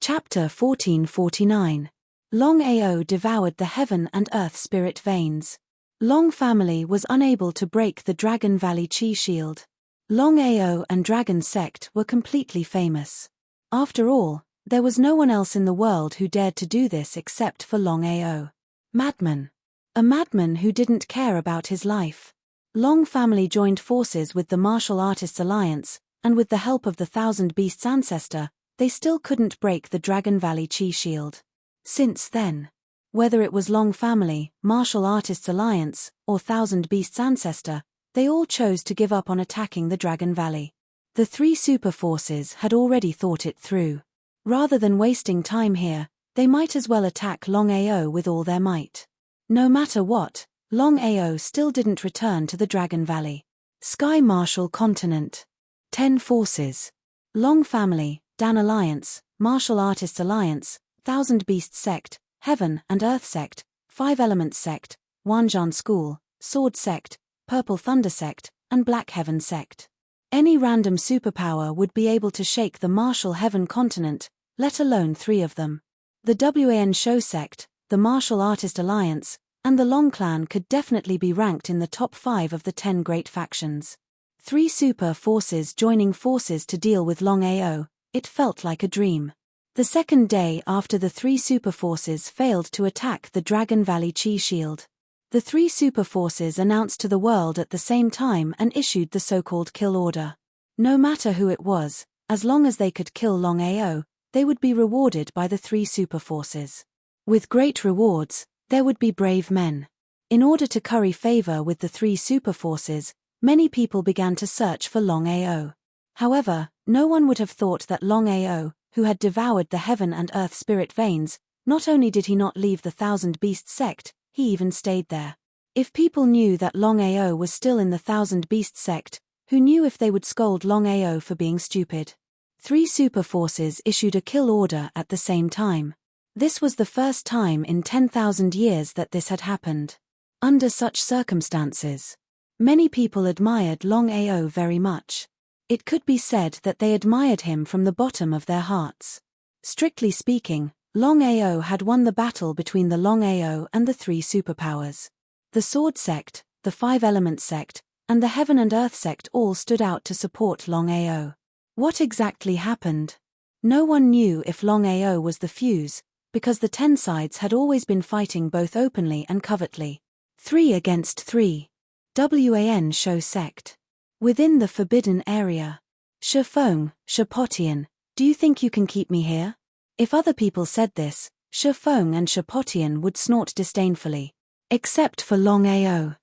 Chapter 1449. Longao devoured the heaven and earth spirit veins. Long family was unable to break the Dragon Valley Chi shield. Longao and Dragon sect were completely famous. After all, there was no one else in the world who dared to do this except for Longao. Madman. A madman who didn't care about his life. Long family joined forces with the Martial Artists Alliance, and with the help of the Thousand Beasts ancestor, they still couldn't break the Dragon Valley Chi shield. Since then, whether it was Long family, Martial Artists Alliance, or Thousand Beasts ancestor, they all chose to give up on attacking the Dragon Valley. The three super forces had already thought it through. Rather than wasting time here, they might as well attack Longao with all their might. No matter what, Longao still didn't return to the Dragon Valley. Sky Martial Continent. 10 forces. Long family, Dan Alliance, Martial Artists Alliance, Thousand Beasts sect, Heaven and Earth sect, Five Elements sect, Wanjan School, Sword sect, Purple Thunder sect, and Black Heaven sect. Any random superpower would be able to shake the Martial Heaven continent, let alone 3 of them. The WAN Show sect, the Martial Artist Alliance, and the Long clan could definitely be ranked in the top 5 of the 10 great factions. 3 super forces joining forces to deal with Longao. It felt like a dream. The second day after the 3 super forces failed to attack the Dragon Valley Chi shield, the 3 super forces announced to the world at the same time and issued the so-called kill order. No matter who it was, as long as they could kill Longao, they would be rewarded by the 3 super forces. With great rewards, there would be brave men. In order to curry favor with the 3 super forces, many people began to search for Longao. However, no one would have thought that Longao, who had devoured the heaven and earth spirit veins, not only did he not leave the Thousand Beasts sect, he even stayed there. If people knew that Longao was still in the Thousand Beasts sect, who knew if they would scold Longao for being stupid? 3 super forces issued a kill order at the same time. This was the first time in 10,000 years that this had happened. Under such circumstances, many people admired Longao very much. It could be said that they admired him from the bottom of their hearts. Strictly speaking, Longao had won the battle between the Longao and the 3 superpowers. The Sword sect, the Five Elements sect, and the Heaven and Earth sect all stood out to support Longao. What exactly happened? No one knew if Longao was the fuse, because the 10 sides had always been fighting both openly and covertly. 3 against 3. WAN Show sect. Within the forbidden area. Shifeng, Shapotian, do you think you can keep me here? If other people said this, Shifeng and Shapotian would snort disdainfully. Except for Longao.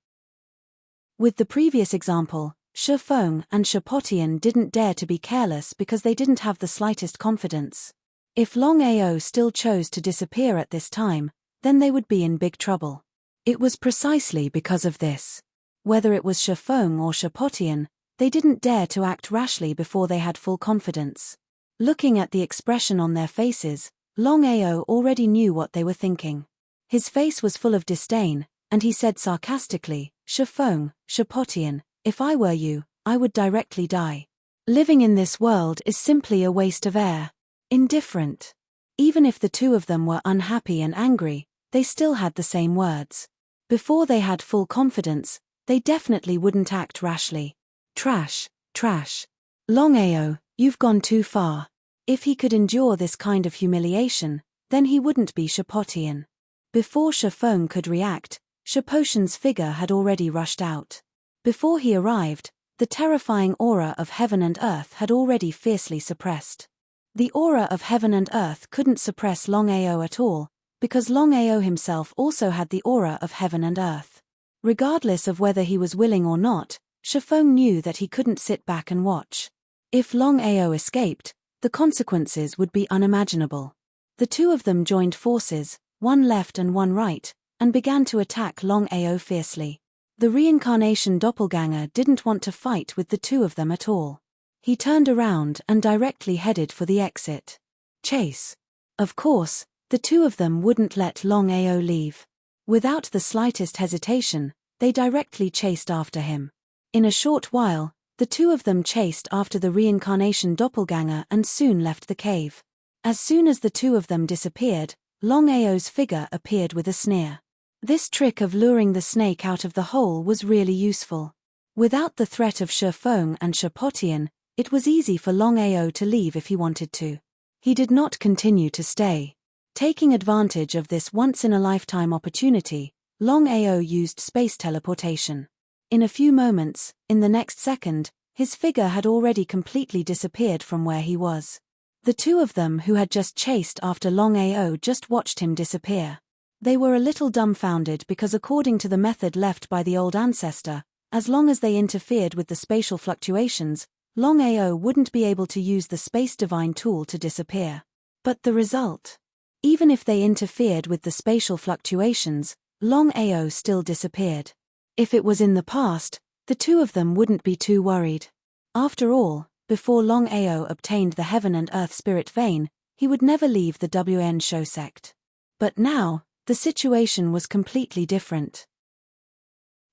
With the previous example, Shifeng and Shapotian didn't dare to be careless because they didn't have the slightest confidence. If Longao still chose to disappear at this time, then they would be in big trouble. It was precisely because of this. Whether it was Shifeng or Shapotian, they didn't dare to act rashly before they had full confidence. Looking at the expression on their faces, Longao already knew what they were thinking. His face was full of disdain, and he said sarcastically, Shifeng, Shapotian, if I were you, I would directly die. Living in this world is simply a waste of air. Indifferent. Even if the 2 of them were unhappy and angry, they still had the same words. Before they had full confidence, they definitely wouldn't act rashly. Trash, trash. Longao, you've gone too far. If he could endure this kind of humiliation, then he wouldn't be Shapotian. Before Shifeng could react, Shapotian's figure had already rushed out. Before he arrived, the terrifying aura of heaven and earth had already fiercely suppressed. The aura of heaven and earth couldn't suppress Longao at all, because Longao himself also had the aura of heaven and earth. Regardless of whether he was willing or not, Shifeng knew that he couldn't sit back and watch. If Longao escaped, the consequences would be unimaginable. The 2 of them joined forces, one left and one right, and began to attack Longao fiercely. The reincarnation doppelganger didn't want to fight with the 2 of them at all. He turned around and directly headed for the exit. Chase. Of course, the 2 of them wouldn't let Longao leave. Without the slightest hesitation, they directly chased after him. In a short while, the 2 of them chased after the reincarnation doppelganger and soon left the cave. As soon as the two of them disappeared, Longao's figure appeared with a sneer. This trick of luring the snake out of the hole was really useful. Without the threat of Shifeng and Shapotian, it was easy for Longao to leave if he wanted to. He did not continue to stay. Taking advantage of this once-in-a-lifetime opportunity, Longao used space teleportation. In a few moments, in the next second, his figure had already completely disappeared from where he was. The two of them who had just chased after Longao just watched him disappear. They were a little dumbfounded because according to the method left by the old ancestor, as long as they interfered with the spatial fluctuations, Longao wouldn't be able to use the space divine tool to disappear. But the result? Even if they interfered with the spatial fluctuations, Longao still disappeared. If it was in the past, the two of them wouldn't be too worried. After all, before Longao obtained the Heaven and Earth Spirit Vein, he would never leave the WN Shou sect. But now, the situation was completely different.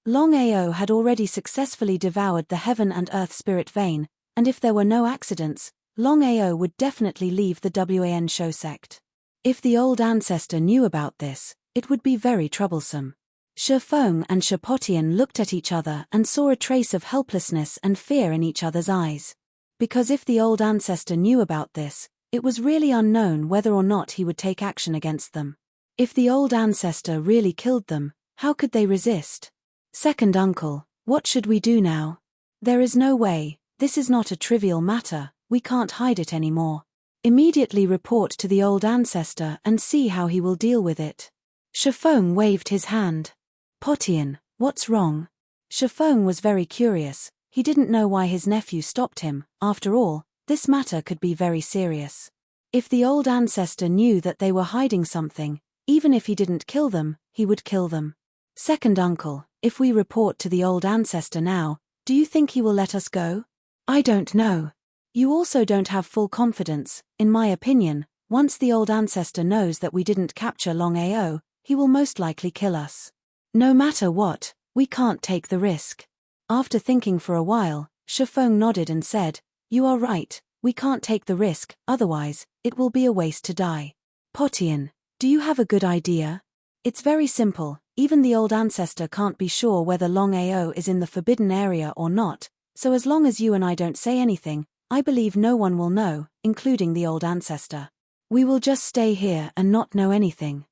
Longao had already successfully devoured the Heaven and Earth Spirit Vein, and if there were no accidents, Longao would definitely leave the WN Shou sect. If the old ancestor knew about this, it would be very troublesome. Shifeng and Shapotian looked at each other and saw a trace of helplessness and fear in each other's eyes. Because if the old ancestor knew about this, it was really unknown whether or not he would take action against them. If the old ancestor really killed them, how could they resist? Second uncle, what should we do now? There is no way, this is not a trivial matter, we can't hide it anymore. Immediately report to the old ancestor and see how he will deal with it. Shifeng waved his hand. Potian, what's wrong? Shifeng was very curious, he didn't know why his nephew stopped him, after all, this matter could be very serious. If the old ancestor knew that they were hiding something, even if he didn't kill them, he would kill them. Second uncle, if we report to the old ancestor now, do you think he will let us go? I don't know. You also don't have full confidence, in my opinion, once the old ancestor knows that we didn't capture Longao, he will most likely kill us. No matter what, we can't take the risk. After thinking for a while, Shifeng nodded and said, you are right, we can't take the risk, otherwise, it will be a waste to die. Potian, do you have a good idea? It's very simple, even the old ancestor can't be sure whether Longao is in the forbidden area or not, so as long as you and I don't say anything, I believe no one will know, including the old ancestor. We will just stay here and not know anything.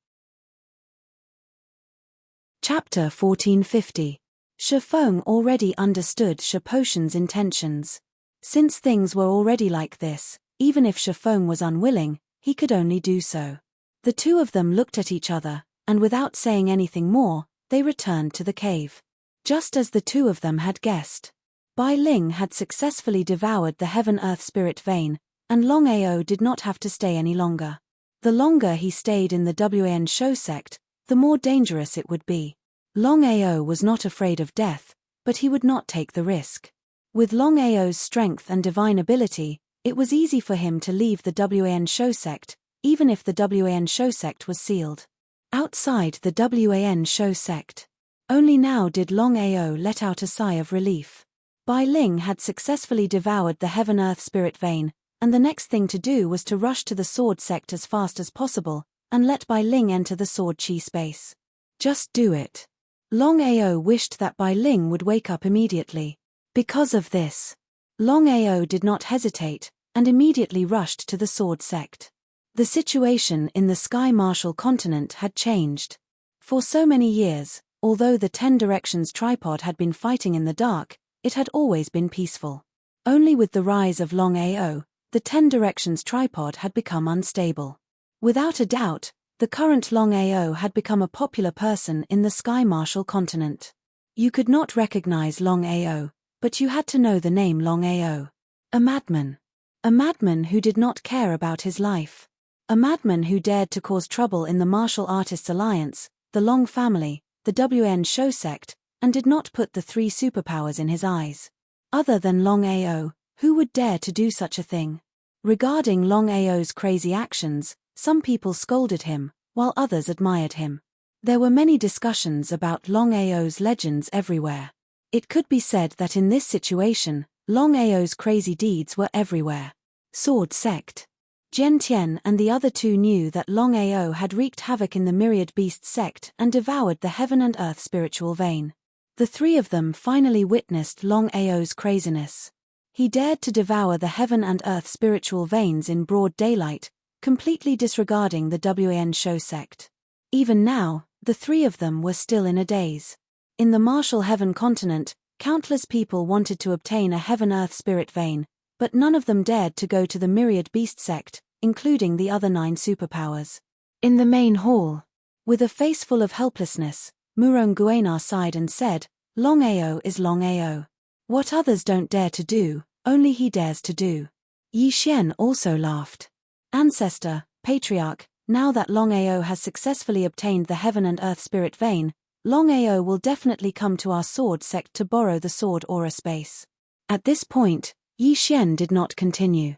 Chapter 1450. Shifeng already understood Shapotian's intentions. Since things were already like this, even if Shifeng was unwilling, he could only do so. The two of them looked at each other, and without saying anything more, they returned to the cave. Just as the two of them had guessed. Bai Ling had successfully devoured the Heaven-Earth Spirit Vein, and Longao did not have to stay any longer. The longer he stayed in the WN Shou sect, the more dangerous it would be. Longao was not afraid of death, but he would not take the risk. With Longao's strength and divine ability, it was easy for him to leave the WN Shou sect, even if the WN Shou sect was sealed. Outside the WN Shou sect. Only now did Longao let out a sigh of relief. Bai Ling had successfully devoured the Heaven-Earth Spirit Vein, and the next thing to do was to rush to the Sword sect as fast as possible, and let Bai Ling enter the Sword Chi space. Just do it. Longao wished that Bai Ling would wake up immediately. Because of this, Longao did not hesitate, and immediately rushed to the Sword sect. The situation in the Sky Martial continent had changed. For so many years, although the 10 Directions tripod had been fighting in the dark, it had always been peaceful. Only with the rise of Longao, the 10 Directions tripod had become unstable. Without a doubt, the current Longao had become a popular person in the Sky Martial continent. You could not recognize Longao, but you had to know the name Longao. A madman. A madman who did not care about his life. A madman who dared to cause trouble in the Martial Artists Alliance, the Long family, the WN Shou sect, and did not put the 3 superpowers in his eyes. Other than Longao, who would dare to do such a thing? Regarding Longao's crazy actions, some people scolded him, while others admired him. There were many discussions about Longao's legends everywhere. It could be said that in this situation, Longao's crazy deeds were everywhere. Sword sect. Jian Tian and the other two knew that Longao had wreaked havoc in the Myriad Beasts sect and devoured the heaven and earth spiritual vein. The three of them finally witnessed Longao's craziness. He dared to devour the heaven and earth spiritual veins in broad daylight, completely disregarding the Wan Shou sect. Even now, the three of them were still in a daze. In the martial heaven continent, countless people wanted to obtain a heaven-earth spirit vein, but none of them dared to go to the Myriad Beast sect, including the other 9 superpowers. In the main hall, with a face full of helplessness, Murong Guenar sighed and said, "Longao is Longao. What others don't dare to do, only he dares to do." Yi Xian also laughed. "Ancestor, Patriarch, now that Longao has successfully obtained the heaven and earth spirit vein, Longao will definitely come to our sword sect to borrow the sword aura space." At this point, Yi Xian did not continue.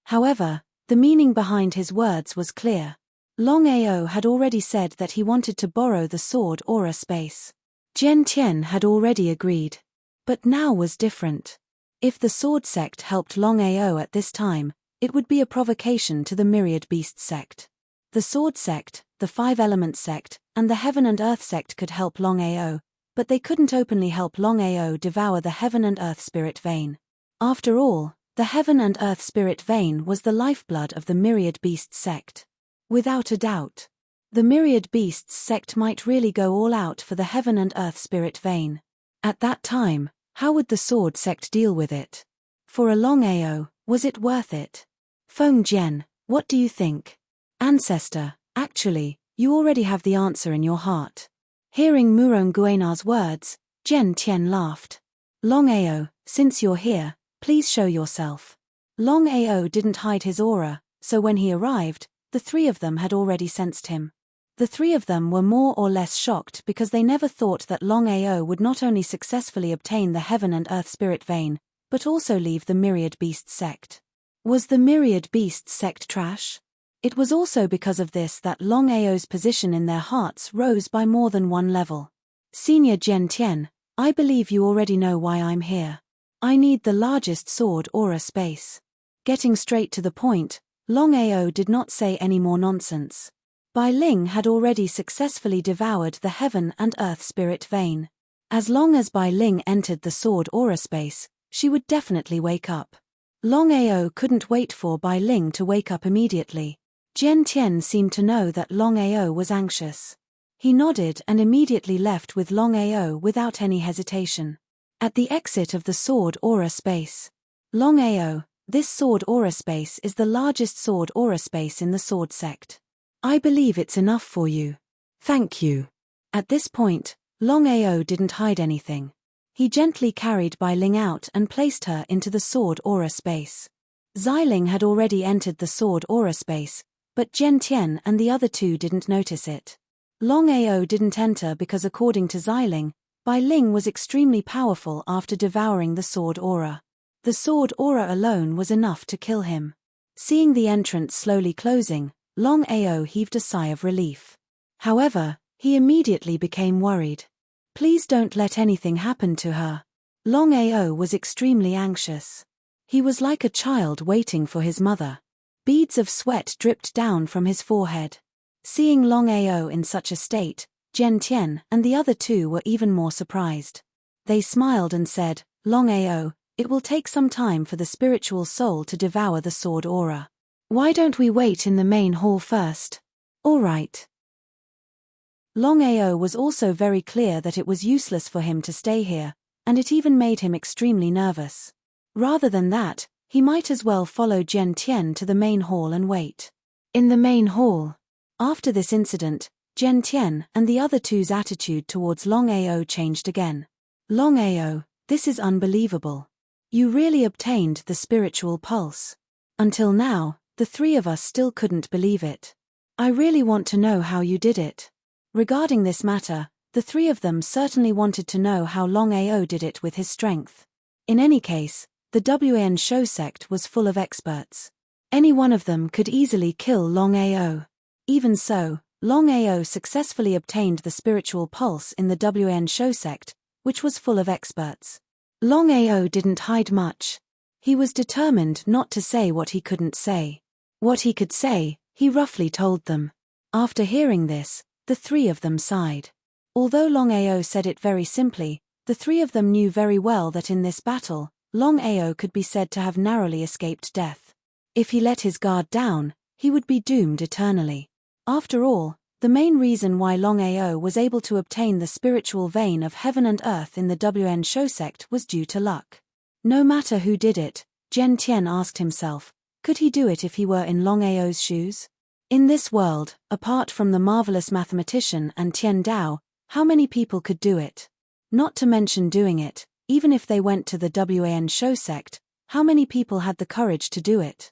However, the meaning behind his words was clear. Longao had already said that he wanted to borrow the sword aura space. Jian Tian had already agreed. But now was different. If the sword sect helped Longao at this time, it would be a provocation to the Myriad Beast sect. The sword sect, the 5 elements sect, and the heaven and earth sect could help Longao, but they couldn't openly help Longao devour the heaven and earth spirit vein. After all, the heaven and earth spirit vein was the lifeblood of the Myriad Beasts sect. Without a doubt, the Myriad Beasts sect might really go all out for the heaven and earth spirit vein. At that time, how would the sword sect deal with it? For a Longao, was it worth it? Feng Jian, what do you think? Ancestor, actually, you already have the answer in your heart. Hearing Murong Guenar's words, Jian Tian laughed. Longao, since you're here, please show yourself. Longao didn't hide his aura, so when he arrived, the three of them had already sensed him. The three of them were more or less shocked because they never thought that Longao would not only successfully obtain the heaven and earth spirit vein, but also leave the Myriad Beast sect. Was the Myriad Beast sect trash? It was also because of this that Longao's position in their hearts rose by more than one level. Senior Jian Tian, I believe you already know why I'm here. I need the largest sword aura space. Getting straight to the point, Longao did not say any more nonsense. Bai Ling had already successfully devoured the heaven and earth spirit vein. As long as Bai Ling entered the sword aura space, she would definitely wake up. Longao couldn't wait for Bai Ling to wake up immediately. Jian Tian seemed to know that Longao was anxious. He nodded and immediately left with Longao without any hesitation. At the exit of the sword aura space. Longao, this sword aura space is the largest sword aura space in the sword sect. I believe it's enough for you. Thank you. At this point, Longao didn't hide anything. He gently carried Bai Ling out and placed her into the sword aura space. Xiling had already entered the sword aura space, but Jian Tian and the other two didn't notice it. Longao didn't enter because according to Xiling, Bai Ling was extremely powerful after devouring the sword aura. The sword aura alone was enough to kill him. Seeing the entrance slowly closing, Longao heaved a sigh of relief. However, he immediately became worried. Please don't let anything happen to her. Longao was extremely anxious. He was like a child waiting for his mother. Beads of sweat dripped down from his forehead. Seeing Longao in such a state, Jian Tian and the other two were even more surprised. They smiled and said, Longao, it will take some time for the spiritual soul to devour the sword aura. Why don't we wait in the main hall first? All right. Longao was also very clear that it was useless for him to stay here, and it even made him extremely nervous. Rather than that, he might as well follow Jian Tian to the main hall and wait. In the main hall. After this incident, Jian Tian and the other two's attitude towards Longao changed again. Longao, this is unbelievable. You really obtained the spiritual pulse. Until now, the three of us still couldn't believe it. I really want to know how you did it. Regarding this matter, the three of them certainly wanted to know how Longao did it with his strength. In any case, the Wan Shou sect was full of experts. Any one of them could easily kill Longao. Even so, Longao successfully obtained the spiritual pulse in the Wan Shou sect, which was full of experts. Longao didn't hide much. He was determined not to say what he couldn't say. What he could say, he roughly told them. After hearing this, the three of them sighed. Although Longao said it very simply, the three of them knew very well that in this battle, Longao could be said to have narrowly escaped death. If he let his guard down, he would be doomed eternally. After all, the main reason why Longao was able to obtain the spiritual vein of heaven and earth in the WN Shou sect was due to luck. No matter who did it, Zhen Tian asked himself, could he do it if he were in Longao's shoes? In this world, apart from the marvelous mathematician and Tian Dao, how many people could do it? Not to mention doing it, even if they went to the WN Shou sect, how many people had the courage to do it?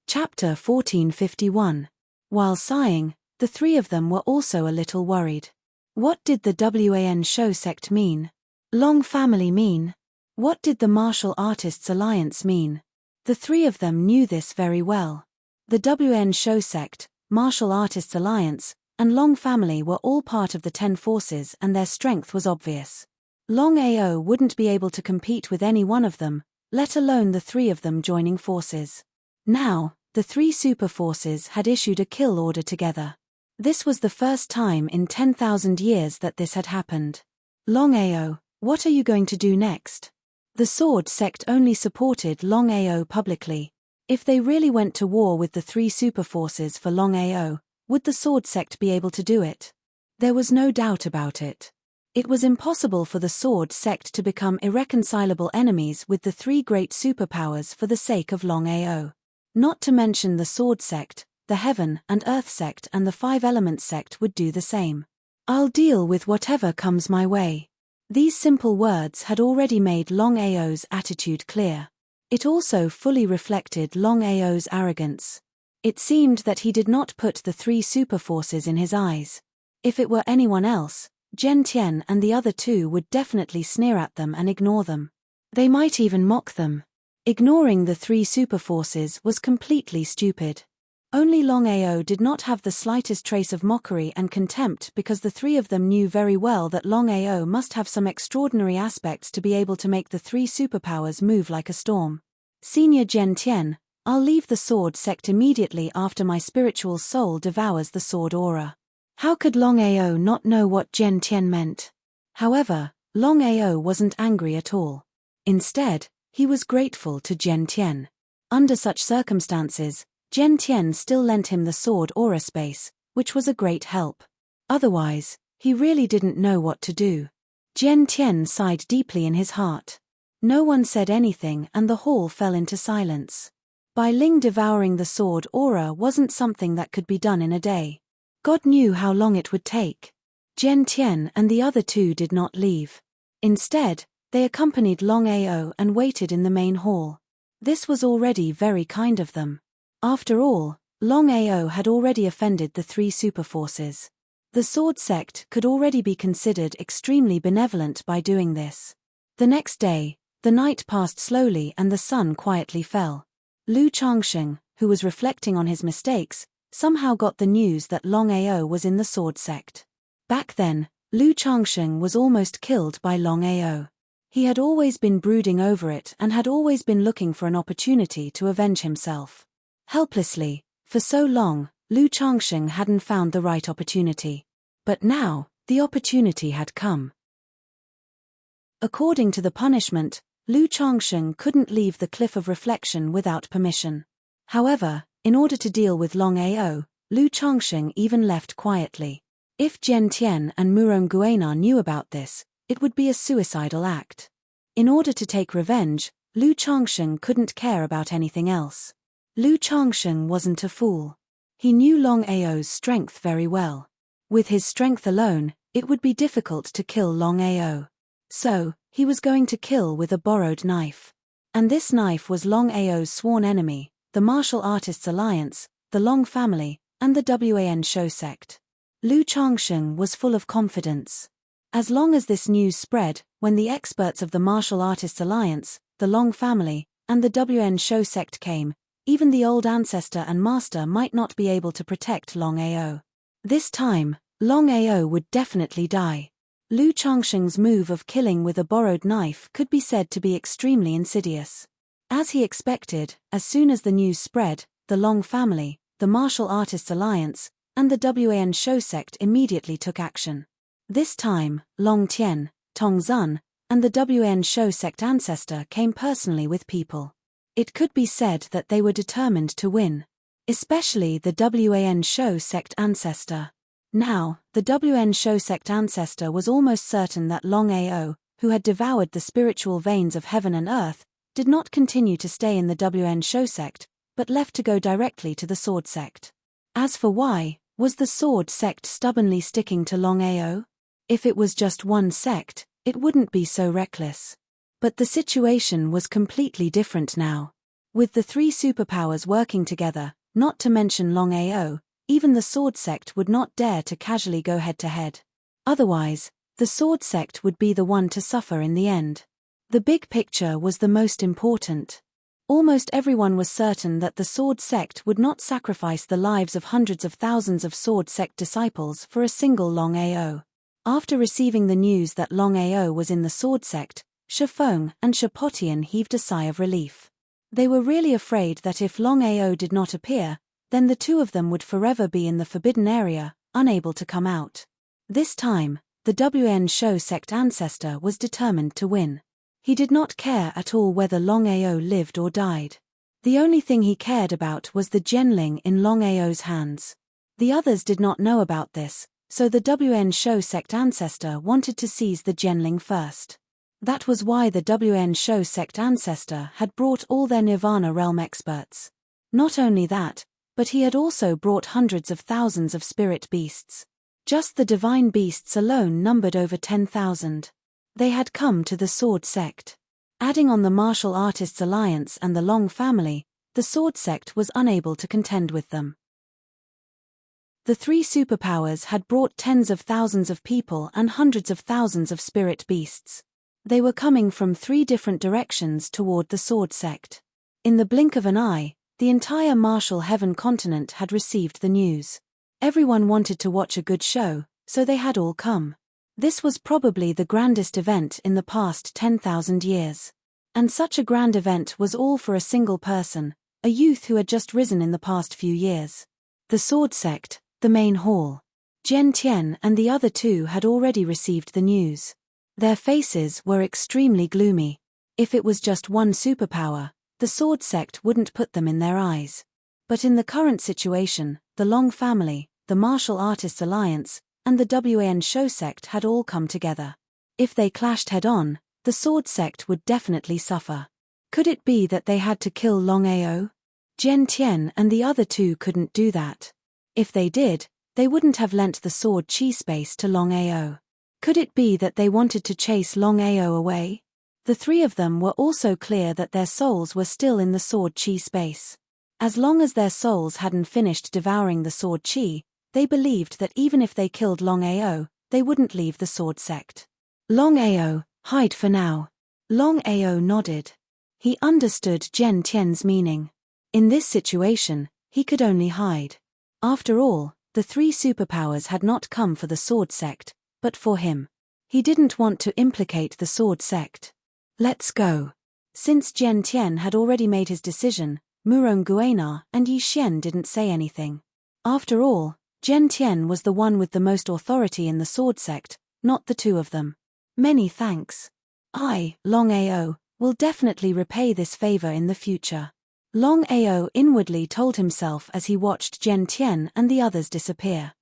Chapter 1451. While sighing, the three of them were also a little worried. What did the WN Shou sect mean? Long family mean? What did the Martial Artists Alliance mean? The three of them knew this very well. The WN Shou sect, Martial Artists Alliance, and Long family were all part of the 10 forces and their strength was obvious. Longao wouldn't be able to compete with any one of them, let alone the three of them joining forces. Now, the three super forces had issued a kill order together. This was the first time in 10,000 years that this had happened. Longao, what are you going to do next? The Sword sect only supported Longao publicly. If they really went to war with the three super forces for Longao, would the Sword sect be able to do it? There was no doubt about it. It was impossible for the Sword sect to become irreconcilable enemies with the three great superpowers for the sake of Longao. Not to mention the Sword sect, the Heaven and Earth sect and the Five Elements sect would do the same. I'll deal with whatever comes my way. These simple words had already made Longao's attitude clear. It also fully reflected Longao's arrogance. It seemed that he did not put the three superforces in his eyes. If it were anyone else, Zhen Tian and the other two would definitely sneer at them and ignore them. They might even mock them. Ignoring the three superforces was completely stupid. Only Longao did not have the slightest trace of mockery and contempt because the three of them knew very well that Longao must have some extraordinary aspects to be able to make the three superpowers move like a storm. Senior Zhen Tian, I'll leave the Sword sect immediately after my spiritual soul devours the sword aura. How could Longao not know what Zhen Tian meant? However, Longao wasn't angry at all. Instead, he was grateful to Zhen Tian. Under such circumstances, Zhen Tian still lent him the sword aura space, which was a great help. Otherwise, he really didn't know what to do. Zhen Tian sighed deeply in his heart. No one said anything and the hall fell into silence. Bai Ling devouring the sword aura wasn't something that could be done in a day. God knew how long it would take. Zhen Tian and the other two did not leave. Instead, they accompanied Longao and waited in the main hall. This was already very kind of them. After all, Longao had already offended the three superforces. The Sword sect could already be considered extremely benevolent by doing this. The next day, the night passed slowly and the sun quietly fell. Lu Changsheng, who was reflecting on his mistakes, somehow got the news that Longao was in the Sword sect. Back then, Lu Changsheng was almost killed by Longao. He had always been brooding over it and had always been looking for an opportunity to avenge himself. Helplessly, for so long, Lu Changsheng hadn't found the right opportunity. But now, the opportunity had come. According to the punishment, Lu Changsheng couldn't leave the Cliff of Reflection without permission. However, in order to deal with Longao, Lu Changsheng even left quietly. If Zhen Tian and Murong Guanar knew about this, it would be a suicidal act. In order to take revenge, Lu Changsheng couldn't care about anything else. Lu Changsheng wasn't a fool. He knew Longao's strength very well. With his strength alone, it would be difficult to kill Longao. So, he was going to kill with a borrowed knife. And this knife was Longao's sworn enemy, the Martial Artists Alliance, the Long family, and the WN Shou sect. Lu Changsheng was full of confidence. As long as this news spread, when the experts of the Martial Artists Alliance, the Long family, and the WN Shou sect came, even the old ancestor and master might not be able to protect Longao. This time, Longao would definitely die. Lu Changsheng's move of killing with a borrowed knife could be said to be extremely insidious. As he expected, as soon as the news spread, the Long family, the Martial Artists Alliance, and the Wan Shou sect immediately took action. This time, Long Tian, Tong Zun, and the Wan Shou sect ancestor came personally with people. It could be said that they were determined to win. Especially the Wan Shou sect ancestor. Now, the Wan Shou sect ancestor was almost certain that Longao, who had devoured the spiritual veins of heaven and earth, did not continue to stay in the Wan Shou sect, but left to go directly to the Sword sect. As for why, was the Sword sect stubbornly sticking to Longao? If it was just one sect, it wouldn't be so reckless. But the situation was completely different now. With the three superpowers working together, not to mention Longao, even the Sword sect would not dare to casually go head-to-head. Otherwise, the Sword sect would be the one to suffer in the end. The big picture was the most important. Almost everyone was certain that the Sword sect would not sacrifice the lives of hundreds of thousands of Sword sect disciples for a single Longao. After receiving the news that Longao was in the Sword sect, Shifeng and Shapotian heaved a sigh of relief. They were really afraid that if Longao did not appear, then the two of them would forever be in the forbidden area, unable to come out. This time, the Wan Shou sect ancestor was determined to win. He did not care at all whether Longao lived or died. The only thing he cared about was the Genling in Longao's hands. The others did not know about this, so the Wan Shou sect ancestor wanted to seize the Genling first. That was why the Wan Shou sect ancestor had brought all their Nirvana realm experts. Not only that, but he had also brought hundreds of thousands of spirit beasts. Just the divine beasts alone numbered over 10,000. They had come to the Sword sect. Adding on the Martial Artists Alliance and the Long family, the Sword sect was unable to contend with them. The three superpowers had brought tens of thousands of people and hundreds of thousands of spirit beasts. They were coming from three different directions toward the Sword sect. In the blink of an eye, the entire martial heaven continent had received the news. Everyone wanted to watch a good show, so they had all come. This was probably the grandest event in the past 10,000 years. And such a grand event was all for a single person, a youth who had just risen in the past few years. The Sword sect, the main hall. Zhen Tian and the other two had already received the news. Their faces were extremely gloomy. If it was just one superpower, the Sword sect wouldn't put them in their eyes. But in the current situation, the Long family, the Martial Artists Alliance, and the Wan Shou sect had all come together. If they clashed head-on, the Sword sect would definitely suffer. Could it be that they had to kill Longao? Zhen Tian and the other two couldn't do that. If they did, they wouldn't have lent the sword chi space to Longao. Could it be that they wanted to chase Longao away? The three of them were also clear that their souls were still in the sword chi space. As long as their souls hadn't finished devouring the sword chi, they believed that even if they killed Longao, they wouldn't leave the Sword sect. Longao, hide for now. Longao nodded. He understood Zhen Tian's meaning. In this situation, he could only hide. After all, the three superpowers had not come for the Sword sect, but for him. He didn't want to implicate the Sword sect. Let's go. Since Zhen Tian had already made his decision, Murong Guanar and Yi Xian didn't say anything. After all, Zhen Tian was the one with the most authority in the Sword sect, not the two of them. Many thanks. I, Longao, will definitely repay this favor in the future. Longao inwardly told himself as he watched Zhen Tian and the others disappear.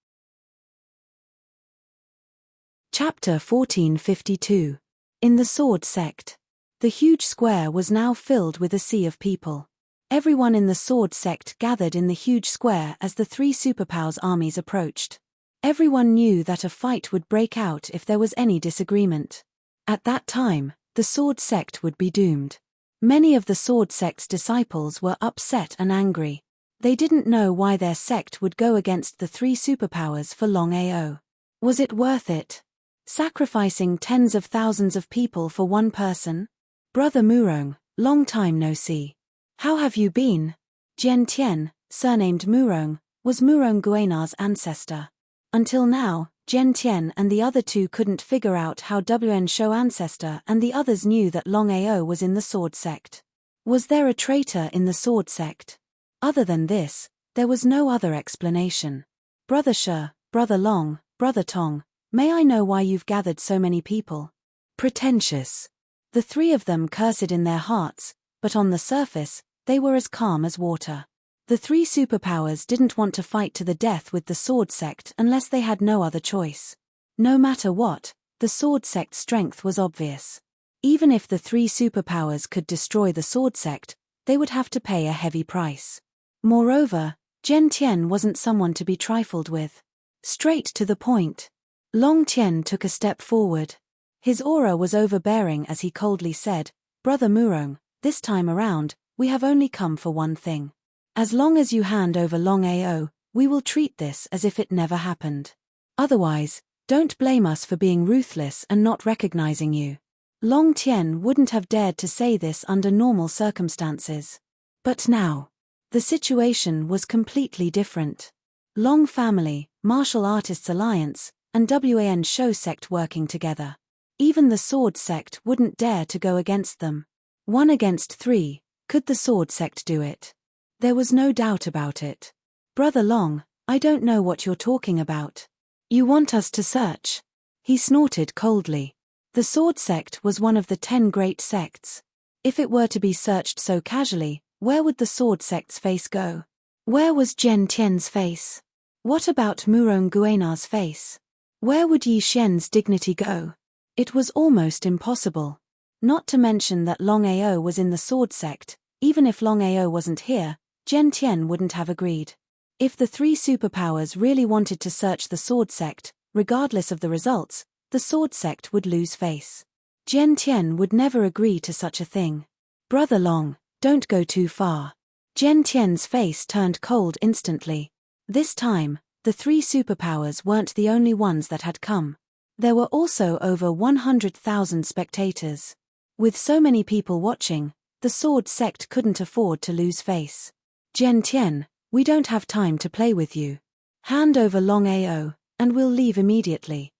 Chapter 1452. In the Sword sect. The huge square was now filled with a sea of people. Everyone in the Sword sect gathered in the huge square as the three superpowers' armies approached. Everyone knew that a fight would break out if there was any disagreement. At that time, the Sword sect would be doomed. Many of the Sword sect's disciples were upset and angry. They didn't know why their sect would go against the three superpowers for Longao. Was it worth it? Sacrificing tens of thousands of people for one person? Brother Murong, long time no see. How have you been? Zhen Tian, surnamed Murong, was Murong Guanar's ancestor. Until now, Jian Tian and the other two couldn't figure out how Wn Shou ancestor and the others knew that Longao was in the sword sect. Was there a traitor in the sword sect? Other than this, there was no other explanation. Brother Shi, Brother Long, Brother Tong, may I know why you've gathered so many people? Pretentious. The three of them cursed in their hearts, but on the surface, they were as calm as water. The three superpowers didn't want to fight to the death with the sword sect unless they had no other choice. No matter what, the sword sect's strength was obvious. Even if the three superpowers could destroy the sword sect, they would have to pay a heavy price. Moreover, Jian Tian wasn't someone to be trifled with. Straight to the point. Long Tian took a step forward. His aura was overbearing as he coldly said, Brother Murong, this time around, we have only come for one thing. As long as you hand over Longao, we will treat this as if it never happened. Otherwise, don't blame us for being ruthless and not recognizing you. Long Tian wouldn't have dared to say this under normal circumstances. But now, the situation was completely different. Long family, Martial Artists Alliance, and Wan Shou sect working together. Even the sword sect wouldn't dare to go against them. 1 against 3, could the sword sect do it? There was no doubt about it. Brother Long, I don't know what you're talking about. You want us to search? He snorted coldly. The sword sect was one of the 10 great sects. If it were to be searched so casually, where would the sword sect's face go? Where was Jian Tian's face? What about Murong Guenar's face? Where would Yi Xian's dignity go? It was almost impossible. Not to mention that Longao was in the sword sect. Even if Longao wasn't here, Jian Tian wouldn't have agreed. If the three superpowers really wanted to search the sword sect, regardless of the results, the sword sect would lose face. Jian Tian would never agree to such a thing. Brother Long, don't go too far. Jian Tian's face turned cold instantly. This time, the three superpowers weren't the only ones that had come. There were also over 100,000 spectators. With so many people watching, the sword sect couldn't afford to lose face. Jian Tian, we don't have time to play with you. Hand over Longao, and we'll leave immediately.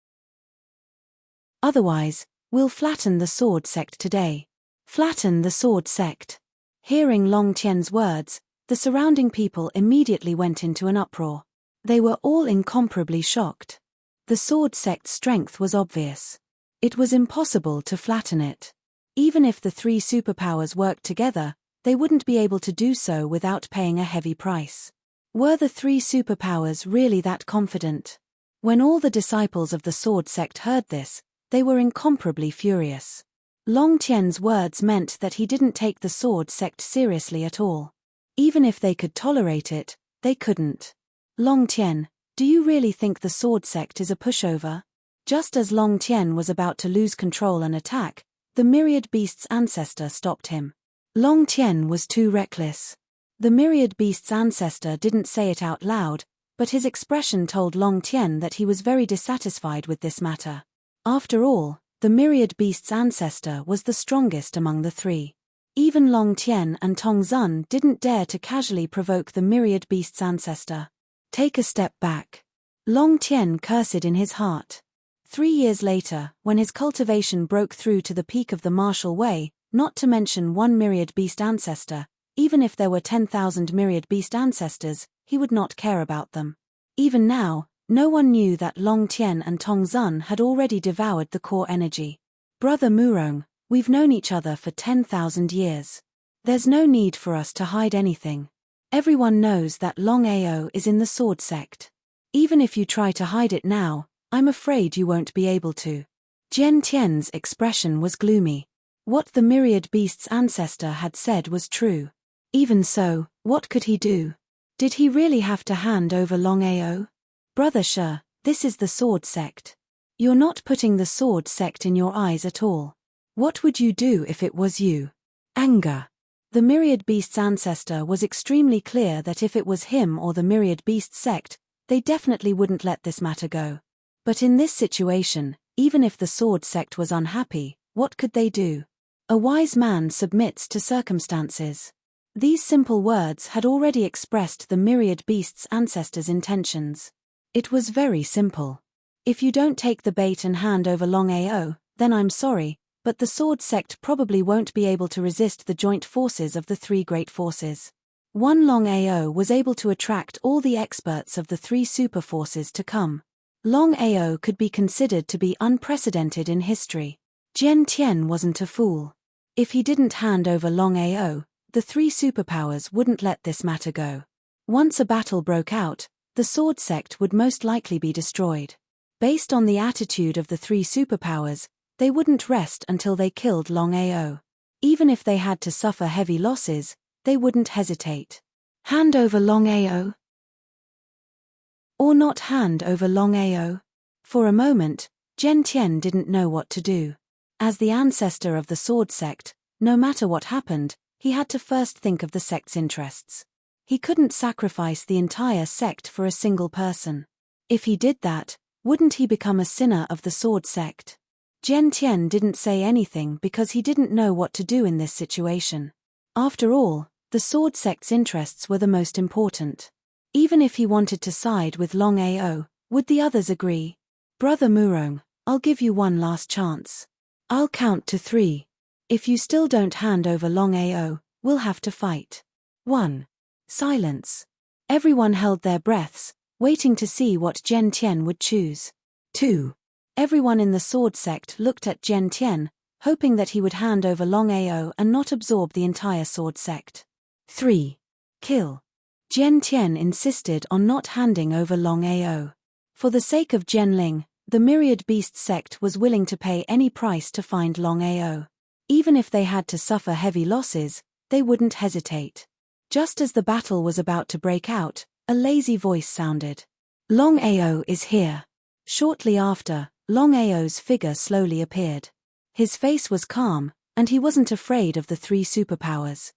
Otherwise, we'll flatten the sword sect today. Flatten the sword sect. Hearing Long Tian's words, the surrounding people immediately went into an uproar. They were all incomparably shocked. The sword sect's strength was obvious. It was impossible to flatten it. Even if the three superpowers worked together, they wouldn't be able to do so without paying a heavy price. Were the three superpowers really that confident? When all the disciples of the sword sect heard this, they were incomparably furious. Long Tian's words meant that he didn't take the sword sect seriously at all. Even if they could tolerate it, they couldn't. Long Tian, do you really think the sword sect is a pushover? Just as Long Tian was about to lose control and attack, the myriad beast's ancestor stopped him. Long Tian was too reckless. The myriad beast's ancestor didn't say it out loud, but his expression told Long Tian that he was very dissatisfied with this matter. After all, the myriad beast's ancestor was the strongest among the three. Even Long Tian and Tong Zun didn't dare to casually provoke the myriad beast's ancestor. Take a step back. Long Tian cursed in his heart. 3 years later, when his cultivation broke through to the peak of the martial way, not to mention one myriad beast ancestor, even if there were 10,000 myriad beast ancestors, he would not care about them. Even now, no one knew that Long Tian and Tong Zun had already devoured the core energy. Brother Murong, we've known each other for 10,000 years. There's no need for us to hide anything. Everyone knows that Longao is in the sword sect. Even if you try to hide it now, I'm afraid you won't be able to. Jian Tian's expression was gloomy. What the myriad beast's ancestor had said was true. Even so, what could he do? Did he really have to hand over Longao? Brother Shi, this is the sword sect. You're not putting the sword sect in your eyes at all. What would you do if it was you? Anger. The myriad beast's ancestor was extremely clear that if it was him or the myriad beast sect, they definitely wouldn't let this matter go. But in this situation, even if the sword sect was unhappy, what could they do? A wise man submits to circumstances. These simple words had already expressed the myriad beast's ancestors' intentions. It was very simple. If you don't take the bait and hand over Longao, then I'm sorry, but the sword sect probably won't be able to resist the joint forces of the three great forces. One Longao was able to attract all the experts of the three super forces to come. Longao could be considered to be unprecedented in history. Jian Tian wasn't a fool. If he didn't hand over Longao, the three superpowers wouldn't let this matter go. Once a battle broke out, the sword sect would most likely be destroyed. Based on the attitude of the three superpowers, they wouldn't rest until they killed Longao. Even if they had to suffer heavy losses, they wouldn't hesitate. Hand over Longao? Or not hand over Longao? For a moment, Jian Tian didn't know what to do. As the ancestor of the sword sect, no matter what happened, he had to first think of the sect's interests. He couldn't sacrifice the entire sect for a single person. If he did that, wouldn't he become a sinner of the sword sect? Jian Tian didn't say anything because he didn't know what to do in this situation. After all, the sword sect's interests were the most important. Even if he wanted to side with Longao, would the others agree? Brother Murong, I'll give you one last chance. I'll count to 3. If you still don't hand over Longao, we'll have to fight. 1. Silence. Everyone held their breaths, waiting to see what Jian Tian would choose. 2. Everyone in the sword sect looked at Jian Tian, hoping that he would hand over Longao and not absorb the entire sword sect. 3. Kill. Jian Tian insisted on not handing over Longao. For the sake of Jianling, the Myriad Beast sect was willing to pay any price to find Longao. Even if they had to suffer heavy losses, they wouldn't hesitate. Just as the battle was about to break out, a lazy voice sounded. Longao is here. Shortly after, Longao's figure slowly appeared. His face was calm, and he wasn't afraid of the three superpowers.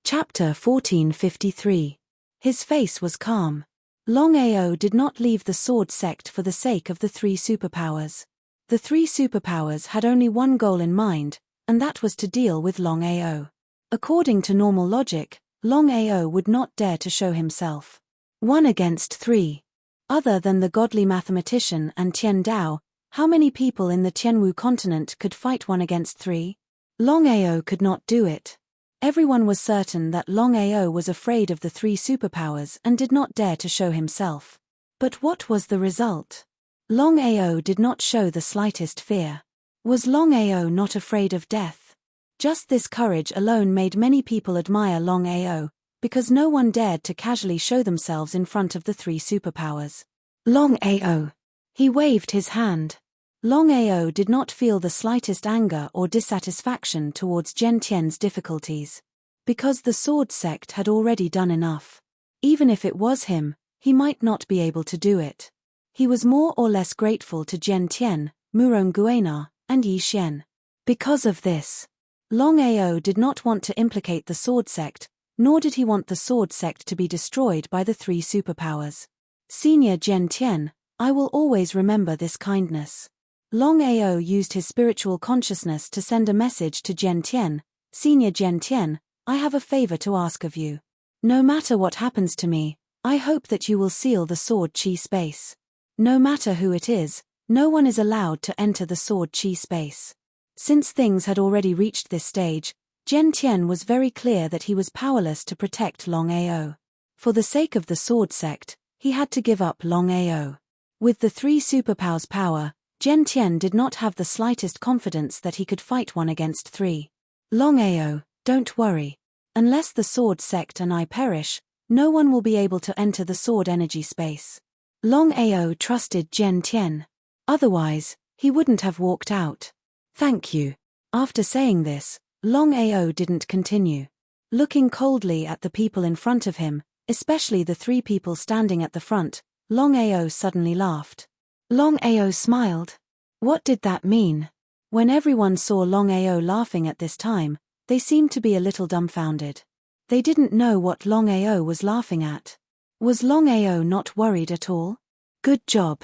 Chapter 1453. His face was calm. Longao did not leave the sword sect for the sake of the three superpowers. The three superpowers had only one goal in mind, and that was to deal with Longao. According to normal logic, Longao would not dare to show himself. 1 against 3. Other than the godly mathematician and Tian Dao, how many people in the Tianwu continent could fight 1 against 3? Longao could not do it. Everyone was certain that Longao was afraid of the three superpowers and did not dare to show himself. But what was the result? Longao did not show the slightest fear. Was Longao not afraid of death? Just this courage alone made many people admire Longao, because no one dared to casually show themselves in front of the three superpowers. Longao. He waved his hand. Longao did not feel the slightest anger or dissatisfaction towards Jian Tian's difficulties. Because the sword sect had already done enough. Even if it was him, he might not be able to do it. He was more or less grateful to Jian Tian, Murong Guena, and Yi Xian. Because of this, Longao did not want to implicate the sword sect, nor did he want the sword sect to be destroyed by the three superpowers. Senior Jian Tian, I will always remember this kindness. Longao used his spiritual consciousness to send a message to Jian Tian. Senior Jian Tian, I have a favor to ask of you. No matter what happens to me, I hope that you will seal the sword chi space. No matter who it is, no one is allowed to enter the sword chi space. Since things had already reached this stage, Jian Tian was very clear that he was powerless to protect Longao. For the sake of the sword sect, he had to give up Longao. With the three superpowers' power, Jian Tian did not have the slightest confidence that he could fight 1 against 3. Longao, don't worry. Unless the sword sect and I perish, no one will be able to enter the sword energy space. Longao trusted Jian Tian. Otherwise, he wouldn't have walked out. Thank you. After saying this, Longao didn't continue. Looking coldly at the people in front of him, especially the 3 people standing at the front, Longao suddenly laughed. Longao smiled. What did that mean? When everyone saw Longao laughing at this time, they seemed to be a little dumbfounded. They didn't know what Longao was laughing at. Was Longao not worried at all? Good job.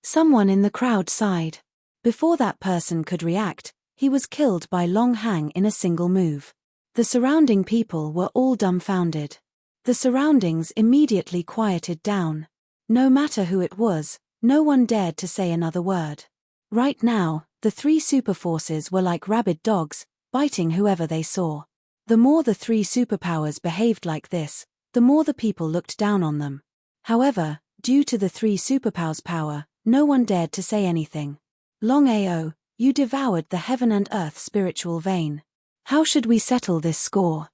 Someone in the crowd sighed. Before that person could react, he was killed by Long Hang in a single move. The surrounding people were all dumbfounded. The surroundings immediately quieted down. No matter who it was, no one dared to say another word. Right now, the three superforces were like rabid dogs, biting whoever they saw. The more the three superpowers behaved like this, the more the people looked down on them. However, due to the three superpowers' power, no one dared to say anything. Longao, you devoured the heaven and earth spiritual vein. How should we settle this score?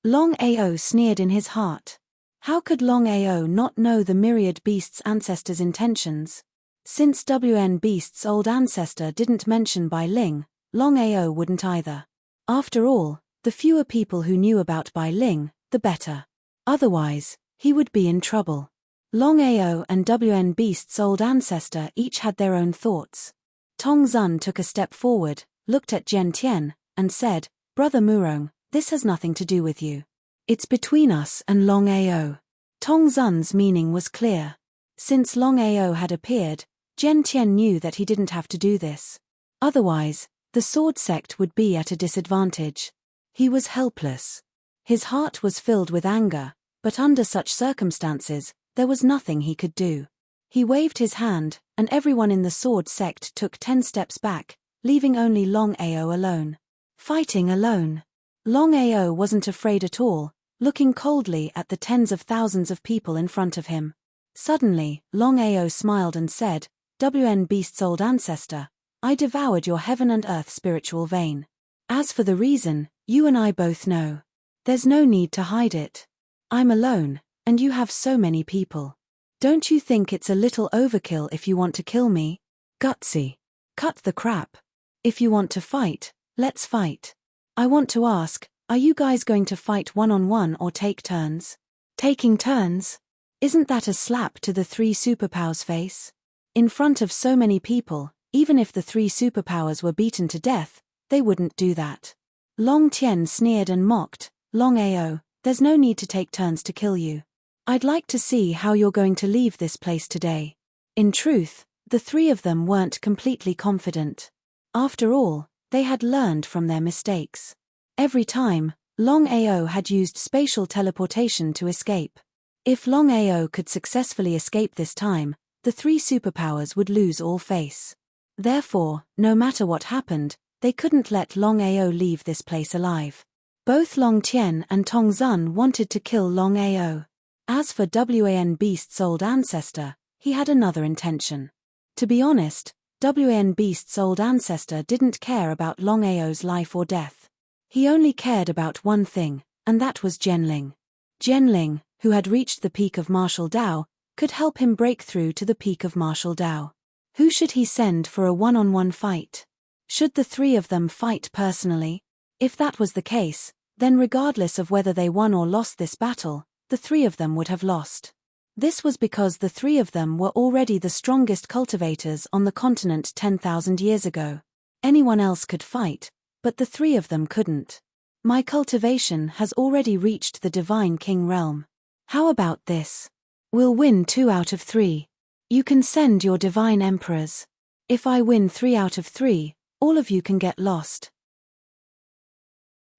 Longao sneered in his heart. How could Longao not know the myriad beast's ancestors' intentions? Since WN Beast's old ancestor didn't mention Bai Ling, Longao wouldn't either. After all, the fewer people who knew about Bai Ling, the better. Otherwise, he would be in trouble. Longao and WN Beast's old ancestor each had their own thoughts. Tong Zun took a step forward, looked at Jian Tian, and said, Brother Murong, this has nothing to do with you. It's between us and Longao. Tong Zun's meaning was clear. Since Longao had appeared, Jian Tian knew that he didn't have to do this. Otherwise, the sword sect would be at a disadvantage. He was helpless. His heart was filled with anger, but under such circumstances, there was nothing he could do. He waved his hand, and everyone in the sword sect took 10 steps back, leaving only Longao alone. Fighting alone. Longao wasn't afraid at all, looking coldly at the tens of thousands of people in front of him. Suddenly, Longao smiled and said, WN Beast's old ancestor, I devoured your heaven and earth spiritual vein. As for the reason, you and I both know. There's no need to hide it. I'm alone, and you have so many people. Don't you think it's a little overkill if you want to kill me? Gutsy. Cut the crap. If you want to fight, let's fight. I want to ask, are you guys going to fight one-on-one or take turns? Taking turns? Isn't that a slap to the three superpowers' face? In front of so many people, even if the three superpowers were beaten to death, they wouldn't do that. Long Tien sneered and mocked, Longao, there's no need to take turns to kill you. I'd like to see how you're going to leave this place today. In truth, the three of them weren't completely confident. After all, they had learned from their mistakes. Every time, Longao had used spatial teleportation to escape. If Longao could successfully escape this time, the three superpowers would lose all face. Therefore, no matter what happened, they couldn't let Longao leave this place alive. Both Long Tien and Tong Zun wanted to kill Longao. As for WAN Beast's old ancestor, he had another intention. To be honest, WAN Beast's old ancestor didn't care about Longao's life or death. He only cared about one thing, and that was Jianling. Jianling, who had reached the peak of martial Dao, could help him break through to the peak of martial Dao. Who should he send for a one-on-one fight? Should the three of them fight personally? If that was the case, then regardless of whether they won or lost this battle, the three of them would have lost. This was because the three of them were already the strongest cultivators on the continent 10,000 years ago. Anyone else could fight, but the three of them couldn't. My cultivation has already reached the Divine King realm. How about this? We'll win 2 out of 3. You can send your Divine Emperors. If I win 3 out of 3, all of you can get lost.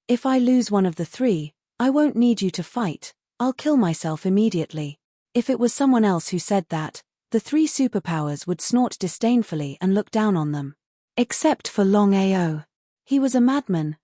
If I lose one of the 3, I won't need you to fight, I'll kill myself immediately. If it was someone else who said that, the 3 superpowers would snort disdainfully and look down on them. Except for Longao. He was a madman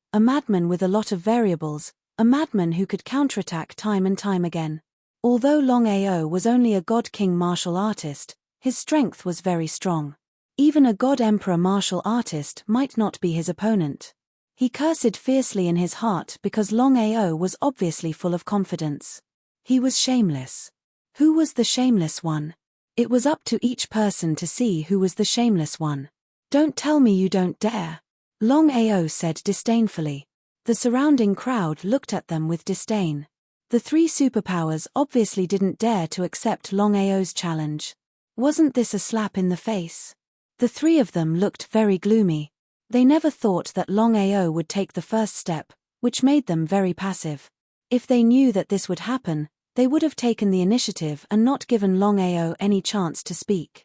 with a lot of variables, a madman who could counterattack time and time again. Although Longao was only a God King martial artist, his strength was very strong. Even a God Emperor martial artist might not be his opponent. He cursed fiercely in his heart because Longao was obviously full of confidence. He was shameless. Who was the shameless one? It was up to each person to see who was the shameless one. Don't tell me you don't dare. Longao said disdainfully. The surrounding crowd looked at them with disdain. The 3 superpowers obviously didn't dare to accept Longao's challenge. Wasn't this a slap in the face? The 3 of them looked very gloomy. They never thought that Longao would take the first step, which made them very passive. If they knew that this would happen, they would have taken the initiative and not given Longao any chance to speak.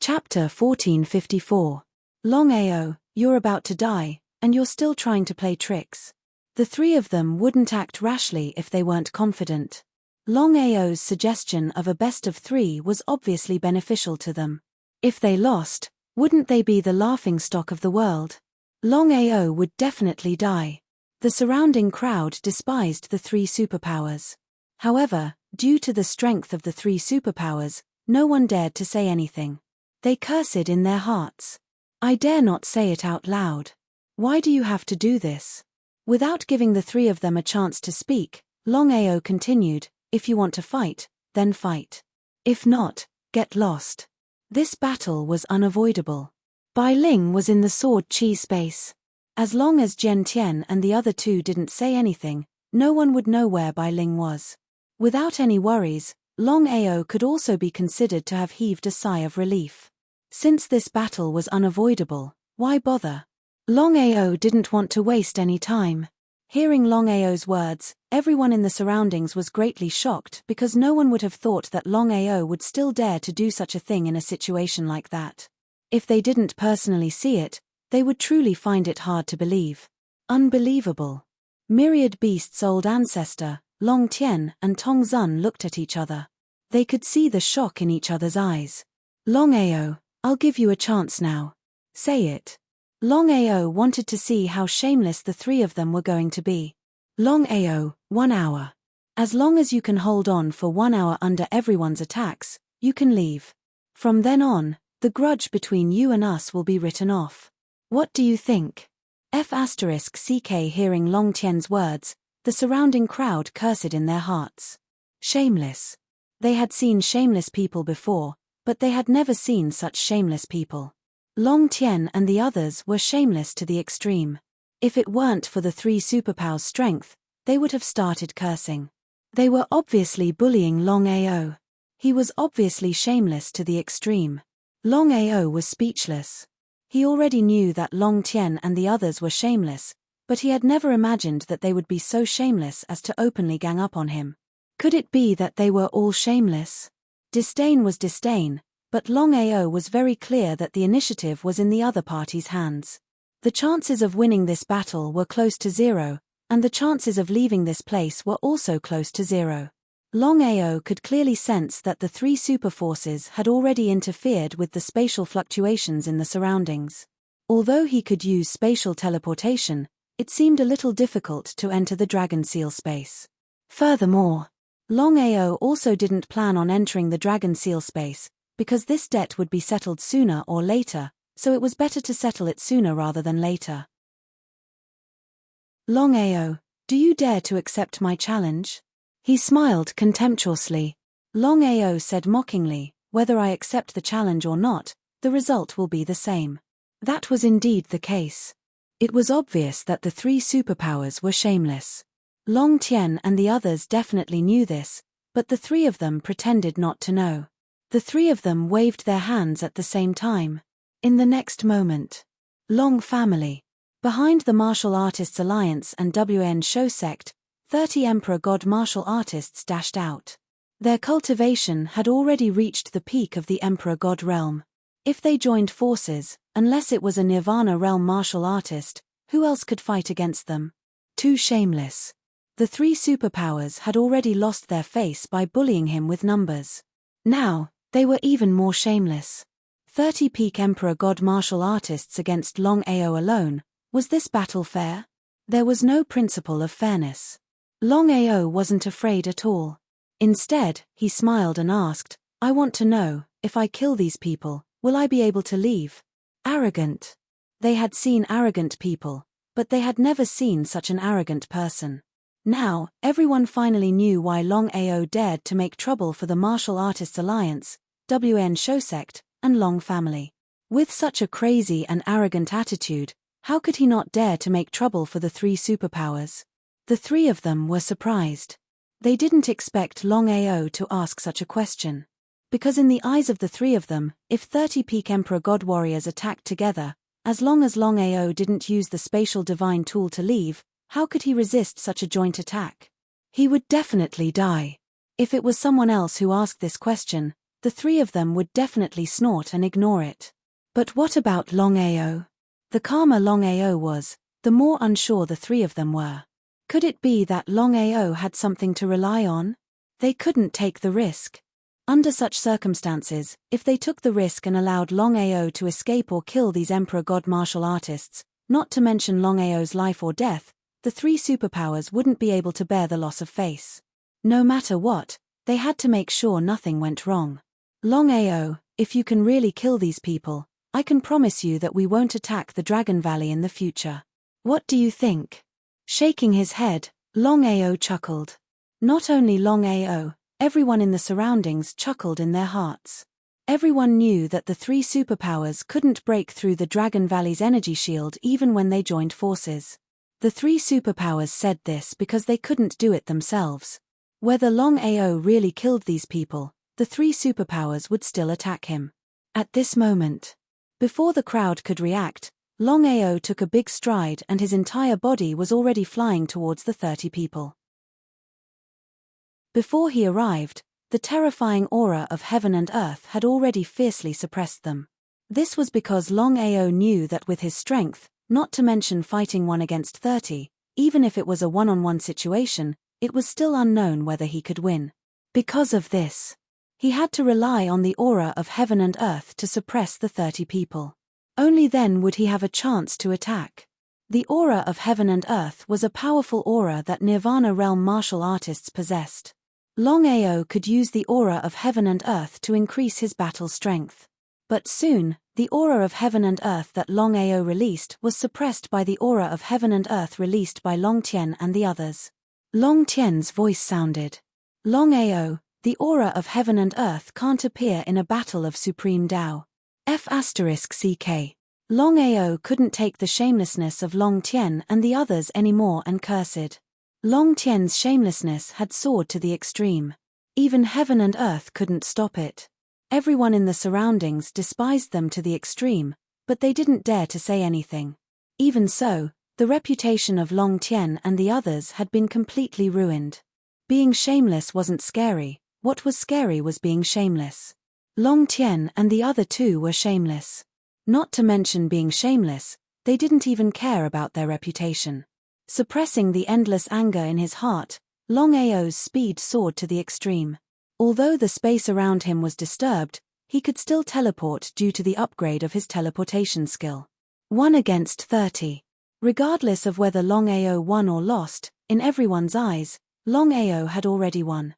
Chapter 1454. Longao, you're about to die, and you're still trying to play tricks. The three of them wouldn't act rashly if they weren't confident. Longao's suggestion of a best of three was obviously beneficial to them. If they lost, wouldn't they be the laughingstock of the world? Longao would definitely die. The surrounding crowd despised the three superpowers. However, due to the strength of the three superpowers, no one dared to say anything. They cursed in their hearts. I dare not say it out loud. Why do you have to do this? Without giving the three of them a chance to speak, Longao continued, if you want to fight, then fight. If not, get lost. This battle was unavoidable. Bai Ling was in the sword chi space. As long as Jian Tian and the other two didn't say anything, no one would know where Bai Ling was. Without any worries, Longao could also be considered to have heaved a sigh of relief. Since this battle was unavoidable, why bother? Longao didn't want to waste any time. Hearing Longao's words, everyone in the surroundings was greatly shocked because no one would have thought that Longao would still dare to do such a thing in a situation like that. If they didn't personally see it, they would truly find it hard to believe. Unbelievable. Myriad Beast's old ancestor, Long Tian and Tong Zun looked at each other. They could see the shock in each other's eyes. Longao, I'll give you a chance now. Say it. Longao wanted to see how shameless the three of them were going to be. Longao, 1 hour. As long as you can hold on for 1 hour under everyone's attacks, you can leave. From then on, the grudge between you and us will be written off. What do you think? F***ck hearing Long Tian's words, the surrounding crowd cursed in their hearts. Shameless. They had seen shameless people before, but they had never seen such shameless people. Long Tian and the others were shameless to the extreme. If it weren't for the three superpowers' strength, they would have started cursing. They were obviously bullying Longao. He was obviously shameless to the extreme. Longao was speechless. He already knew that Long Tian and the others were shameless, but he had never imagined that they would be so shameless as to openly gang up on him. Could it be that they were all shameless? Disdain was disdain, but Longao was very clear that the initiative was in the other party's hands. The chances of winning this battle were close to zero, and the chances of leaving this place were also close to zero. Longao could clearly sense that the three superforces had already interfered with the spatial fluctuations in the surroundings. Although he could use spatial teleportation, it seemed a little difficult to enter the Dragon Seal space. Furthermore, Longao also didn't plan on entering the Dragon Seal space, because this debt would be settled sooner or later, so it was better to settle it sooner rather than later. Longao, do you dare to accept my challenge? He smiled contemptuously. Longao said mockingly, whether I accept the challenge or not, the result will be the same. That was indeed the case. It was obvious that the three superpowers were shameless. Long Tian and the others definitely knew this, but the three of them pretended not to know. The three of them waved their hands at the same time. In the next moment, Long family. Behind the Martial Artists Alliance and WN Show Sect, 30 Emperor God martial artists dashed out. Their cultivation had already reached the peak of the Emperor God realm. If they joined forces, unless it was a Nirvana realm martial artist, who else could fight against them? Too shameless. The three superpowers had already lost their face by bullying him with numbers. Now, they were even more shameless. 30 peak Emperor God martial artists against Longao alone. Was this battle fair? There was no principle of fairness. Longao wasn't afraid at all. Instead, he smiled and asked, I want to know, if I kill these people, will I be able to leave? Arrogant. They had seen arrogant people, but they had never seen such an arrogant person. Now, everyone finally knew why Longao dared to make trouble for the Martial Artists Alliance, WN Show Sect, and Long family. With such a crazy and arrogant attitude, how could he not dare to make trouble for the three superpowers? The three of them were surprised. They didn't expect Longao to ask such a question. Because in the eyes of the three of them, if 30 peak Emperor God warriors attacked together, as long as Longao didn't use the spatial divine tool to leave, how could he resist such a joint attack? He would definitely die. If it was someone else who asked this question, the three of them would definitely snort and ignore it. But what about Longao? The calmer Longao was, the more unsure the three of them were. Could it be that Longao had something to rely on? They couldn't take the risk. Under such circumstances, if they took the risk and allowed Longao to escape or kill these Emperor God martial artists, not to mention Longao's life or death, the three superpowers wouldn't be able to bear the loss of face. No matter what, they had to make sure nothing went wrong. Longao, if you can really kill these people, I can promise you that we won't attack the Dragon Valley in the future. What do you think? Shaking his head, Longao chuckled. Not only Longao, everyone in the surroundings chuckled in their hearts. Everyone knew that the three superpowers couldn't break through the Dragon Valley's energy shield even when they joined forces. The three superpowers said this because they couldn't do it themselves. Whether Longao really killed these people, the three superpowers would still attack him. At this moment, before the crowd could react, Longao took a big stride and his entire body was already flying towards the 30 people. Before he arrived, the terrifying aura of heaven and earth had already fiercely suppressed them. This was because Longao knew that with his strength, not to mention fighting 1 against 30, even if it was a one-on-one situation, it was still unknown whether he could win. Because of this, he had to rely on the aura of heaven and earth to suppress the 30 people. Only then would he have a chance to attack. The aura of heaven and earth was a powerful aura that Nirvana realm martial artists possessed. Longao could use the aura of heaven and earth to increase his battle strength. But soon, the aura of heaven and earth that Longao released was suppressed by the aura of heaven and earth released by Long Tien and the others. Long Tien's voice sounded. Longao, the aura of heaven and earth can't appear in a battle of supreme Tao. F***ck. Longao couldn't take the shamelessness of Long Tien and the others anymore and cursed. Long Tien's shamelessness had soared to the extreme. Even heaven and earth couldn't stop it. Everyone in the surroundings despised them to the extreme, but they didn't dare to say anything. Even so, the reputation of Long Tien and the others had been completely ruined. Being shameless wasn't scary, what was scary was being shameless. Long Tien and the other two were shameless. Not to mention being shameless, they didn't even care about their reputation. Suppressing the endless anger in his heart, Longao's speed soared to the extreme. Although the space around him was disturbed, he could still teleport due to the upgrade of his teleportation skill. 1 against 30. Regardless of whether Longao won or lost, in everyone's eyes, Longao had already won.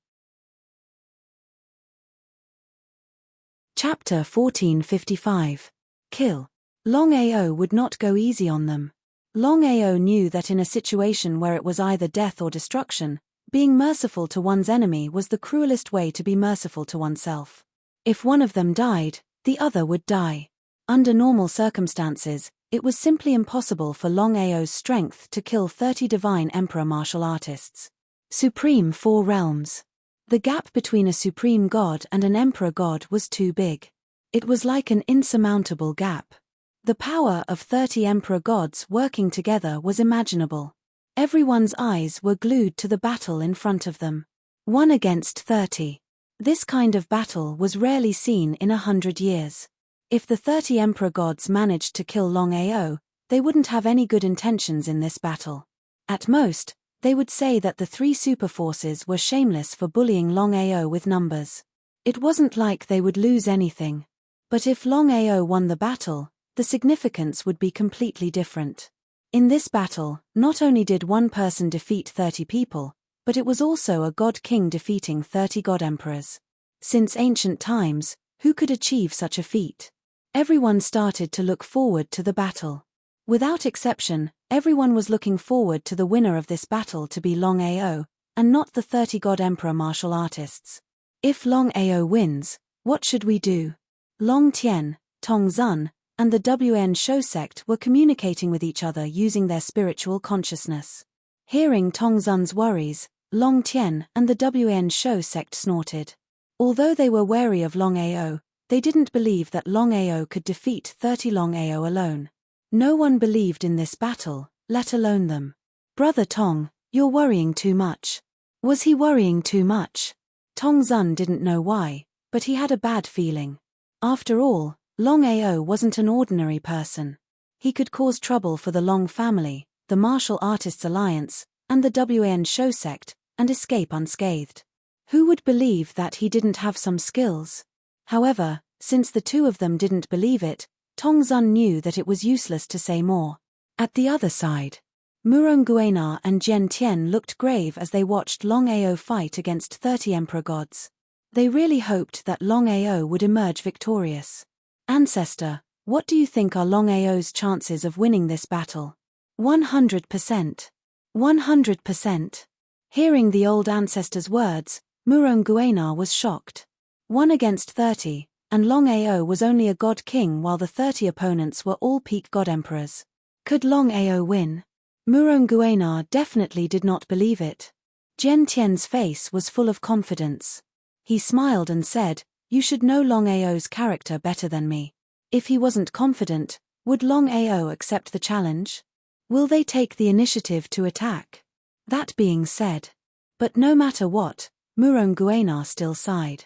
Chapter 1455. Kill. Longao would not go easy on them. Longao knew that in a situation where it was either death or destruction, being merciful to one's enemy was the cruelest way to be merciful to oneself. If one of them died, the other would die. Under normal circumstances, it was simply impossible for Longao's strength to kill 30 divine emperor martial artists. Supreme 4 realms. The gap between a supreme god and an emperor god was too big. It was like an insurmountable gap. The power of 30 emperor gods working together was imaginable. Everyone's eyes were glued to the battle in front of them. 1 against 30. This kind of battle was rarely seen in 100 years. If the 30 emperor gods managed to kill Longao, they wouldn't have any good intentions in this battle. At most, they would say that the 3 superforces were shameless for bullying Longao with numbers. It wasn't like they would lose anything. But if Longao won the battle, the significance would be completely different. In this battle, not only did one person defeat 30 people, but it was also a god-king defeating 30 god-emperors. Since ancient times, who could achieve such a feat? Everyone started to look forward to the battle. Without exception, everyone was looking forward to the winner of this battle to be Longao, and not the 30 god-emperor martial artists. If Longao wins, what should we do? Long Tien, Tong Zun, and the WN Shou sect were communicating with each other using their spiritual consciousness. Hearing Tong Zun's worries, Long Tien and the WN Shou sect snorted. Although they were wary of Longao, they didn't believe that Longao could defeat 30 Longao alone. No one believed in this battle, let alone them. Brother Tong, you're worrying too much. Was he worrying too much? Tong Zun didn't know why, but he had a bad feeling. After all, Longao wasn't an ordinary person. He could cause trouble for the Long family, the Martial Artists Alliance, and the Wan Shou sect, and escape unscathed. Who would believe that he didn't have some skills? However, since the two of them didn't believe it, Tongzun knew that it was useless to say more. At the other side, Murong Guanar and Jian Tian looked grave as they watched Longao fight against 30 emperor gods. They really hoped that Longao would emerge victorious. Ancestor, what do you think are Longao's chances of winning this battle? 100%. 100%. Hearing the old ancestor's words, Murong Guanar was shocked. 1 against 30, and Longao was only a god king while the 30 opponents were all peak god emperors. Could Longao win? Murong Guanar definitely did not believe it. Jian Tian's face was full of confidence. He smiled and said, "You should know Longao's character better than me. If he wasn't confident, would Longao accept the challenge? Will they take the initiative to attack?" That being said. But no matter what, Murong Guanar still sighed.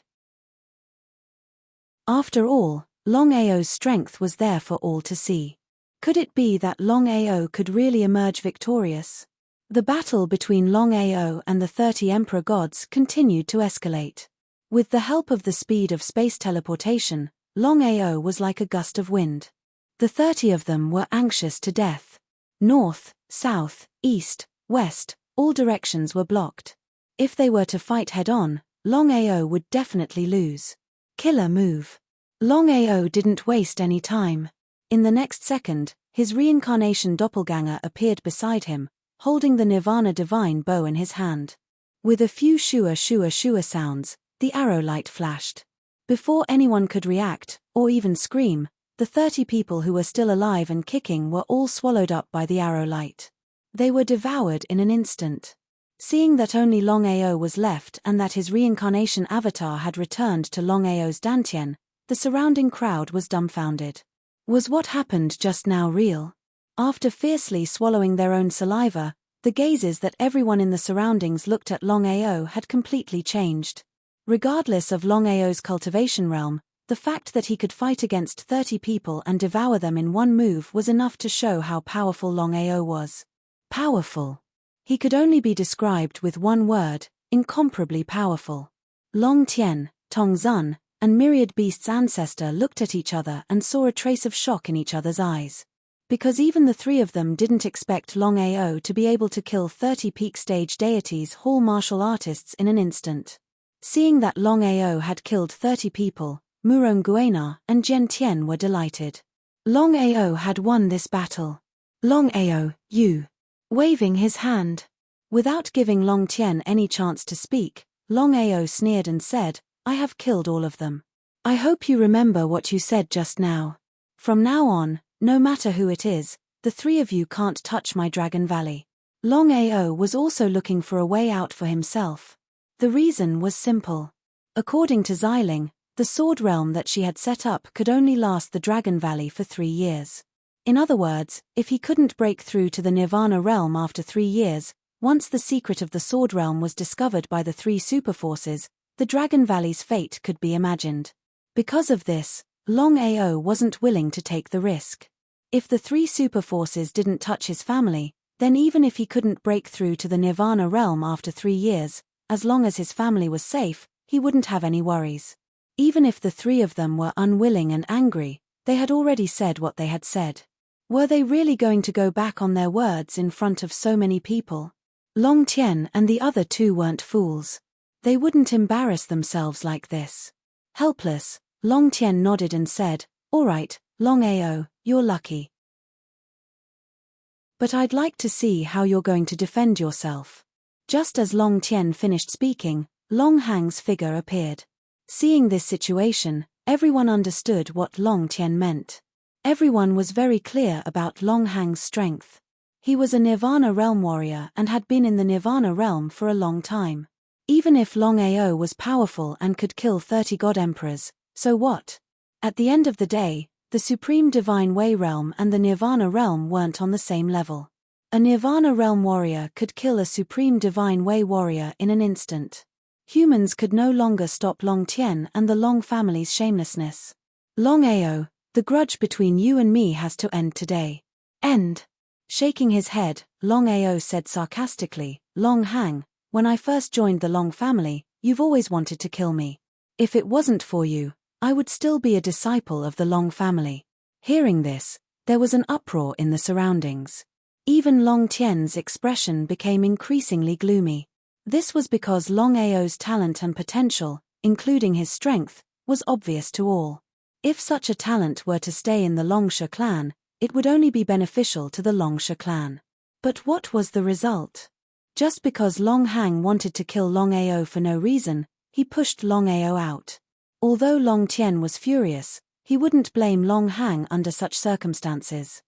After all, Longao's strength was there for all to see. Could it be that Longao could really emerge victorious? The battle between Longao and the 30 emperor gods continued to escalate. With the help of the speed of space teleportation, Longao was like a gust of wind. The 30 of them were anxious to death. North, south, east, west, all directions were blocked. If they were to fight head-on, Longao would definitely lose. Killer move. Longao didn't waste any time. In the next second, his reincarnation doppelganger appeared beside him, holding the Nirvana divine bow in his hand. With a few shua shua shua sounds, the arrow light flashed. Before anyone could react, or even scream, the 30 people who were still alive and kicking were all swallowed up by the arrow light. They were devoured in an instant. Seeing that only Longao was left and that his reincarnation avatar had returned to Longao's Dantian, the surrounding crowd was dumbfounded. Was what happened just now real? After fiercely swallowing their own saliva, the gazes that everyone in the surroundings looked at Longao had completely changed. Regardless of Longao's cultivation realm, the fact that he could fight against 30 people and devour them in one move was enough to show how powerful Longao was. Powerful. He could only be described with one word: incomparably powerful. Long Tian, Tongzun, and Myriad Beast's ancestor looked at each other and saw a trace of shock in each other's eyes. Because even the three of them didn't expect Longao to be able to kill 30 peak stage deities, hall martial artists in an instant. Seeing that Longao had killed 30 people, Murong Guanar and Jian Tian were delighted. Longao had won this battle. Longao, you. Waving his hand. Without giving Long Tian any chance to speak, Longao sneered and said, "I have killed all of them. I hope you remember what you said just now. From now on, no matter who it is, the three of you can't touch my Dragon Valley." Longao was also looking for a way out for himself. The reason was simple. According to Xiling, the sword realm that she had set up could only last the Dragon Valley for 3 years. In other words, if he couldn't break through to the Nirvana realm after 3 years, once the secret of the sword realm was discovered by the 3 superforces, the Dragon Valley's fate could be imagined. Because of this, Longao wasn't willing to take the risk. If the 3 superforces didn't touch his family, then even if he couldn't break through to the Nirvana realm after 3 years, as long as his family was safe, he wouldn't have any worries. Even if the 3 of them were unwilling and angry, they had already said what they had said. Were they really going to go back on their words in front of so many people? Long Tian and the other 2 weren't fools. They wouldn't embarrass themselves like this. Helpless, Long Tian nodded and said, "All right, Longao, you're lucky. But I'd like to see how you're going to defend yourself." Just as Long Tian finished speaking, Long Hang's figure appeared. Seeing this situation, everyone understood what Long Tian meant. Everyone was very clear about Long Hang's strength. He was a Nirvana realm warrior and had been in the Nirvana realm for a long time. Even if Longao was powerful and could kill 30 god emperors, so what? At the end of the day, the Supreme Divine Way realm and the Nirvana realm weren't on the same level. A Nirvana realm warrior could kill a Supreme Divine Way warrior in an instant. Humans could no longer stop Long Tian and the Long family's shamelessness. Longao, the grudge between you and me has to end today. End. Shaking his head, Longao said sarcastically. Long Hang, when I first joined the Long family, you've always wanted to kill me. If it wasn't for you, I would still be a disciple of the Long family. Hearing this, there was an uproar in the surroundings. Even Long Tian's expression became increasingly gloomy. This was because Longao's talent and potential, including his strength, was obvious to all. If such a talent were to stay in the Longsha clan, it would only be beneficial to the Longsha clan. But what was the result? Just because Long Hang wanted to kill Longao for no reason, he pushed Longao out. Although Long Tian was furious, he wouldn't blame Long Hang under such circumstances.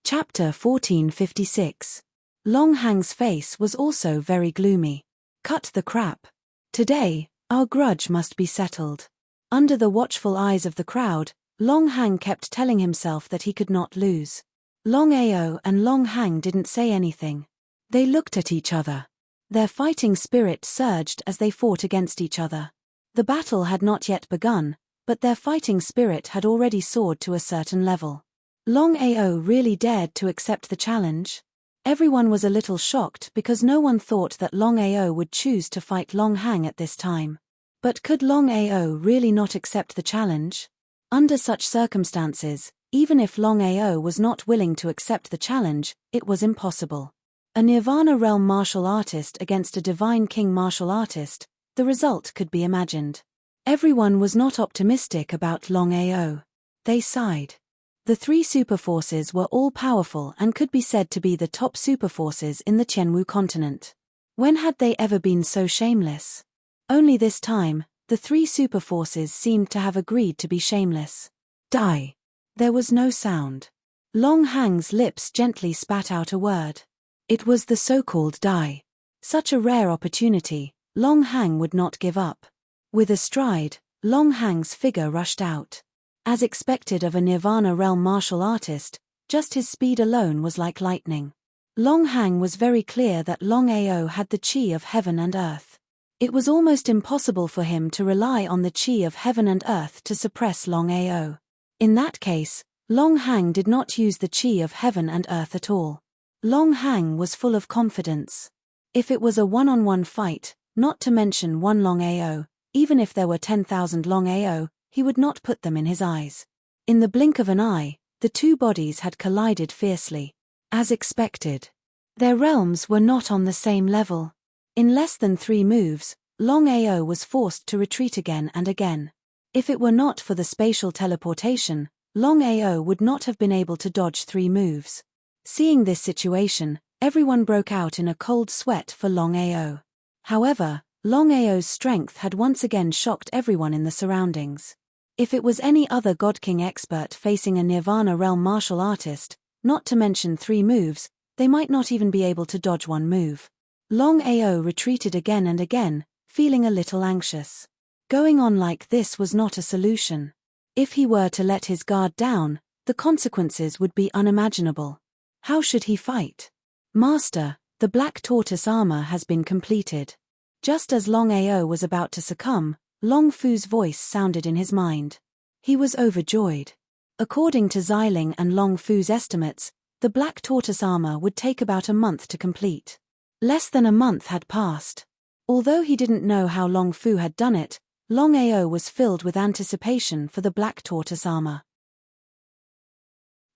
Chapter 1456. Long Hang's face was also very gloomy. Cut the crap. Today, our grudge must be settled. Under the watchful eyes of the crowd, Long Hang kept telling himself that he could not lose. Longao and Long Hang didn't say anything. They looked at each other. Their fighting spirit surged as they fought against each other. The battle had not yet begun, but their fighting spirit had already soared to a certain level. Longao really dared to accept the challenge. Everyone was a little shocked because no one thought that Longao would choose to fight Long Hang at this time. But could Longao really not accept the challenge? Under such circumstances, even if Longao was not willing to accept the challenge, it was impossible. A Nirvana realm martial artist against a Divine King martial artist, the result could be imagined. Everyone was not optimistic about Longao. They sighed. The three superforces were all powerful and could be said to be the top superforces in the Tianwu continent. When had they ever been so shameless? Only this time, the three superforces seemed to have agreed to be shameless. Die. There was no sound. Long Hang's lips gently spat out a word. It was the so-called die. Such a rare opportunity, Long Hang would not give up. With a stride, Long Hang's figure rushed out. As expected of a Nirvana realm martial artist, just his speed alone was like lightning. Long Hang was very clear that Longao had the chi of heaven and earth. It was almost impossible for him to rely on the chi of heaven and earth to suppress Longao. In that case, Long Hang did not use the chi of heaven and earth at all. Long Hang was full of confidence. If it was a one-on-one fight, not to mention one Longao, even if there were 10,000 Longao, he would not put them in his eyes. In the blink of an eye, the two bodies had collided fiercely. As expected. Their realms were not on the same level. In less than 3 moves, Longao was forced to retreat again and again. If it were not for the spatial teleportation, Longao would not have been able to dodge 3 moves. Seeing this situation, everyone broke out in a cold sweat for Longao. However, Longao's strength had once again shocked everyone in the surroundings. If it was any other God King expert facing a Nirvana realm martial artist, not to mention 3 moves, they might not even be able to dodge 1 move. Longao retreated again and again, feeling a little anxious. Going on like this was not a solution. If he were to let his guard down, the consequences would be unimaginable. How should he fight? Master, the Black Tortoise armor has been completed. Just as Longao was about to succumb, Long Fu's voice sounded in his mind. He was overjoyed. According to Xiling and Long Fu's estimates, the Black Tortoise armor would take about a month to complete. Less than a month had passed. Although he didn't know how Long Fu had done it, Longao was filled with anticipation for the Black Tortoise armor.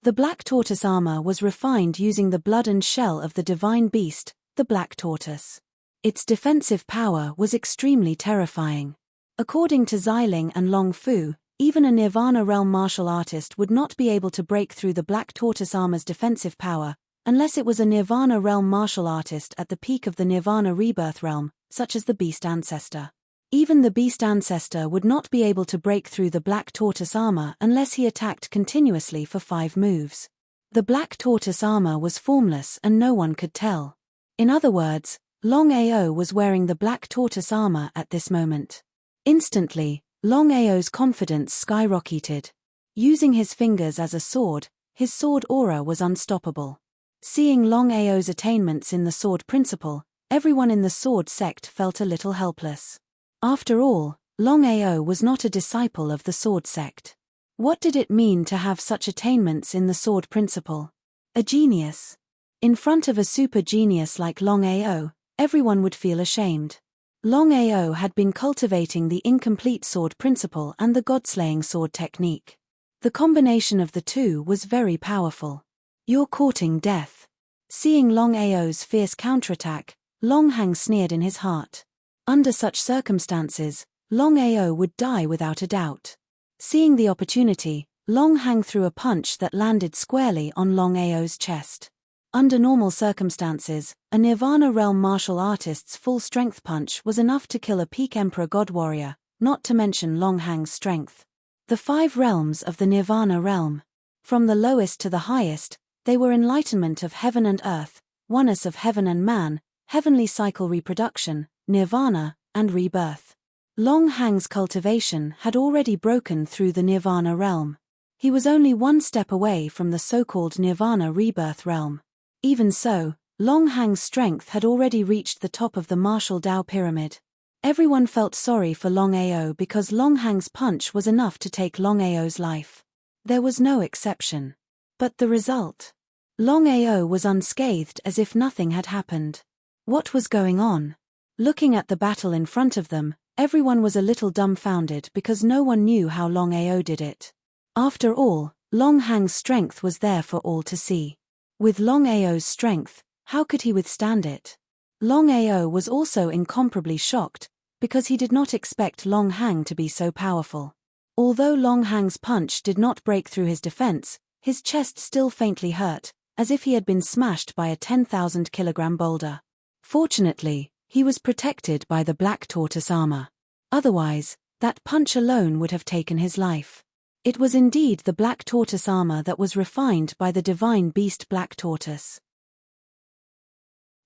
The Black Tortoise armor was refined using the blood and shell of the divine beast, the Black Tortoise. Its defensive power was extremely terrifying. According to Xiling and Long Fu, even a Nirvana realm martial artist would not be able to break through the Black Tortoise armor's defensive power, unless it was a Nirvana realm martial artist at the peak of the Nirvana rebirth realm, such as the Beast Ancestor. Even the Beast Ancestor would not be able to break through the Black Tortoise armor unless he attacked continuously for 5 moves. The Black Tortoise armor was formless and no one could tell. In other words, Longao was wearing the Black Tortoise armor at this moment. Instantly, Longao's confidence skyrocketed. Using his fingers as a sword, his sword aura was unstoppable. Seeing Longao's attainments in the sword principle, everyone in the sword sect felt a little helpless. After all, Longao was not a disciple of the sword sect. What did it mean to have such attainments in the sword principle? A genius. In front of a super genius like Longao, everyone would feel ashamed. Longao had been cultivating the incomplete sword principle and the god-slaying sword technique. The combination of the two was very powerful. You're courting death. Seeing Longao's fierce counterattack, Longhang sneered in his heart. Under such circumstances, Longao would die without a doubt. Seeing the opportunity, Longhang threw a punch that landed squarely on Longao's chest. Under normal circumstances, a Nirvana Realm martial artist's full-strength punch was enough to kill a peak Emperor God Warrior, not to mention Longhang's strength. The 5 realms of the Nirvana Realm. From the lowest to the highest, they were enlightenment of heaven and earth, oneness of heaven and man, heavenly cycle reproduction, nirvana, and rebirth. Longhang's cultivation had already broken through the Nirvana Realm. He was only one step away from the so-called Nirvana Rebirth Realm. Even so, Longhang's strength had already reached the top of the martial Dao pyramid. Everyone felt sorry for Longao because Longhang's punch was enough to take Longao's life. There was no exception. But the result? Longao was unscathed as if nothing had happened. What was going on? Looking at the battle in front of them, everyone was a little dumbfounded because no one knew how Longao did it. After all, Longhang's strength was there for all to see. With Longao's strength, how could he withstand it? Longao was also incomparably shocked, because he did not expect Longhang to be so powerful. Although Longhang's punch did not break through his defense, his chest still faintly hurt, as if he had been smashed by a 10,000-kilogram boulder. Fortunately, he was protected by the black tortoise armor. Otherwise, that punch alone would have taken his life. It was indeed the black tortoise armor that was refined by the divine beast black tortoise.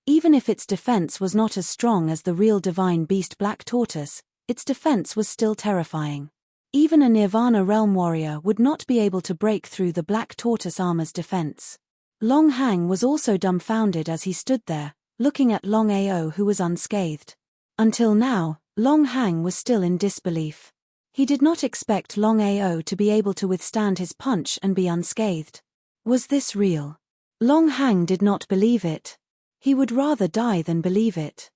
Even if its defense was not as strong as the real divine beast black tortoise, its defense was still terrifying. Even a Nirvana Realm warrior would not be able to break through the black tortoise armor's defense. Longhang was also dumbfounded as he stood there, looking at Longao who was unscathed. Until now, Longhang was still in disbelief. He did not expect Longao to be able to withstand his punch and be unscathed. Was this real? Longhang did not believe it. He would rather die than believe it.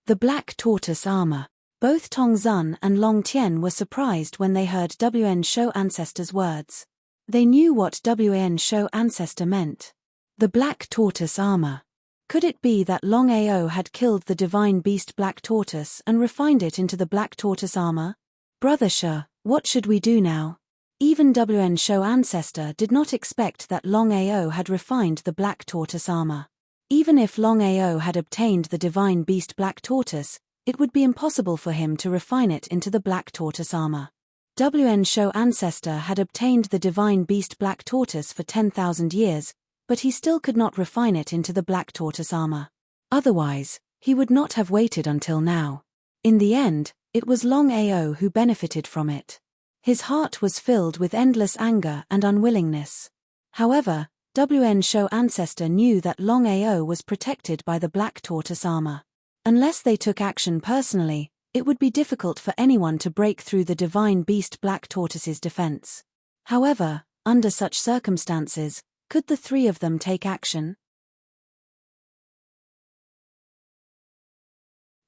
The black tortoise armor. Both Tong Zun and Long Tian were surprised when they heard Wn Shou Ancestor's words. They knew what Wn Shou Ancestor meant. The black tortoise armor. Could it be that Longao had killed the divine beast black tortoise and refined it into the black tortoise armor? Brother Shi, what should we do now? Even Wn Shou Ancestor did not expect that Longao had refined the black tortoise armor. Even if Longao had obtained the divine beast black tortoise, it would be impossible for him to refine it into the black tortoise armor. Wn Shou Ancestor had obtained the divine beast black tortoise for 10,000 years, but he still could not refine it into the black tortoise armor. Otherwise, he would not have waited until now. In the end, it was Longao who benefited from it. His heart was filled with endless anger and unwillingness. However, Wn Shou Ancestor knew that Longao was protected by the black tortoise armor. Unless they took action personally, it would be difficult for anyone to break through the divine beast black tortoise's defense. However, under such circumstances, could the 3 of them take action?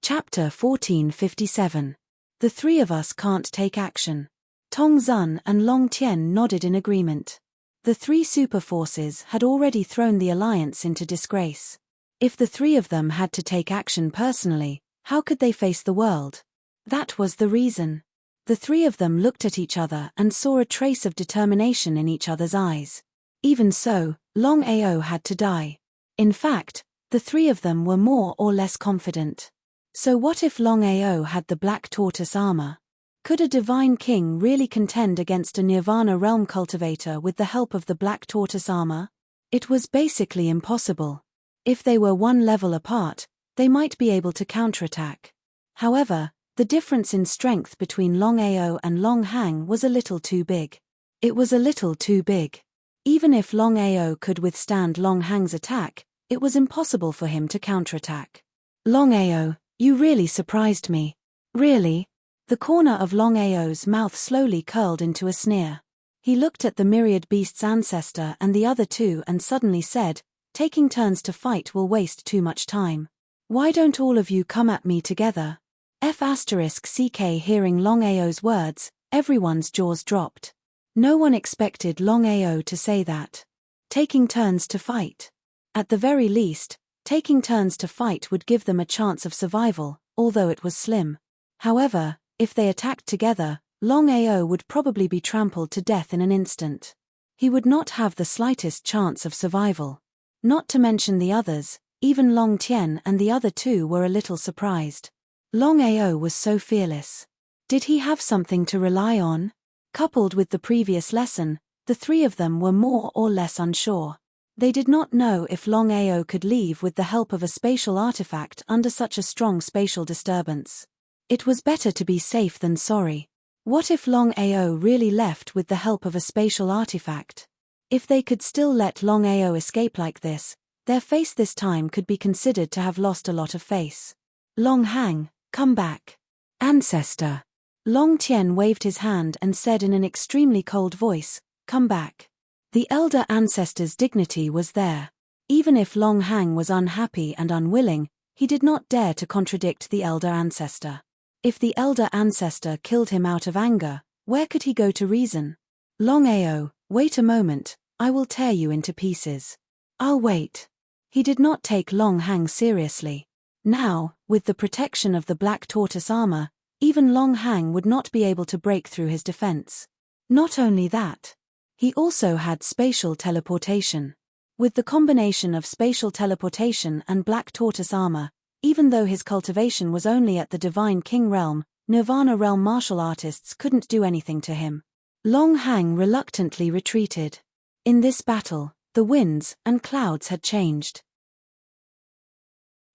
Chapter 1457. The 3 of us can't take action. Tong Zun and Long Tian nodded in agreement. The 3 super forces had already thrown the alliance into disgrace. If the 3 of them had to take action personally, how could they face the world? That was the reason. The 3 of them looked at each other and saw a trace of determination in each other's eyes. Even so, Longao had to die. In fact, the 3 of them were more or less confident. So what if Longao had the black tortoise armor? Could a divine king really contend against a Nirvana realm cultivator with the help of the black tortoise armor? It was basically impossible. If they were one level apart, they might be able to counterattack. However, the difference in strength between Longao and Longhang was a little too big. It was a little too big. Even if Longao could withstand Longhang's attack, it was impossible for him to counterattack. Longao, you really surprised me. Really? The corner of Longao's mouth slowly curled into a sneer. He looked at the myriad beast's ancestor and the other two and suddenly said, "Taking turns to fight will waste too much time. Why don't all of you come at me together?" F***CK Hearing Longao's words, everyone's jaws dropped. No one expected Longao to say that. Taking turns to fight. At the very least, taking turns to fight would give them a chance of survival, although it was slim. However, if they attacked together, Longao would probably be trampled to death in an instant. He would not have the slightest chance of survival. Not to mention the others, even Long Tien and the other two were a little surprised. Longao was so fearless. Did he have something to rely on? Coupled with the previous lesson, the three of them were more or less unsure. They did not know if Longao could leave with the help of a spatial artifact under such a strong spatial disturbance. It was better to be safe than sorry. What if Longao really left with the help of a spatial artifact? If they could still let Longao escape like this, their face this time could be considered to have lost a lot of face. Long Hang, come back. Ancestor. Long Tien waved his hand and said in an extremely cold voice, "Come back." The elder ancestor's dignity was there. Even if Long Hang was unhappy and unwilling, he did not dare to contradict the elder ancestor. If the elder ancestor killed him out of anger, where could he go to reason? Longao, wait a moment, I will tear you into pieces. I'll wait. He did not take Long Hang seriously. Now, with the protection of the black tortoise armor, even Long Hang would not be able to break through his defense. Not only that, he also had spatial teleportation. With the combination of spatial teleportation and black tortoise armor, even though his cultivation was only at the Divine King realm, Nirvana realm martial artists couldn't do anything to him. Long Hang reluctantly retreated. In this battle, the winds and clouds had changed.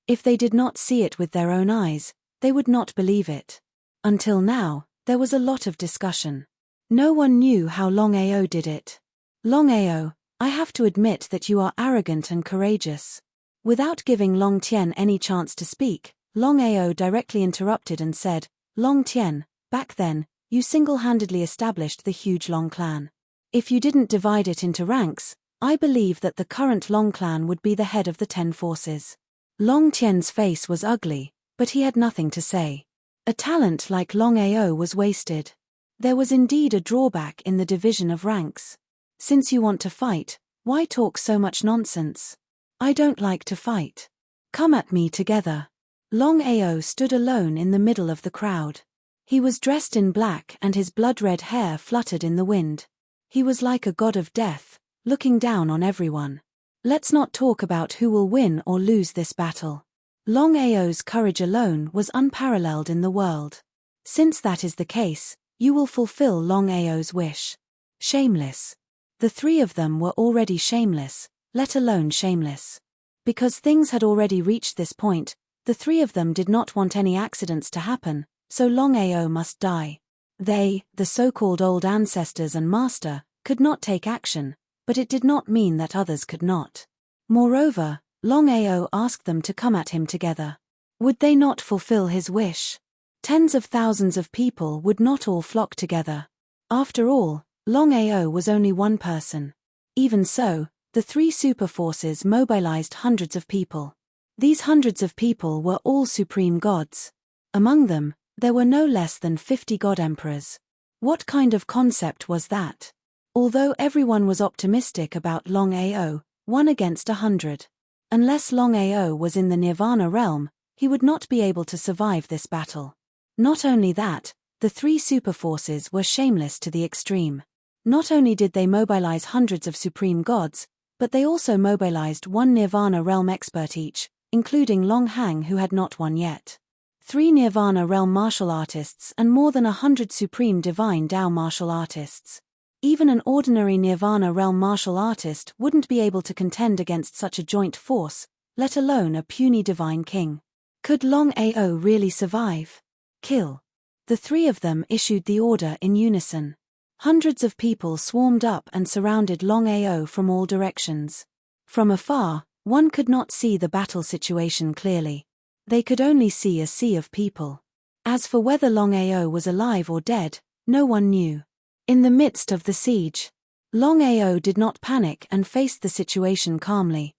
If they did not see it with their own eyes, they would not believe it. Until now, there was a lot of discussion. No one knew how Longao did it. Longao, I have to admit that you are arrogant and courageous. Without giving Long Tien any chance to speak, Longao directly interrupted and said, Long Tien, back then, you single-handedly established the huge Long clan. If you didn't divide it into ranks, I believe that the current Long clan would be the head of the 10 forces. Long Tien's face was ugly, but he had nothing to say. A talent like Longao was wasted. There was indeed a drawback in the division of ranks. Since you want to fight, why talk so much nonsense? I don't like to fight. Come at me together. Longao stood alone in the middle of the crowd. He was dressed in black and his blood-red hair fluttered in the wind. He was like a god of death, looking down on everyone. Let's not talk about who will win or lose this battle. Longao's courage alone was unparalleled in the world. Since that is the case, you will fulfill Longao's wish. Shameless. The three of them were already shameless, let alone shameless. Because things had already reached this point, the three of them did not want any accidents to happen, so Longao must die. They, the so-called old ancestors and master, could not take action, but it did not mean that others could not. Moreover, Longao asked them to come at him together. Would they not fulfill his wish? Tens of thousands of people would not all flock together. After all, Longao was only one person. Even so, the three super forces mobilized hundreds of people. These hundreds of people were all supreme gods. Among them, there were no less than 50 god emperors. What kind of concept was that? Although everyone was optimistic about Longao, 1 against 100. Unless Longao was in the Nirvana realm, he would not be able to survive this battle. Not only that, the three super forces were shameless to the extreme. Not only did they mobilize hundreds of supreme gods, but they also mobilized 1 Nirvana realm expert each, including Long Hang who had not won yet. 3 Nirvana realm martial artists and more than 100 supreme divine Dao martial artists. Even an ordinary Nirvana realm martial artist wouldn't be able to contend against such a joint force, let alone a puny divine king. Could Longao really survive? Kill. The three of them issued the order in unison. Hundreds of people swarmed up and surrounded Longao from all directions. From afar, one could not see the battle situation clearly. They could only see a sea of people. As for whether Longao was alive or dead, no one knew. In the midst of the siege, Longao did not panic and faced the situation calmly.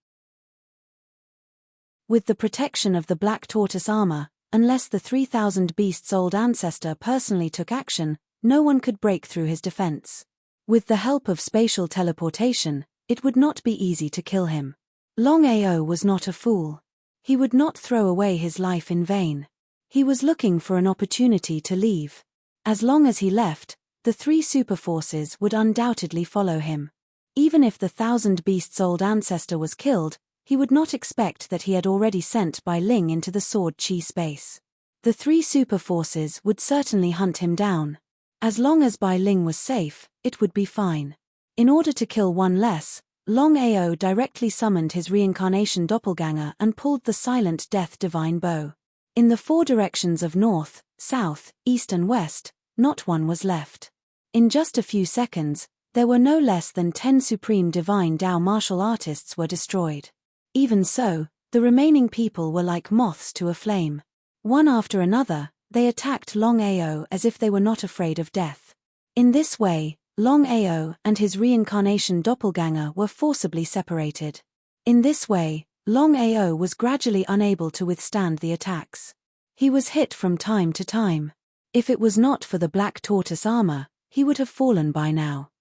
With the protection of the Black Tortoise armor, unless the 3,000 beasts-old ancestor personally took action, no one could break through his defense. With the help of spatial teleportation, it would not be easy to kill him. Longao was not a fool. He would not throw away his life in vain. He was looking for an opportunity to leave. As long as he left, the 3 superforces would undoubtedly follow him. Even if the 1,000 beasts-old ancestor was killed, he would not expect that he had already sent Bai Ling into the Sword Chi space. The 3 superforces would certainly hunt him down. As long as Bai Ling was safe, it would be fine. In order to kill one less, Longao directly summoned his reincarnation doppelganger and pulled the silent death divine bow. In the 4 directions of north, south, east and west, not one was left. In just a few seconds, there were no less than 10 supreme divine Dao martial artists were destroyed. Even so, the remaining people were like moths to a flame. One after another, they attacked Longao as if they were not afraid of death. In this way, Longao and his reincarnation doppelganger were forcibly separated. In this way, Longao was gradually unable to withstand the attacks. He was hit from time to time. If it was not for the Black Tortoise armor, he would have fallen by now.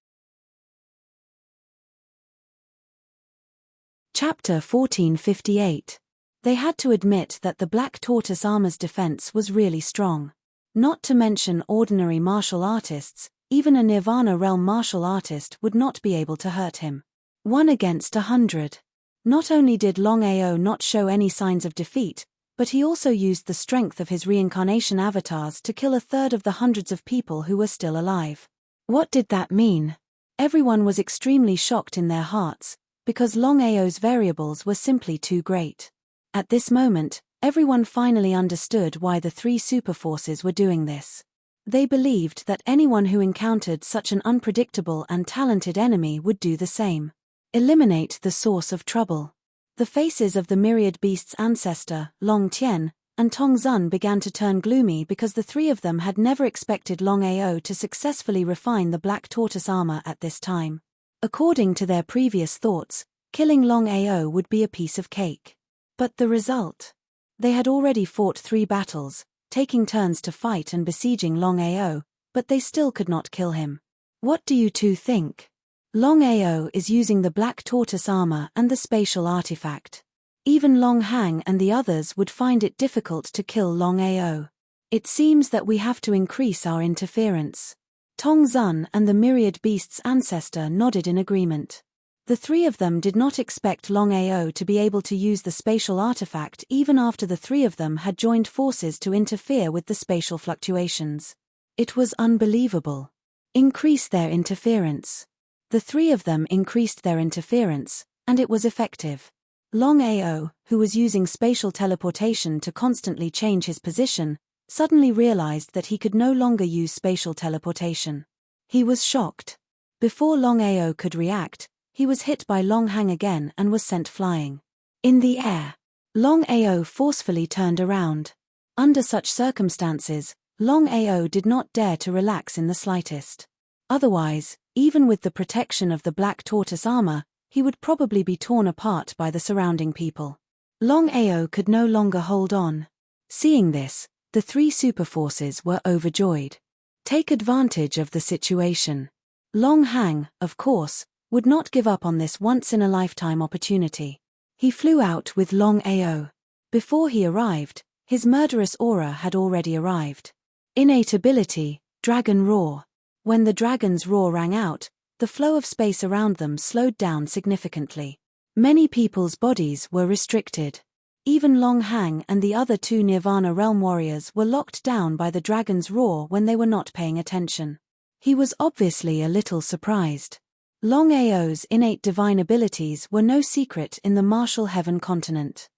Chapter 1458. They had to admit that the Black Tortoise armor's defense was really strong. Not to mention ordinary martial artists, even a Nirvana realm martial artist would not be able to hurt him. 1 against 100. Not only did Longao not show any signs of defeat, but he also used the strength of his reincarnation avatars to kill 1/3 of the hundreds of people who were still alive. What did that mean? Everyone was extremely shocked in their hearts, because Longao's variables were simply too great. At this moment, everyone finally understood why the 3 superforces were doing this. They believed that anyone who encountered such an unpredictable and talented enemy would do the same. Eliminate the source of trouble. The faces of the myriad beasts' ancestor, Long Tian, and Tong Zun began to turn gloomy because the 3 of them had never expected Longao to successfully refine the Black Tortoise armor at this time. According to their previous thoughts, killing Longao would be a piece of cake. But the result? They had already fought 3 battles, taking turns to fight and besieging Longao, but they still could not kill him. What do you 2 think? Longao is using the Black Tortoise armor and the spatial artifact. Even Long Hang and the others would find it difficult to kill Longao. It seems that we have to increase our interference. Tong Zun and the myriad beasts' ancestor nodded in agreement. The 3 of them did not expect Longao to be able to use the spatial artifact even after the 3 of them had joined forces to interfere with the spatial fluctuations. It was unbelievable. Increase their interference. The 3 of them increased their interference, and it was effective. Longao, who was using spatial teleportation to constantly change his position, suddenly realized that he could no longer use spatial teleportation. He was shocked. Before Longao could react, he was hit by Long Hang again and was sent flying. In the air, Longao forcefully turned around. Under such circumstances, Longao did not dare to relax in the slightest. Otherwise, even with the protection of the Black Tortoise armor, he would probably be torn apart by the surrounding people. Longao could no longer hold on. Seeing this, the 3 superforces were overjoyed. Take advantage of the situation. Long Hang, of course, would not give up on this once-in-a-lifetime opportunity. He flew out with Longao. Before he arrived, his murderous aura had already arrived. Innate ability, Dragon Roar. When the dragon's roar rang out, the flow of space around them slowed down significantly. Many people's bodies were restricted. Even Long Hang and the other 2 Nirvana Realm warriors were locked down by the dragon's roar when they were not paying attention. He was obviously a little surprised. Longao's innate divine abilities were no secret in the martial heaven continent.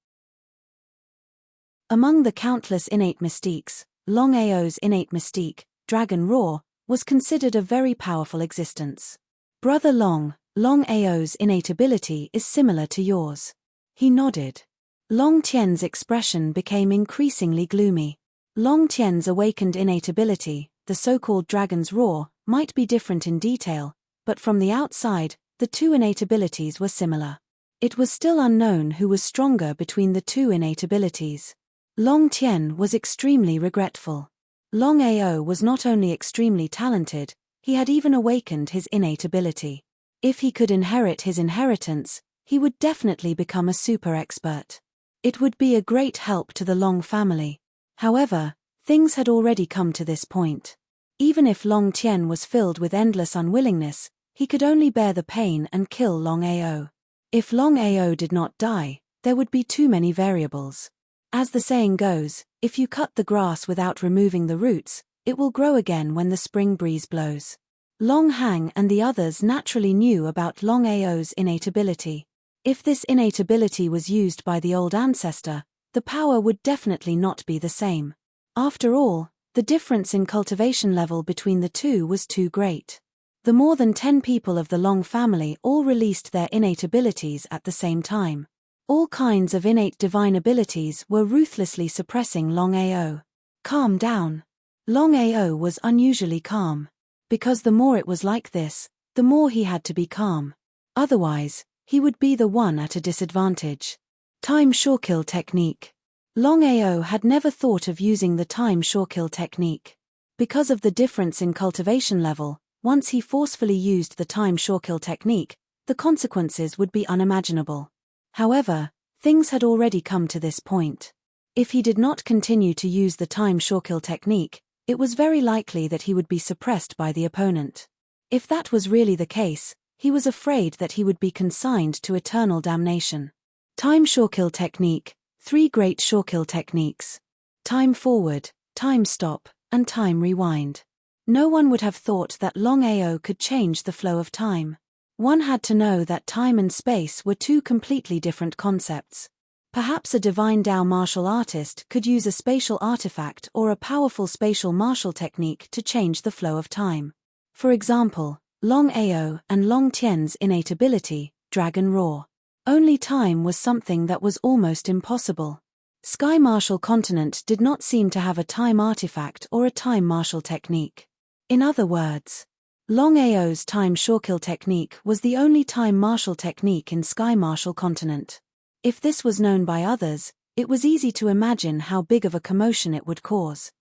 Among the countless innate mystiques, Longao's innate mystique, Dragon Roar, was considered a very powerful existence. Brother Longao's innate ability is similar to yours. He nodded. Long Tian's expression became increasingly gloomy. Long Tian's awakened innate ability, the so-called Dragon's Roar, might be different in detail, but from the outside, the two innate abilities were similar. It was still unknown who was stronger between the two innate abilities. Long Tien was extremely regretful. Longao was not only extremely talented, he had even awakened his innate ability. If he could inherit his inheritance, he would definitely become a super expert. It would be a great help to the Long family. However, things had already come to this point. Even if Long Tien was filled with endless unwillingness, he could only bear the pain and kill Longao. If Longao did not die, there would be too many variables. As the saying goes, if you cut the grass without removing the roots, it will grow again when the spring breeze blows. Long Hang and the others naturally knew about Longao's innate ability. If this innate ability was used by the old ancestor, the power would definitely not be the same. After all, the difference in cultivation level between the two was too great. The more than 10 people of the Long family all released their innate abilities at the same time. All kinds of innate divine abilities were ruthlessly suppressing Longao. Calm down. Longao was unusually calm. Because the more it was like this, the more he had to be calm. Otherwise, he would be the one at a disadvantage. Time Shorekill technique. Longao had never thought of using the time Shorekill technique. Because of the difference in cultivation level, once he forcefully used the time Shorekill technique, the consequences would be unimaginable. However, things had already come to this point. If he did not continue to use the time Shorekill technique, it was very likely that he would be suppressed by the opponent. If that was really the case, he was afraid that he would be consigned to eternal damnation. Time Shorekill technique, 3 great Shorekill techniques. Time forward, time stop, and time rewind. No one would have thought that Longao could change the flow of time. One had to know that time and space were two completely different concepts. Perhaps a divine Dao martial artist could use a spatial artifact or a powerful spatial martial technique to change the flow of time. For example, Longao and Long Tien's innate ability, Dragon Roar. Only time was something that was almost impossible. Sky Martial Continent did not seem to have a time artifact or a time martial technique. In other words, Longao's time Shorekill technique was the only time martial technique in Sky Martial Continent. If this was known by others, it was easy to imagine how big of a commotion it would cause.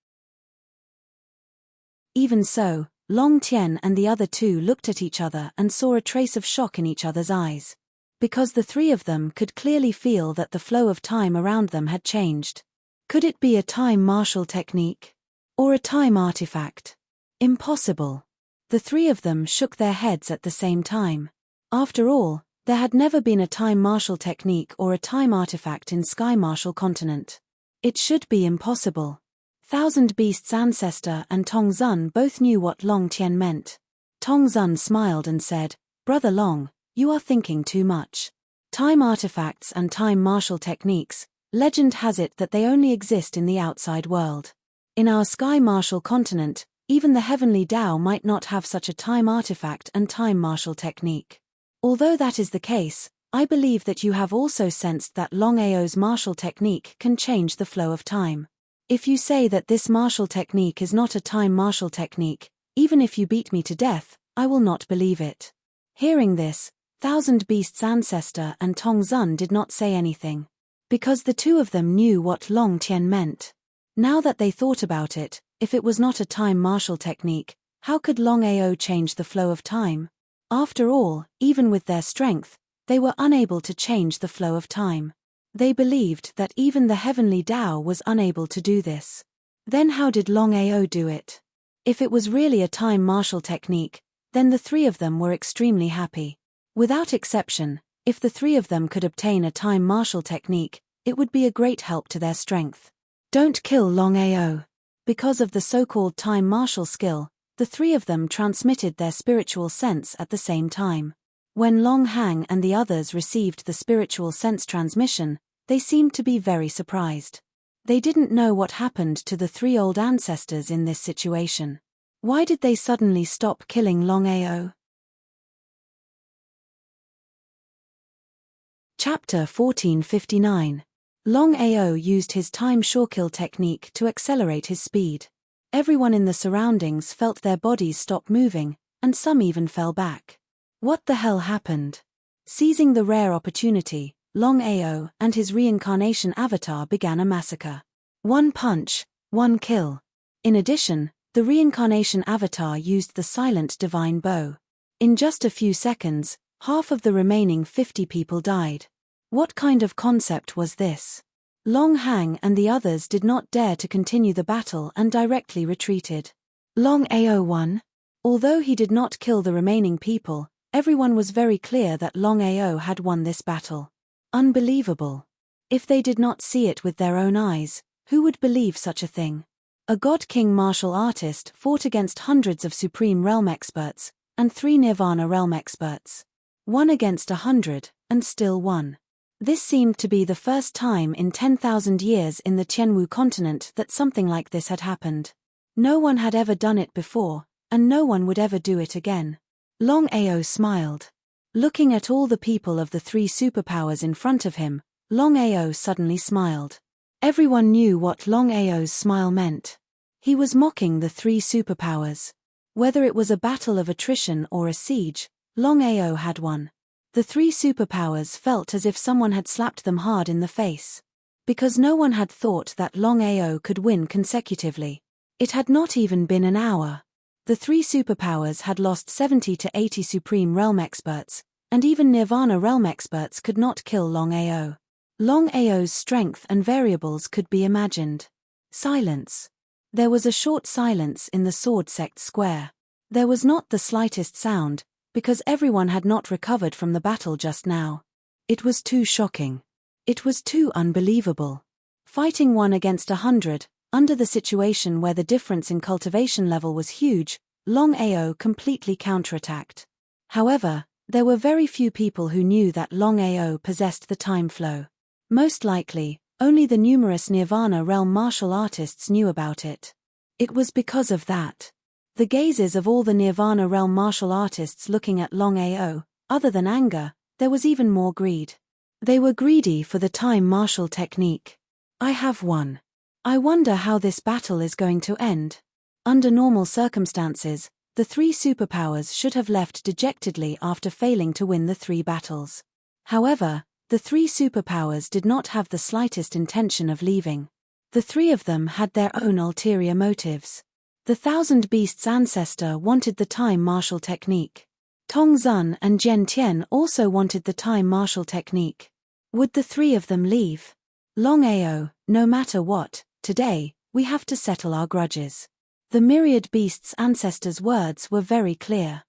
Even so, Long Tien and the other two looked at each other and saw a trace of shock in each other's eyes. Because the three of them could clearly feel that the flow of time around them had changed. Could it be a time martial technique? Or a time artifact? Impossible. The three of them shook their heads at the same time. After all, there had never been a time martial technique or a time artifact in Sky Martial Continent. It should be impossible. Thousand Beasts' ancestor and Tong Zun both knew what Long Tien meant. Tong Zun smiled and said, "Brother Long, you are thinking too much. Time artifacts and time martial techniques, legend has it that they only exist in the outside world. In our Sky Martial Continent, even the heavenly Dao might not have such a time artifact and time martial technique. Although that is the case, I believe that you have also sensed that Longao's martial technique can change the flow of time. If you say that this martial technique is not a time martial technique, even if you beat me to death, I will not believe it." Hearing this, Thousand Beasts' ancestor and Tong Zun did not say anything. Because the two of them knew what Long Tien meant. Now that they thought about it, if it was not a time martial technique, how could Longao change the flow of time? After all, even with their strength, they were unable to change the flow of time. They believed that even the heavenly Dao was unable to do this. Then how did Longao do it? If it was really a time martial technique, then the three of them were extremely happy. Without exception, if the three of them could obtain a time martial technique, it would be a great help to their strength. Don't kill Longao. Because of the so-called time martial skill, the three of them transmitted their spiritual sense at the same time. When Long Hang and the others received the spiritual sense transmission, they seemed to be very surprised. They didn't know what happened to the three old ancestors in this situation. Why did they suddenly stop killing Longao? Chapter 1459. Longao used his time Shorekill technique to accelerate his speed. Everyone in the surroundings felt their bodies stop moving, and some even fell back. What the hell happened? Seizing the rare opportunity, Longao and his reincarnation avatar began a massacre. One punch, one kill. In addition, the reincarnation avatar used the silent divine bow. In just a few seconds, half of the remaining 50 people died. What kind of concept was this? Long Hang and the others did not dare to continue the battle and directly retreated. Longao won. Although he did not kill the remaining people, everyone was very clear that Longao had won this battle. Unbelievable. If they did not see it with their own eyes, who would believe such a thing? A God King martial artist fought against hundreds of Supreme Realm experts, and 3 Nirvana Realm experts. 1 against 100, and still won. This seemed to be the first time in 10,000 years in the Tianwu continent that something like this had happened. No one had ever done it before, and no one would ever do it again. Longao smiled. Looking at all the people of the 3 superpowers in front of him, Longao suddenly smiled. Everyone knew what Longao's smile meant. He was mocking the 3 superpowers. Whether it was a battle of attrition or a siege, Longao had won. The 3 superpowers felt as if someone had slapped them hard in the face. Because no one had thought that Longao could win consecutively. It had not even been an hour. The 3 superpowers had lost 70 to 80 Supreme Realm experts, and even Nirvana Realm experts could not kill Longao. Longao's strength and variables could be imagined. Silence. There was a short silence in the Sword Sect square. There was not the slightest sound, because everyone had not recovered from the battle just now. It was too shocking. It was too unbelievable. Fighting 1 against 100, under the situation where the difference in cultivation level was huge, Longao completely counterattacked. However, there were very few people who knew that Longao possessed the time flow. Most likely, only the numerous Nirvana Realm martial artists knew about it. It was because of that. The gazes of all the Nirvana Realm martial artists looking at Longao, other than anger, there was even more greed. They were greedy for the time martial technique. I have won. I wonder how this battle is going to end. Under normal circumstances, the 3 superpowers should have left dejectedly after failing to win the 3 battles. However, the 3 superpowers did not have the slightest intention of leaving. The 3 of them had their own ulterior motives. The Thousand Beasts ancestor wanted the time martial technique. Tong Zun and Jian Tian also wanted the time martial technique. Would the 3 of them leave? Longao, no matter what, today, we have to settle our grudges. The Myriad Beasts ancestor's words were very clear.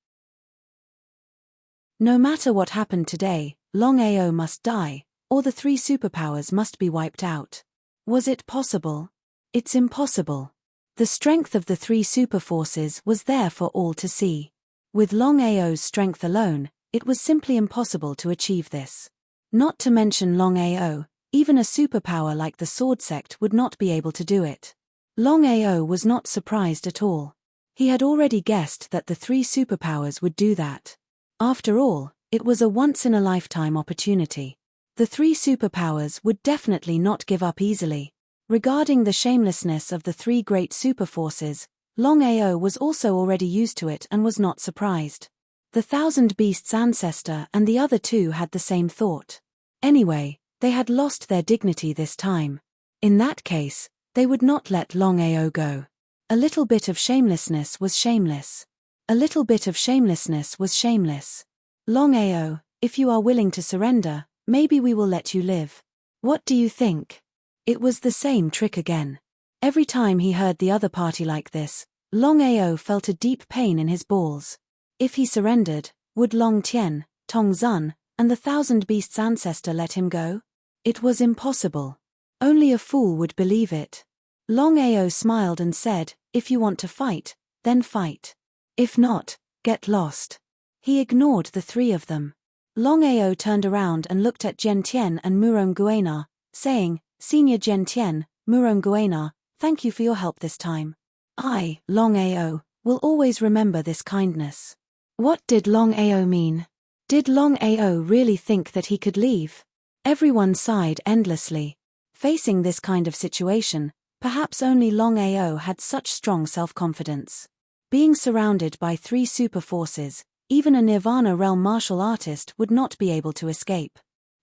No matter what happened today, Longao must die, or the 3 superpowers must be wiped out. Was it possible? It's impossible. The strength of the 3 superforces was there for all to see. With Longao's strength alone, it was simply impossible to achieve this. Not to mention Longao, even a superpower like the Sword Sect would not be able to do it. Longao was not surprised at all. He had already guessed that the 3 superpowers would do that. After all, it was a once-in-a-lifetime opportunity. The 3 superpowers would definitely not give up easily. Regarding the shamelessness of the 3 great superforces, Longao was also already used to it and was not surprised. The Thousand Beasts ancestor and the other 2 had the same thought. Anyway, they had lost their dignity this time. In that case, they would not let Longao go. A little bit of shamelessness was shameless. A little bit of shamelessness was shameless. Longao, if you are willing to surrender, maybe we will let you live. What do you think? It was the same trick again. Every time he heard the other party like this, Longao felt a deep pain in his balls. If he surrendered, would Long Tian, Tong Zun, and the Thousand Beasts ancestor let him go? It was impossible. Only a fool would believe it. Longao smiled and said, if you want to fight, then fight. If not, get lost. He ignored the 3 of them. Longao turned around and looked at Jian Tian and Murong Guena, saying, Senior Jian Tian, Murong Guena, thank you for your help this time. I, Longao, will always remember this kindness. What did Longao mean? Did Longao really think that he could leave? Everyone sighed endlessly. Facing this kind of situation, Perhaps only Longao had such strong self-confidence. Being surrounded by 3 super forces, even a Nirvana realm martial artist would not be able to escape.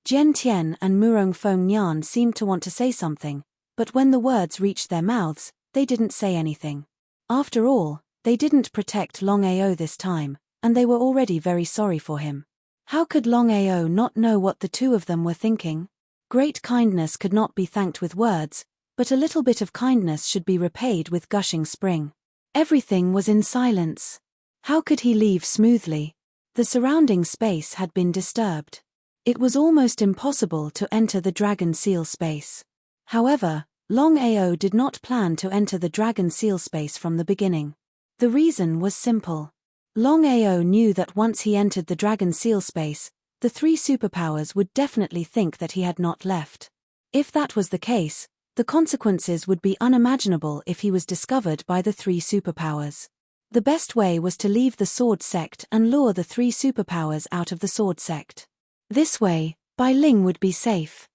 Jian Tian and Murong Feng Nian seemed to want to say something, but when the words reached their mouths, they didn't say anything. After all, they didn't protect Longao this time, and they were already very sorry for him. How could Longao not know what the two of them were thinking? Great kindness could not be thanked with words, but a little bit of kindness should be repaid with gushing spring. Everything was in silence. How could he leave smoothly? The surrounding space had been disturbed. It was almost impossible to enter the Dragon Seal space. However, Longao did not plan to enter the Dragon Seal space from the beginning. The reason was simple. Longao knew that once he entered the Dragon Seal space, the 3 superpowers would definitely think that he had not left. If that was the case, the consequences would be unimaginable if he was discovered by the 3 superpowers. The best way was to leave the Sword Sect and lure the 3 superpowers out of the Sword Sect. This way, Bai Ling would be safe.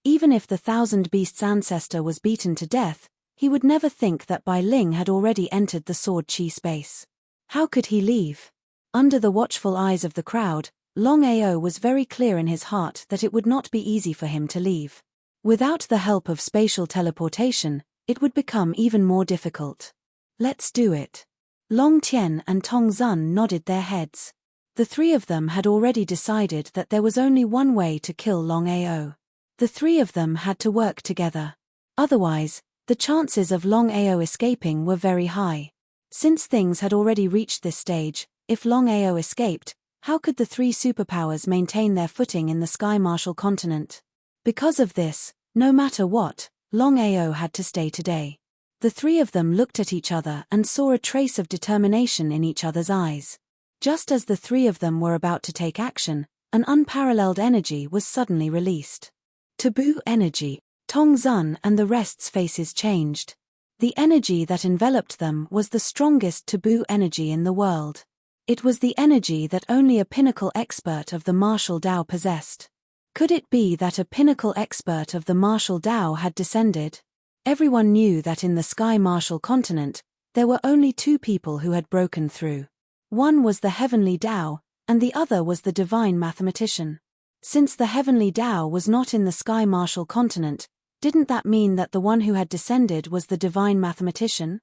Even if the Thousand Beasts ancestor was beaten to death, he would never think that Bai Ling had already entered the Sword Chi space. How could he leave? Under the watchful eyes of the crowd, Longao was very clear in his heart that it would not be easy for him to leave. Without the help of spatial teleportation, it would become even more difficult. Let's do it. Long Tian and Tong Zun nodded their heads. The 3 of them had already decided that there was only one way to kill Longao. The 3 of them had to work together. Otherwise, the chances of Longao escaping were very high. Since things had already reached this stage, if Longao escaped, how could the 3 superpowers maintain their footing in the Sky Martial continent? Because of this, no matter what, Longao had to stay today. The 3 of them looked at each other and saw a trace of determination in each other's eyes. Just as the 3 of them were about to take action, an unparalleled energy was suddenly released. Taboo energy. Tong Zun and the rest's faces changed. The energy that enveloped them was the strongest taboo energy in the world. It was the energy that only a pinnacle expert of the martial Dao possessed. Could it be that a pinnacle expert of the martial Dao had descended? Everyone knew that in the Sky Martial continent, there were only 2 people who had broken through. One was the Heavenly Dao, and the other was the Divine Mathematician. Since the Heavenly Dao was not in the Sky Martial continent, didn't that mean that the one who had descended was the Divine Mathematician?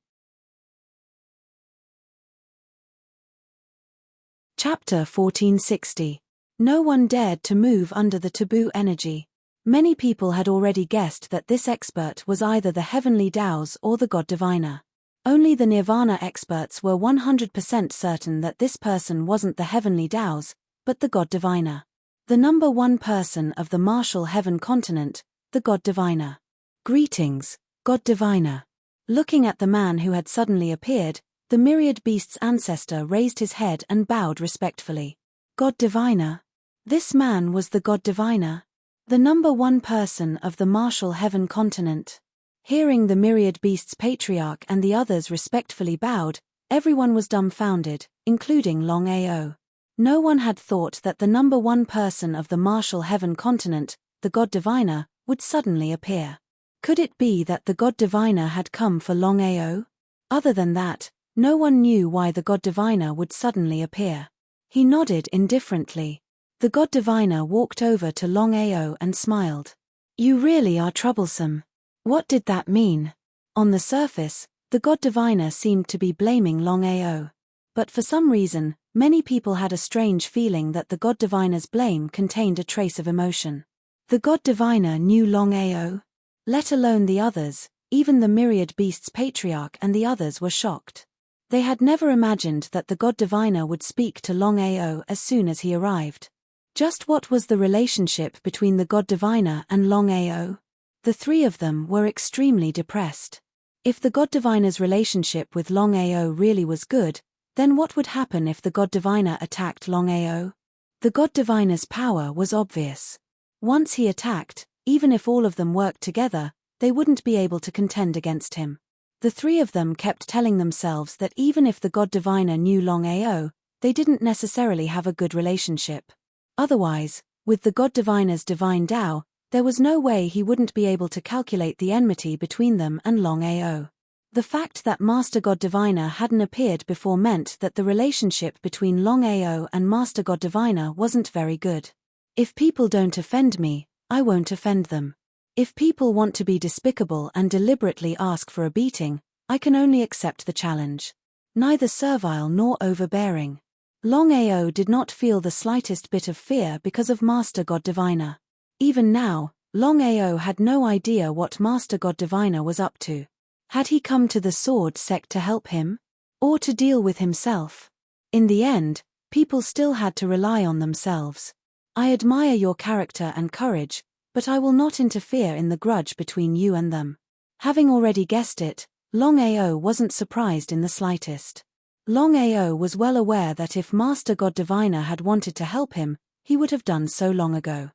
Chapter 1460. No one dared to move under the taboo energy. Many people had already guessed that this expert was either the Heavenly Daos or the God Diviner. Only the Nirvana experts were 100% certain that this person wasn't the Heavenly Daos, but the God Diviner. The number 1 person of the Martial Heaven continent, the God Diviner. Greetings, God Diviner. Looking at the man who had suddenly appeared, the Myriad Beast's ancestor raised his head and bowed respectfully. God Diviner? This man was the God Diviner? The number 1 person of the Martial Heaven continent. Hearing the Myriad Beast's patriarch and the others respectfully bowed, everyone was dumbfounded, including Longao. No one had thought that the number 1 person of the Martial Heaven continent, the God Diviner, would suddenly appear. Could it be that the God Diviner had come for Longao? Other than that, no one knew why the God Diviner would suddenly appear. He nodded indifferently. The God Diviner walked over to Longao and smiled. You really are troublesome. What did that mean? On the surface, the God Diviner seemed to be blaming Longao. But for some reason, many people had a strange feeling that the God Diviner's blame contained a trace of emotion. The God Diviner knew Longao? Let alone the others, even the Myriad Beast's patriarch and the others were shocked. They had never imagined that the God Diviner would speak to Longao as soon as he arrived. Just what was the relationship between the God Diviner and Longao? The 3 of them were extremely depressed. If the God Diviner's relationship with Longao really was good, then what would happen if the God Diviner attacked Longao? The God Diviner's power was obvious. Once he attacked, even if all of them worked together, they wouldn't be able to contend against him. The 3 of them kept telling themselves that even if the God Diviner knew Longao, they didn't necessarily have a good relationship. Otherwise, with the God Diviner's divine Dao, There was no way he wouldn't be able to calculate the enmity between them and Longao. The fact that Master God Diviner hadn't appeared before meant that the relationship between Longao and Master God Diviner wasn't very good. If people don't offend me, I won't offend them. If people want to be despicable and deliberately ask for a beating, I can only accept the challenge. Neither servile nor overbearing. Longao did not feel the slightest bit of fear because of Master God Diviner. Even now, Longao had no idea what Master God Diviner was up to. Had he come to the sword sect to help him? Or to deal with himself? In the end, people still had to rely on themselves. I admire your character and courage, but I will not interfere in the grudge between you and them. Having already guessed it, Longao wasn't surprised in the slightest. Longao was well aware that if Master God Diviner had wanted to help him, he would have done so long ago.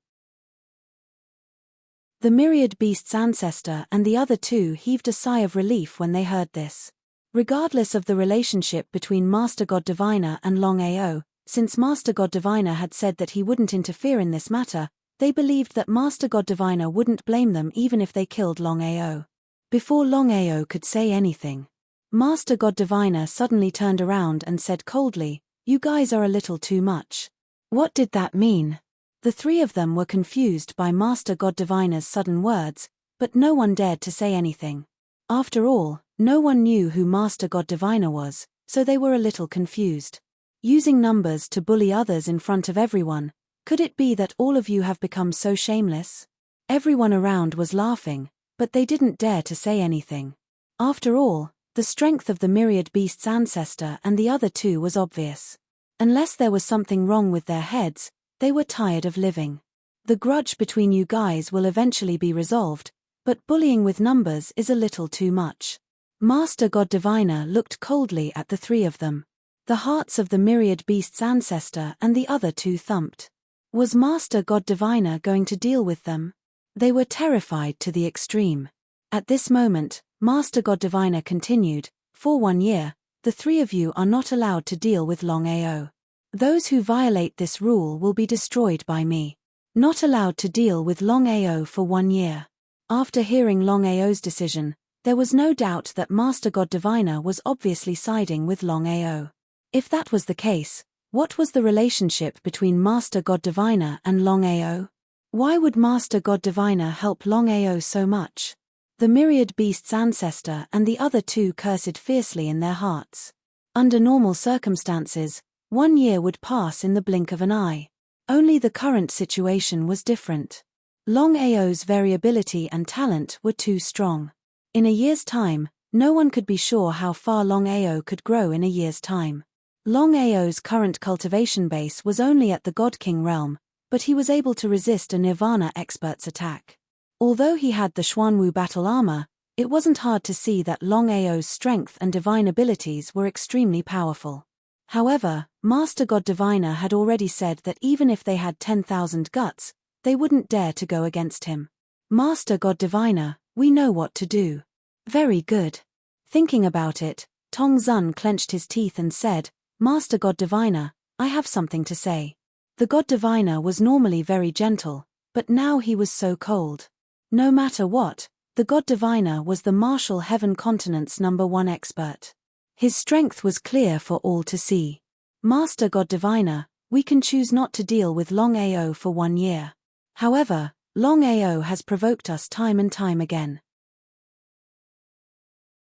The myriad beast's ancestor and the other two heaved a sigh of relief when they heard this. Regardless of the relationship between Master God Diviner and Longao, since Master God Diviner had said that he wouldn't interfere in this matter, they believed that Master God Diviner wouldn't blame them even if they killed Longao. Before Longao could say anything, Master God Diviner suddenly turned around and said coldly, "You guys are a little too much." What did that mean? The three of them were confused by Master God Diviner's sudden words, but no one dared to say anything. After all, no one knew who Master God Diviner was, so they were a little confused. Using numbers to bully others in front of everyone, could it be that all of you have become so shameless? Everyone around was laughing, but they didn't dare to say anything. After all, the strength of the myriad beast's ancestor and the other two was obvious. Unless there was something wrong with their heads, they were tired of living. The grudge between you guys will eventually be resolved, but bullying with numbers is a little too much. Master God Diviner looked coldly at the three of them. The hearts of the myriad beast's ancestor and the other two thumped. Was Master God Diviner going to deal with them? They were terrified to the extreme. At this moment, Master God Diviner continued, "For 1 year, the three of you are not allowed to deal with Longao. Those who violate this rule will be destroyed by me. Not allowed to deal with Longao for 1 year." After hearing Longao's decision, there was no doubt that Master God Diviner was obviously siding with Longao. If that was the case, what was the relationship between Master God Diviner and Longao? Why would Master God Diviner help Longao so much? The myriad beast's ancestor and the other two cursed fiercely in their hearts. Under normal circumstances, 1 year would pass in the blink of an eye. Only the current situation was different. Longao's variability and talent were too strong. In a year's time, no one could be sure how far Longao could grow in a year's time. Longao's current cultivation base was only at the God King realm, but he was able to resist a Nirvana expert's attack. Although he had the Xuanwu battle armor, it wasn't hard to see that Longao's strength and divine abilities were extremely powerful. However, Master God Diviner had already said that even if they had 10,000 guts, they wouldn't dare to go against him. "Master God Diviner, we know what to do." Very good. Thinking about it, Tong Zun clenched his teeth and said, "Master God Diviner, I have something to say." The God Diviner was normally very gentle, but now he was so cold. No matter what, the God Diviner was the Martial Heaven Continent's #1 expert. His strength was clear for all to see. "Master God Diviner, we can choose not to deal with Longao for 1 year. However, Longao has provoked us time and time again.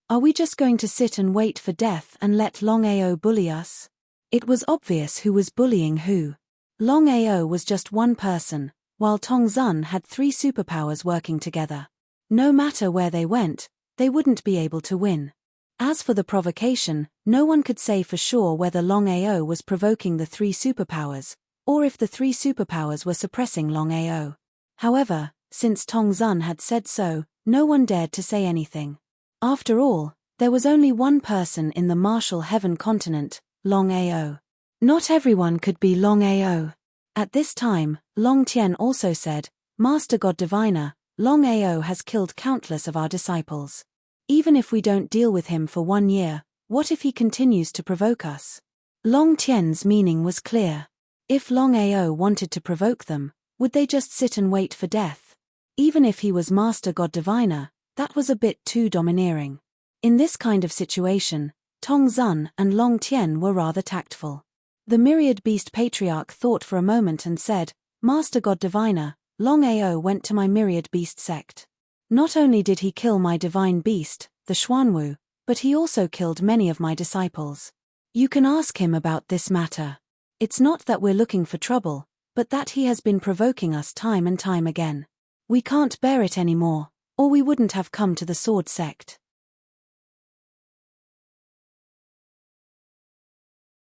Are we just going to sit and wait for death and let Longao bully us?" It was obvious who was bullying who. Longao was just one person, while Tong Zun had 3 superpowers working together. No matter where they went, they wouldn't be able to win. As for the provocation, no one could say for sure whether Longao was provoking the 3 superpowers, or if the 3 superpowers were suppressing Longao. However, since Tong Zun had said so, no one dared to say anything. After all, there was only one person in the Martial Heaven Continent, Longao. Not everyone could be Longao. At this time, Long Tian also said, "Master God Diviner, Longao has killed countless of our disciples. Even if we don't deal with him for 1 year, what if he continues to provoke us?" Long Tian's meaning was clear. If Longao wanted to provoke them, would they just sit and wait for death? Even if he was Master God Diviner, that was a bit too domineering. In this kind of situation, Tong Zun and Long Tian were rather tactful. The Myriad Beast Patriarch thought for a moment and said, Master God Diviner, Longao went to my Myriad Beast sect. Not only did he kill my divine beast, the Xuanwu, but he also killed many of my disciples. You can ask him about this matter. It's not that we're looking for trouble, but that he has been provoking us time and time again. We can't bear it anymore, or we wouldn't have come to the sword sect.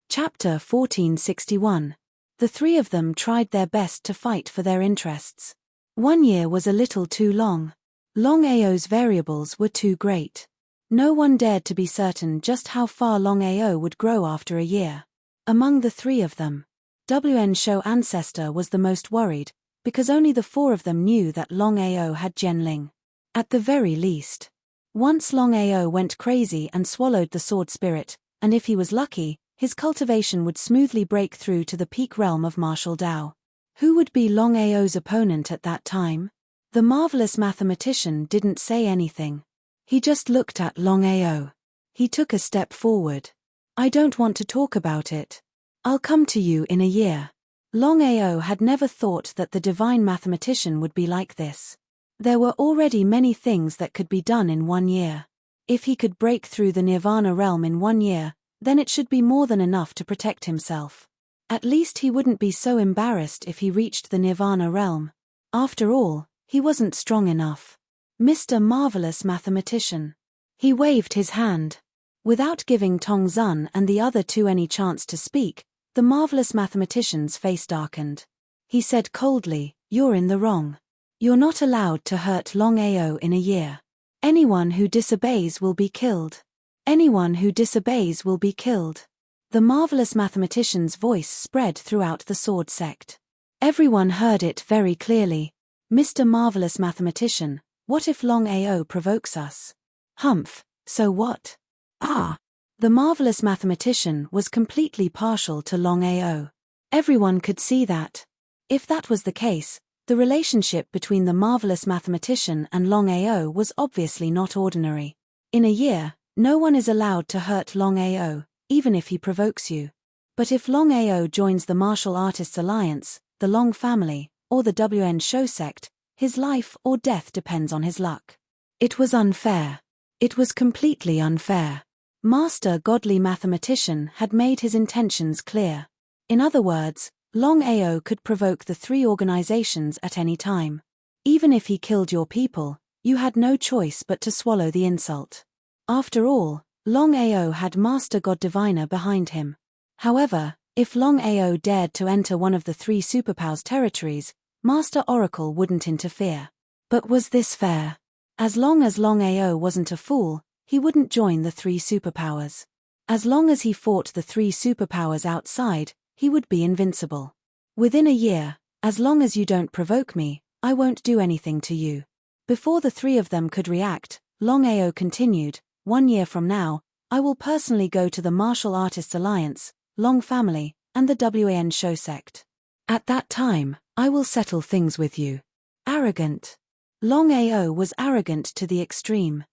Chapter 1461. The three of them tried their best to fight for their interests. 1 year was a little too long. Longao's variables were too great. No one dared to be certain just how far Longao would grow after a year. Among the three of them, WN Shou Ancestor was the most worried, because only the four of them knew that Longao had Genling. At the very least. Once Longao went crazy and swallowed the sword spirit, and if he was lucky, his cultivation would smoothly break through to the peak realm of martial Dao. Who would be Longao's opponent at that time? The marvelous mathematician didn't say anything. He just looked at Longao. He took a step forward. I don't want to talk about it. I'll come to you in a year. Longao had never thought that the divine mathematician would be like this. There were already many things that could be done in 1 year. If he could break through the Nirvana realm in 1 year, then it should be more than enough to protect himself. At least he wouldn't be so embarrassed if he reached the Nirvana realm. After all, he wasn't strong enough. Mr. Marvelous Mathematician. He waved his hand. Without giving Tong Zun and the other two any chance to speak, the Marvelous Mathematician's face darkened. He said coldly, You're in the wrong. You're not allowed to hurt Longao in a year. Anyone who disobeys will be killed. Anyone who disobeys will be killed. The Marvelous Mathematician's voice spread throughout the sword sect. Everyone heard it very clearly. Mr. Marvelous Mathematician, what if Longao provokes us? Humph, so what? Ah! The Marvelous Mathematician was completely partial to Longao. Everyone could see that. If that was the case, the relationship between the Marvelous Mathematician and Longao was obviously not ordinary. In a year, no one is allowed to hurt Longao, even if he provokes you. But if Longao joins the Martial Artists Alliance, the Long family, or the WN Shou sect, his life or death depends on his luck. It was unfair. It was completely unfair. Master Godly Mathematician had made his intentions clear. In other words, Longao could provoke the three organizations at any time. Even if he killed your people, you had no choice but to swallow the insult. After all, Longao had Master God Diviner behind him. However, if Longao dared to enter one of the three superpowers' territories, Master Oracle wouldn't interfere. But was this fair? As long as Longao wasn't a fool, he wouldn't join the three superpowers. As long as he fought the three superpowers outside, he would be invincible. Within a year, as long as you don't provoke me, I won't do anything to you. Before the three of them could react, Longao continued, 1 year from now, I will personally go to the Martial Artists Alliance, Long family, and the WAN Shou sect. At that time, I will settle things with you. Arrogant. Longao was arrogant to the extreme.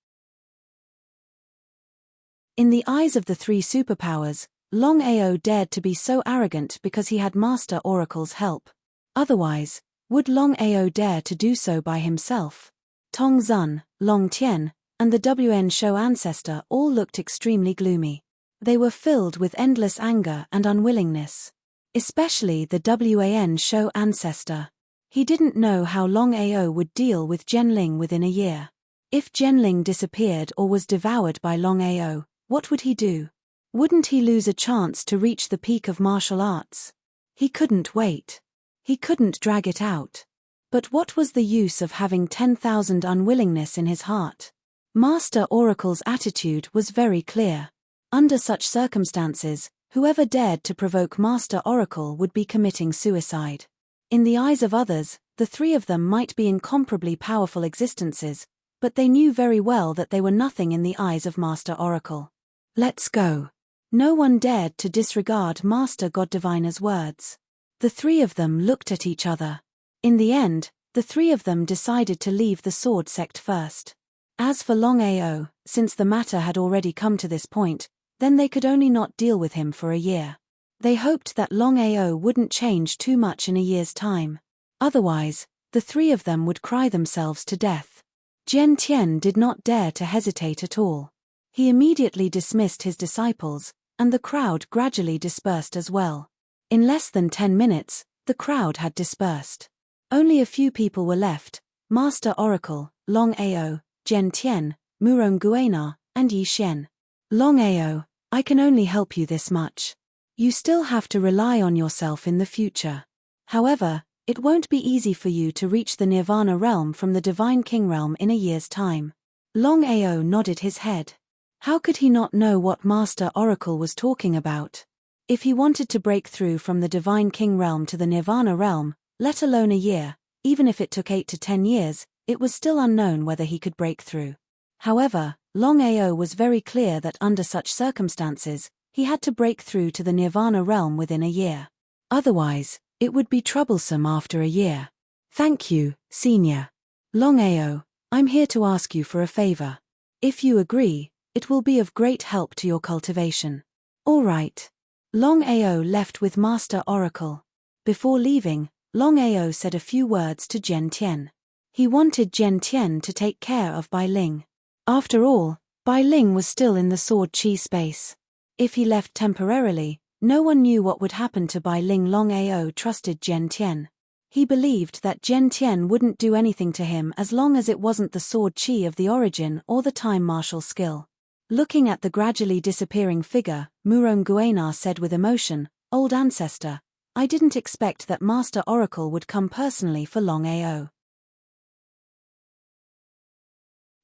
In the eyes of the three superpowers, Longao dared to be so arrogant because he had Master Oracle's help. Otherwise, would Longao dare to do so by himself? Tong Zun, Long Tian, and the WN Shou Ancestor all looked extremely gloomy. They were filled with endless anger and unwillingness. Especially the WAN Shou Ancestor. He didn't know how Longao would deal with Genling within a year. If Genling disappeared or was devoured by Longao, what would he do? Wouldn't he lose a chance to reach the peak of martial arts? He couldn't wait. He couldn't drag it out. But what was the use of having 10,000 unwillingness in his heart? Master Oracle's attitude was very clear. Under such circumstances, whoever dared to provoke Master Oracle would be committing suicide. In the eyes of others, the three of them might be incomparably powerful existences, but they knew very well that they were nothing in the eyes of Master Oracle. Let's go. No one dared to disregard Master God Diviner's words. The three of them looked at each other. In the end, The three of them decided to leave the sword sect first. As for Longao, since the matter had already come to this point, then they could only not deal with him for a year. They hoped that Longao wouldn't change too much in a year's time. Otherwise, the three of them would cry themselves to death. Jian Tian did not dare to hesitate at all. He immediately dismissed his disciples, and the crowd gradually dispersed as well. In less than 10 minutes, the crowd had dispersed. Only a few people were left: Master Oracle, Longao, Jian Tian, Murong Guanar, and Yi Xian. Longao, I can only help you this much. You still have to rely on yourself in the future. However, it won't be easy for you to reach the Nirvana realm from the Divine King realm in a year's time. Longao nodded his head. How could he not know what Master Oracle was talking about? If he wanted to break through from the Divine King realm to the Nirvana realm, let alone a year, even if it took 8 to 10 years, it was still unknown whether he could break through. However, Longao was very clear that under such circumstances, he had to break through to the Nirvana realm within a year. Otherwise, it would be troublesome after a year. Thank you, Senior. Longao, I'm here to ask you for a favor. If you agree, it will be of great help to your cultivation. All right. Longao left with Master Oracle. Before leaving, Longao said a few words to Jian Tian. He wanted Jian Tian to take care of Bai Ling. After all, Bai Ling was still in the sword chi space. If he left temporarily, no one knew what would happen to Bai Ling. Longao trusted Jian Tian. He believed that Jian Tian wouldn't do anything to him as long as it wasn't the sword chi of the origin or the time martial skill. Looking at the gradually disappearing figure, Murong Guanar said with emotion, "Old ancestor, I didn't expect that Master Oracle would come personally for Longao."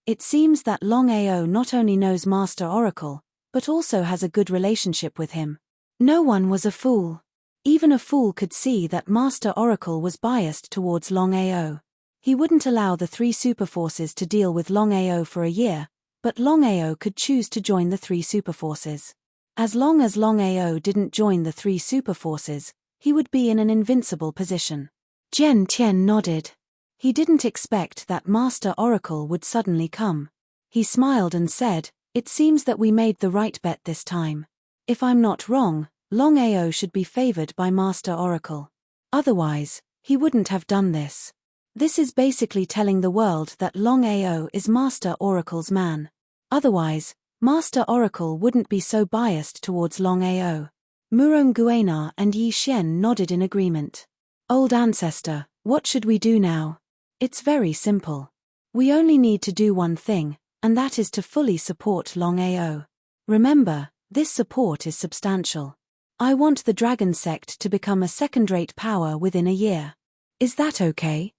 It seems that Longao not only knows Master Oracle, but also has a good relationship with him. No one was a fool. Even a fool could see that Master Oracle was biased towards Longao. He wouldn't allow the three superforces to deal with Longao for a year, but Longao could choose to join the three superforces. As long as Longao didn't join the three superforces, he would be in an invincible position. Jian Tian nodded. He didn't expect that Master Oracle would suddenly come. He smiled and said, "It seems that we made the right bet this time. If I'm not wrong, Longao should be favored by Master Oracle. Otherwise, he wouldn't have done this." This is basically telling the world that Longao is Master Oracle's man. Otherwise, Master Oracle wouldn't be so biased towards Longao. Murong Guanar and Yi Xian nodded in agreement. "Old ancestor, what should we do now?" "It's very simple. We only need to do one thing, and that is to fully support Longao. Remember, this support is substantial. I want the Dragon Sect to become a second-rate power within a year. Is that okay?"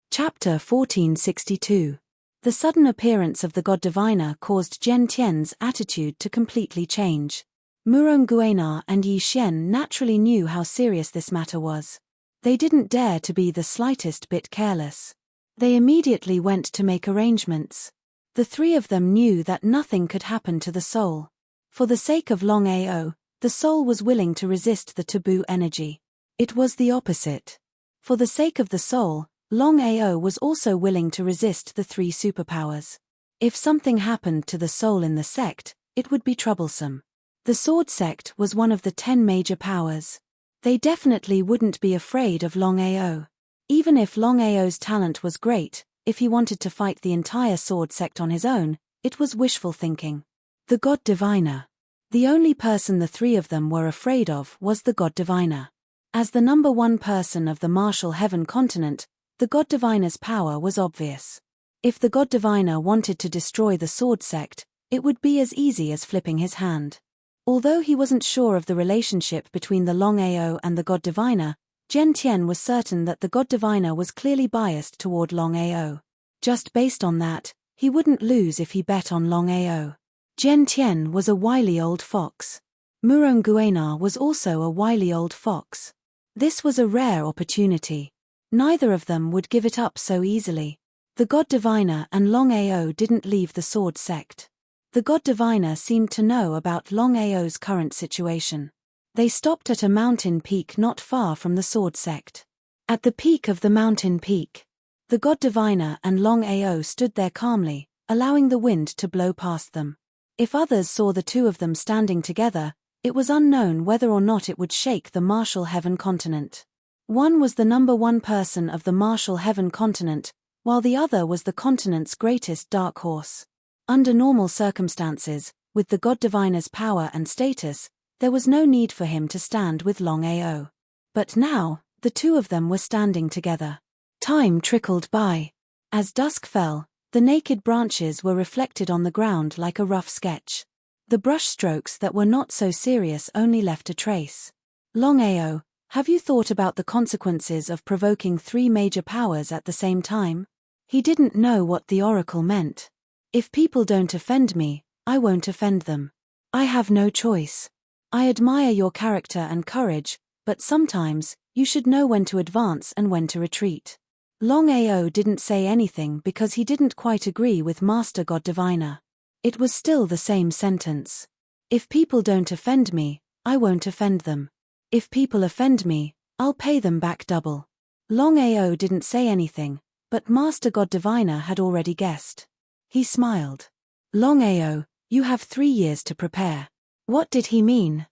Chapter 1462. The sudden appearance of the God Diviner caused Jian Tian's attitude to completely change. Murong Guanar and Yi Xian naturally knew how serious this matter was. They didn't dare to be the slightest bit careless. They immediately went to make arrangements. The three of them knew that nothing could happen to the soul. For the sake of Longao, the soul was willing to resist the taboo energy. It was the opposite. For the sake of the soul, Longao was also willing to resist the three superpowers. If something happened to the soul in the sect, it would be troublesome. The sword sect was one of the 10 major powers. They definitely wouldn't be afraid of Longao. Even if Longao's talent was great, if he wanted to fight the entire sword sect on his own, it was wishful thinking. The God Diviner. The only person the three of them were afraid of was the God Diviner. As the number one person of the martial heaven continent, the God Diviner's power was obvious. If the God Diviner wanted to destroy the sword sect, it would be as easy as flipping his hand. Although he wasn't sure of the relationship between the Longao and the God Diviner, Jian Tian was certain that the God Diviner was clearly biased toward Longao. Just based on that, he wouldn't lose if he bet on Longao. Jian Tian was a wily old fox. Murong Guanar was also a wily old fox. This was a rare opportunity. Neither of them would give it up so easily. The God Diviner and Longao didn't leave the sword sect. The God Diviner seemed to know about Longao's current situation. They stopped at a mountain peak not far from the sword sect. At the peak of the mountain peak, the god diviner and Longao stood there calmly, allowing the wind to blow past them. If others saw the two of them standing together, it was unknown whether or not it would shake the martial heaven continent. One was the #1 person of the martial heaven continent, while the other was the continent's greatest dark horse. Under normal circumstances, with the god diviner's power and status, there was no need for him to stand with Longao. But now, the two of them were standing together. Time trickled by. As dusk fell, the naked branches were reflected on the ground like a rough sketch. The brushstrokes that were not so serious only left a trace. Longao, have you thought about the consequences of provoking 3 major powers at the same time? He didn't know what the oracle meant. If people don't offend me, I won't offend them. I have no choice. I admire your character and courage, but sometimes, you should know when to advance and when to retreat. Longao didn't say anything because he didn't quite agree with Master God Diviner. It was still the same sentence. If people don't offend me, I won't offend them. If people offend me, I'll pay them back double. Longao didn't say anything, but Master God Diviner had already guessed. He smiled. Longao, you have 3 years to prepare. What did he mean?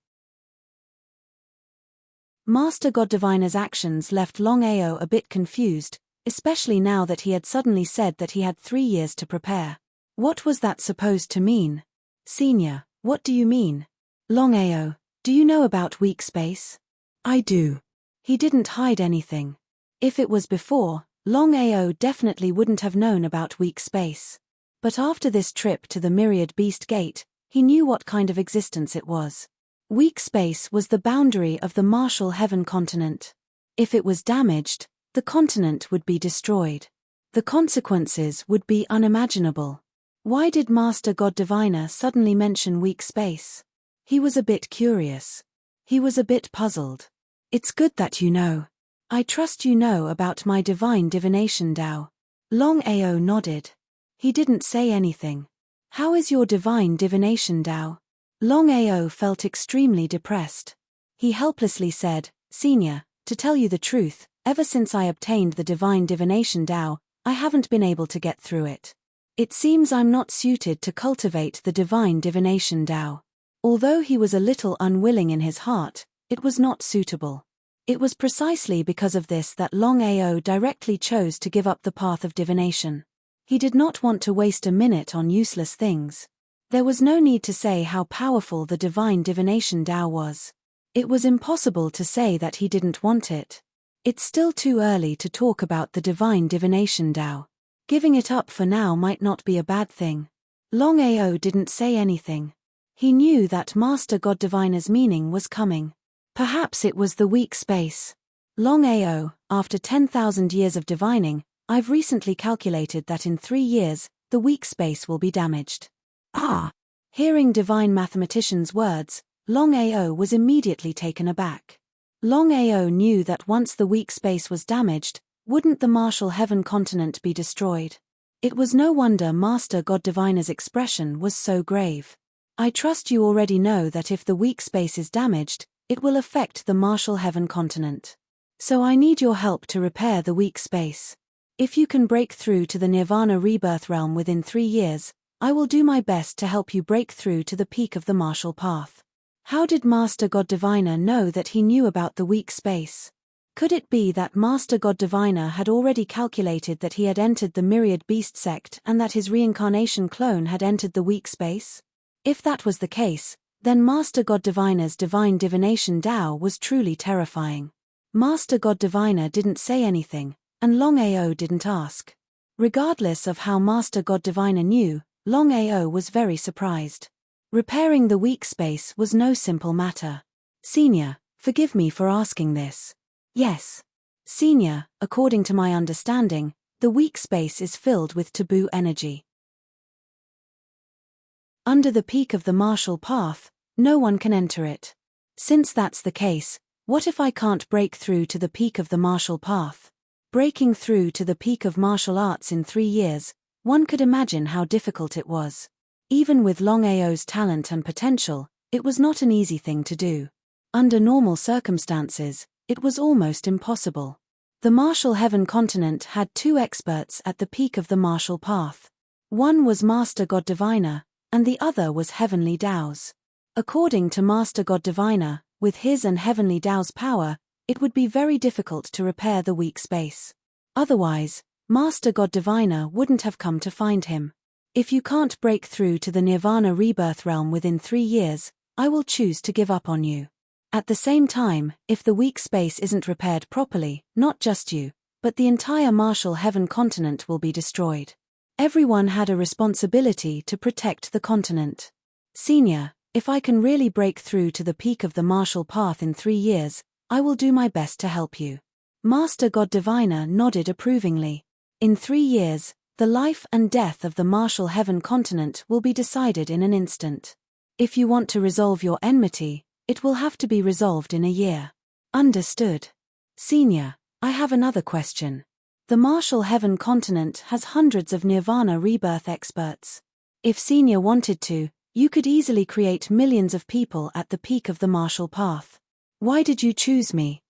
Master God Diviner's actions left Longao a bit confused, especially now that he had suddenly said that he had 3 years to prepare. What was that supposed to mean? Senior, what do you mean? Longao, do you know about weak space? I do. He didn't hide anything. If it was before, Longao definitely wouldn't have known about weak space. But after this trip to the Myriad Beast Gate, he knew what kind of existence it was. Weak space was the boundary of the martial heaven continent. If it was damaged, the continent would be destroyed. The consequences would be unimaginable. Why did Master God Diviner suddenly mention weak space? He was a bit curious. He was a bit puzzled. It's good that you know. I trust you know about my divine divination Tao. Longao nodded. He didn't say anything. How is your divine divination Tao? Longao felt extremely depressed. He helplessly said, Senior, to tell you the truth, ever since I obtained the divine divination Tao, I haven't been able to get through it. It seems I'm not suited to cultivate the divine divination Tao. Although he was a little unwilling in his heart, it was not suitable. It was precisely because of this that Longao directly chose to give up the path of divination. He did not want to waste a minute on useless things. There was no need to say how powerful the divine divination Tao was. It was impossible to say that he didn't want it. It's still too early to talk about the divine divination Tao. Giving it up for now might not be a bad thing. Longao didn't say anything. He knew that Master God Diviner's meaning was coming. Perhaps it was the weak space. Longao, after 10,000 years of divining, I've recently calculated that in 3 years, the weak space will be damaged. Ah! Hearing divine mathematician's words, Longao was immediately taken aback. Longao knew that once the weak space was damaged, wouldn't the martial heaven continent be destroyed? It was no wonder Master God Diviner's expression was so grave. I trust you already know that if the weak space is damaged, it will affect the martial heaven continent. So I need your help to repair the weak space. If you can break through to the Nirvana rebirth realm within 3 years, I will do my best to help you break through to the peak of the martial path. How did Master God Diviner know that he knew about the weak space? Could it be that Master God Diviner had already calculated that he had entered the Myriad Beast sect and that his reincarnation clone had entered the weak space? If that was the case, then Master God Diviner's divine divination Tao was truly terrifying. Master God Diviner didn't say anything, and Longao didn't ask. Regardless of how Master God Diviner knew, Longao was very surprised. Repairing the weak space was no simple matter. Senior, forgive me for asking this. Yes. Senior, according to my understanding, the weak space is filled with taboo energy. Under the peak of the martial path, no one can enter it. Since that's the case, what if I can't break through to the peak of the martial path? Breaking through to the peak of martial arts in 3 years, one could imagine how difficult it was. Even with Longao's talent and potential, it was not an easy thing to do. Under normal circumstances, it was almost impossible. The martial heaven continent had two experts at the peak of the martial path. One was Master God Diviner, and the other was Heavenly Tao's. According to Master God Diviner, with his and Heavenly Tao's power, it would be very difficult to repair the weak space. Otherwise, Master God Diviner wouldn't have come to find him. If you can't break through to the Nirvana rebirth realm within 3 years, I will choose to give up on you. At the same time, if the weak space isn't repaired properly, not just you, but the entire martial heaven continent will be destroyed. Everyone had a responsibility to protect the continent. Senior, if I can really break through to the peak of the martial path in 3 years, I will do my best to help you. Master God Diviner nodded approvingly. In 3 years, the life and death of the martial heaven continent will be decided in an instant. If you want to resolve your enmity, it will have to be resolved in a year. Understood. Senior, I have another question. The martial heaven continent has hundreds of Nirvana rebirth experts. If Senior wanted to, you could easily create millions of people at the peak of the martial path. Why did you choose me?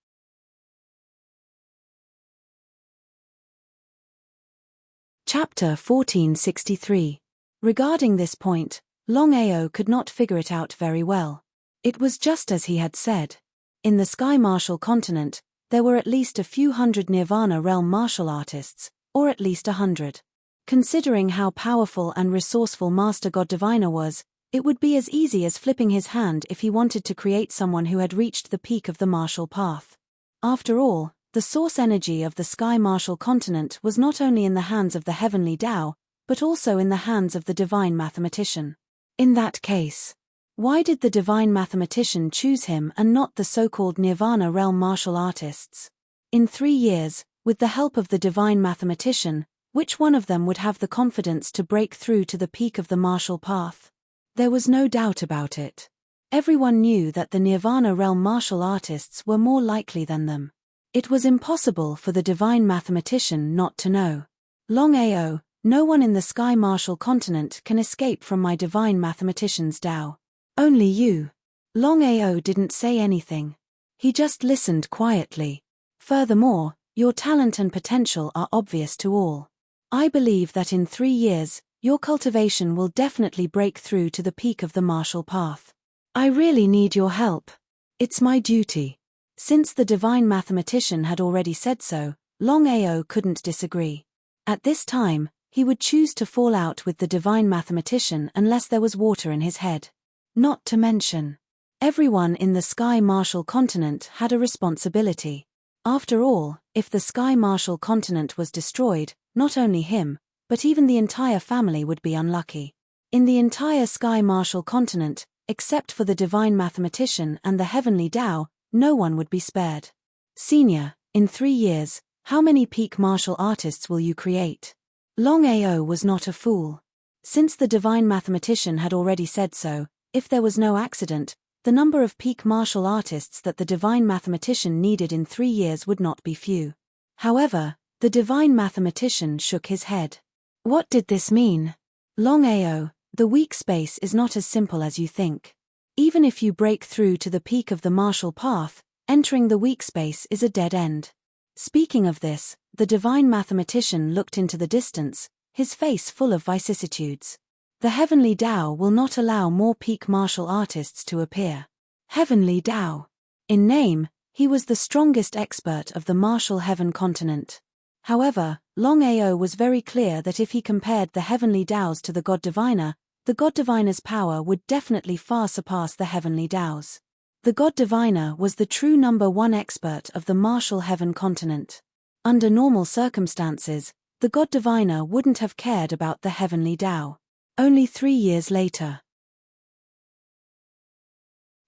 Chapter 1463. Regarding this point, Longao could not figure it out very well. It was just as he had said. In the Sky Martial continent, there were at least a few hundred Nirvana realm martial artists, or at least 100. Considering how powerful and resourceful Master God Diviner was, it would be as easy as flipping his hand if he wanted to create someone who had reached the peak of the martial path. After all, the source energy of the Sky Martial continent was not only in the hands of the Heavenly Tao, but also in the hands of the Divine Mathematician. In that case, why did the Divine Mathematician choose him and not the so-called Nirvana realm martial artists? In 3 years, with the help of the Divine Mathematician, which one of them would have the confidence to break through to the peak of the martial path? There was no doubt about it. Everyone knew that the Nirvana realm martial artists were more likely than them. It was impossible for the Divine Mathematician not to know. Longao, no one in the Sky Martial continent can escape from my Divine Mathematician's Tao. Only you. Longao didn't say anything. He just listened quietly. Furthermore, your talent and potential are obvious to all. I believe that in 3 years, your cultivation will definitely break through to the peak of the martial path. I really need your help. It's my duty. Since the Divine Mathematician had already said so, Longao couldn't disagree. At this time, he would choose to fall out with the Divine Mathematician unless there was water in his head. Not to mention, everyone in the Sky Martial continent had a responsibility. After all, if the Sky Martial continent was destroyed, not only him, but even the entire family would be unlucky. In the entire Sky Martial continent, except for the Divine Mathematician and the Heavenly Tao, no one would be spared. Senior, in 3 years, how many peak martial artists will you create? Longao was not a fool. Since the Divine Mathematician had already said so, if there was no accident, the number of peak martial artists that the Divine Mathematician needed in 3 years would not be few. However, the Divine Mathematician shook his head. What did this mean? Longao, the weak space is not as simple as you think. Even if you break through to the peak of the martial path, entering the weak space is a dead end. Speaking of this, the Divine Mathematician looked into the distance, his face full of vicissitudes. The Heavenly Tao will not allow more peak martial artists to appear. Heavenly Tao. In name, he was the strongest expert of the martial heaven continent. However, Longao was very clear that if he compared the Heavenly Taos to the God Diviner, the God Diviner's power would definitely far surpass the Heavenly Taos. The God Diviner was the true number 1 expert of the martial heaven continent. Under normal circumstances, the God Diviner wouldn't have cared about the Heavenly Tao. Only 3 years later,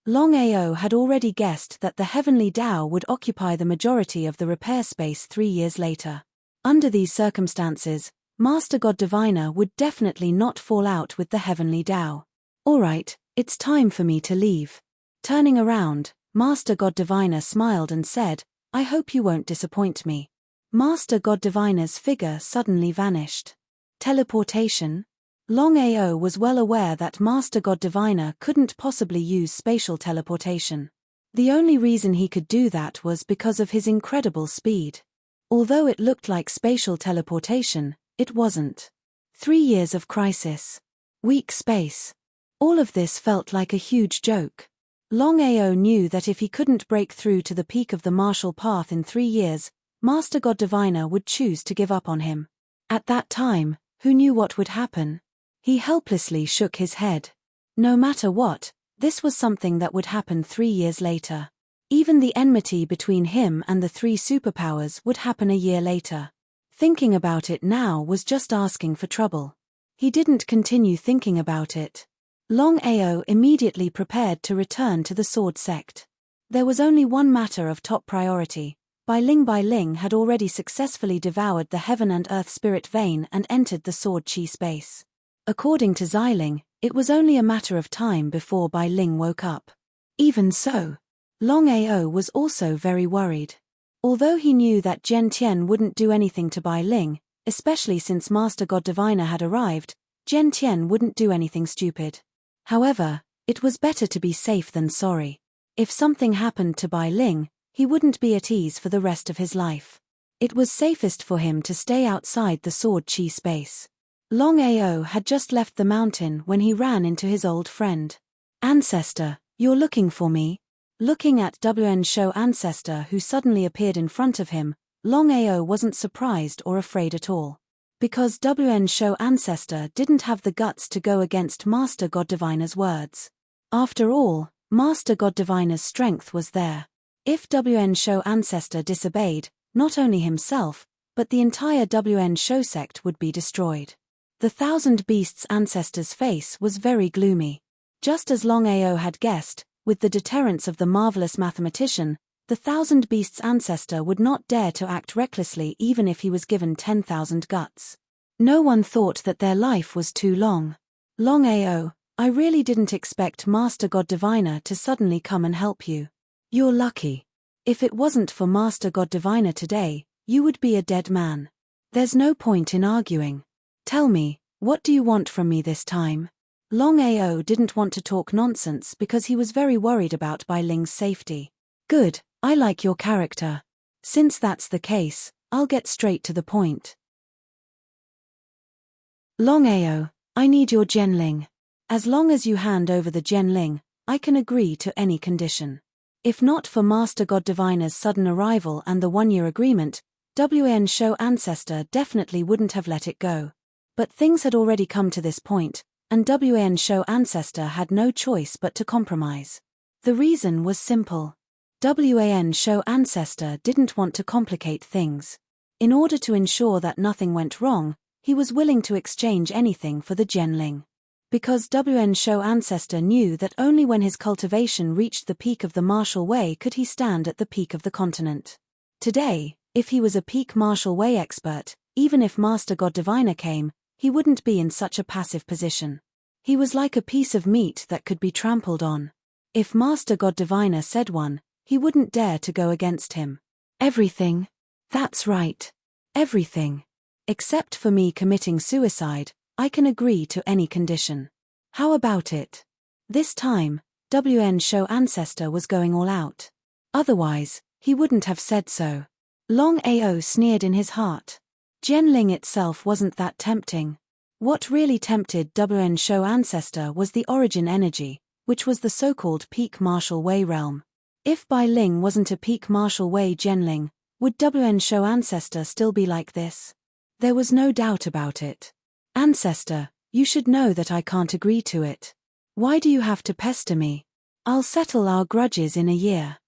Longao had already guessed that the Heavenly Tao would occupy the majority of the repair space 3 years later. Under these circumstances, Master God Diviner would definitely not fall out with the Heavenly Tao. Alright, it's time for me to leave. Turning around, Master God Diviner smiled and said, I hope you won't disappoint me. Master God Diviner's figure suddenly vanished. Teleportation? Longao was well aware that Master God Diviner couldn't possibly use spatial teleportation. The only reason he could do that was because of his incredible speed. Although it looked like spatial teleportation, it wasn't. 3 years of crisis. Weak space. All of this felt like a huge joke. Longao knew that if he couldn't break through to the peak of the martial path in 3 years, Master God Diviner would choose to give up on him. At that time, who knew what would happen? He helplessly shook his head. No matter what, this was something that would happen 3 years later. Even the enmity between him and the 3 superpowers would happen a year later. Thinking about it now was just asking for trouble. He didn't continue thinking about it. Longao immediately prepared to return to the sword sect. There was only one matter of top priority. Bai Ling had already successfully devoured the heaven and earth spirit vein and entered the sword chi space. According to Xiling, it was only a matter of time before Bai Ling woke up. Even so, Longao was also very worried. Although he knew that Zhen Tian wouldn't do anything to Bai Ling, especially since Master God Diviner had arrived, Zhen Tian wouldn't do anything stupid. However, it was better to be safe than sorry. If something happened to Bai Ling, he wouldn't be at ease for the rest of his life. It was safest for him to stay outside the sword chi space. Longao had just left the mountain when he ran into his old friend. Ancestor, you're looking for me? Looking at WN Show Ancestor who suddenly appeared in front of him, Longao wasn't surprised or afraid at all. Because WN Show Ancestor didn't have the guts to go against Master God Diviner's words. After all, Master God Diviner's strength was there. If WN Show Ancestor disobeyed, not only himself, but the entire WN Show sect would be destroyed. The Thousand Beasts Ancestor's face was very gloomy. Just as Longao had guessed, with the deterrence of the marvelous mathematician, the Thousand Beasts Ancestor would not dare to act recklessly even if he was given 10,000 guts. No one thought that their life was too long. Longao, I really didn't expect Master God Diviner to suddenly come and help you. You're lucky. If it wasn't for Master God Diviner today, you would be a dead man. There's no point in arguing. Tell me, what do you want from me this time? Longao didn't want to talk nonsense because he was very worried about Bai Ling's safety. Good, I like your character. Since that's the case, I'll get straight to the point. Longao, I need your Genling. As long as you hand over the Genling, I can agree to any condition. If not for Master God Diviner's sudden arrival and the 1-year agreement, WN Show Ancestor definitely wouldn't have let it go. But things had already come to this point, and WN Show Ancestor had no choice but to compromise. The reason was simple. WN Show Ancestor didn't want to complicate things. In order to ensure that nothing went wrong, he was willing to exchange anything for the Genling. Because WN Show Ancestor knew that only when his cultivation reached the peak of the martial way could he stand at the peak of the continent. Today, if he was a peak martial way expert, even if Master God Diviner came, he wouldn't be in such a passive position. He was like a piece of meat that could be trampled on. If Master God Diviner said one, he wouldn't dare to go against him. Everything. That's right. Everything. Except for me committing suicide, I can agree to any condition. How about it? This time, WN Show Ancestor was going all out. Otherwise, he wouldn't have said so. Longao sneered in his heart. Genling itself wasn't that tempting. What really tempted WN Show Ancestor was the origin energy, which was the so-called peak martial way realm. If Bai Ling wasn't a peak martial way Genling, would WN Show Ancestor still be like this? There was no doubt about it. Ancestor, you should know that I can't agree to it. Why do you have to pester me? I'll settle our grudges in a year.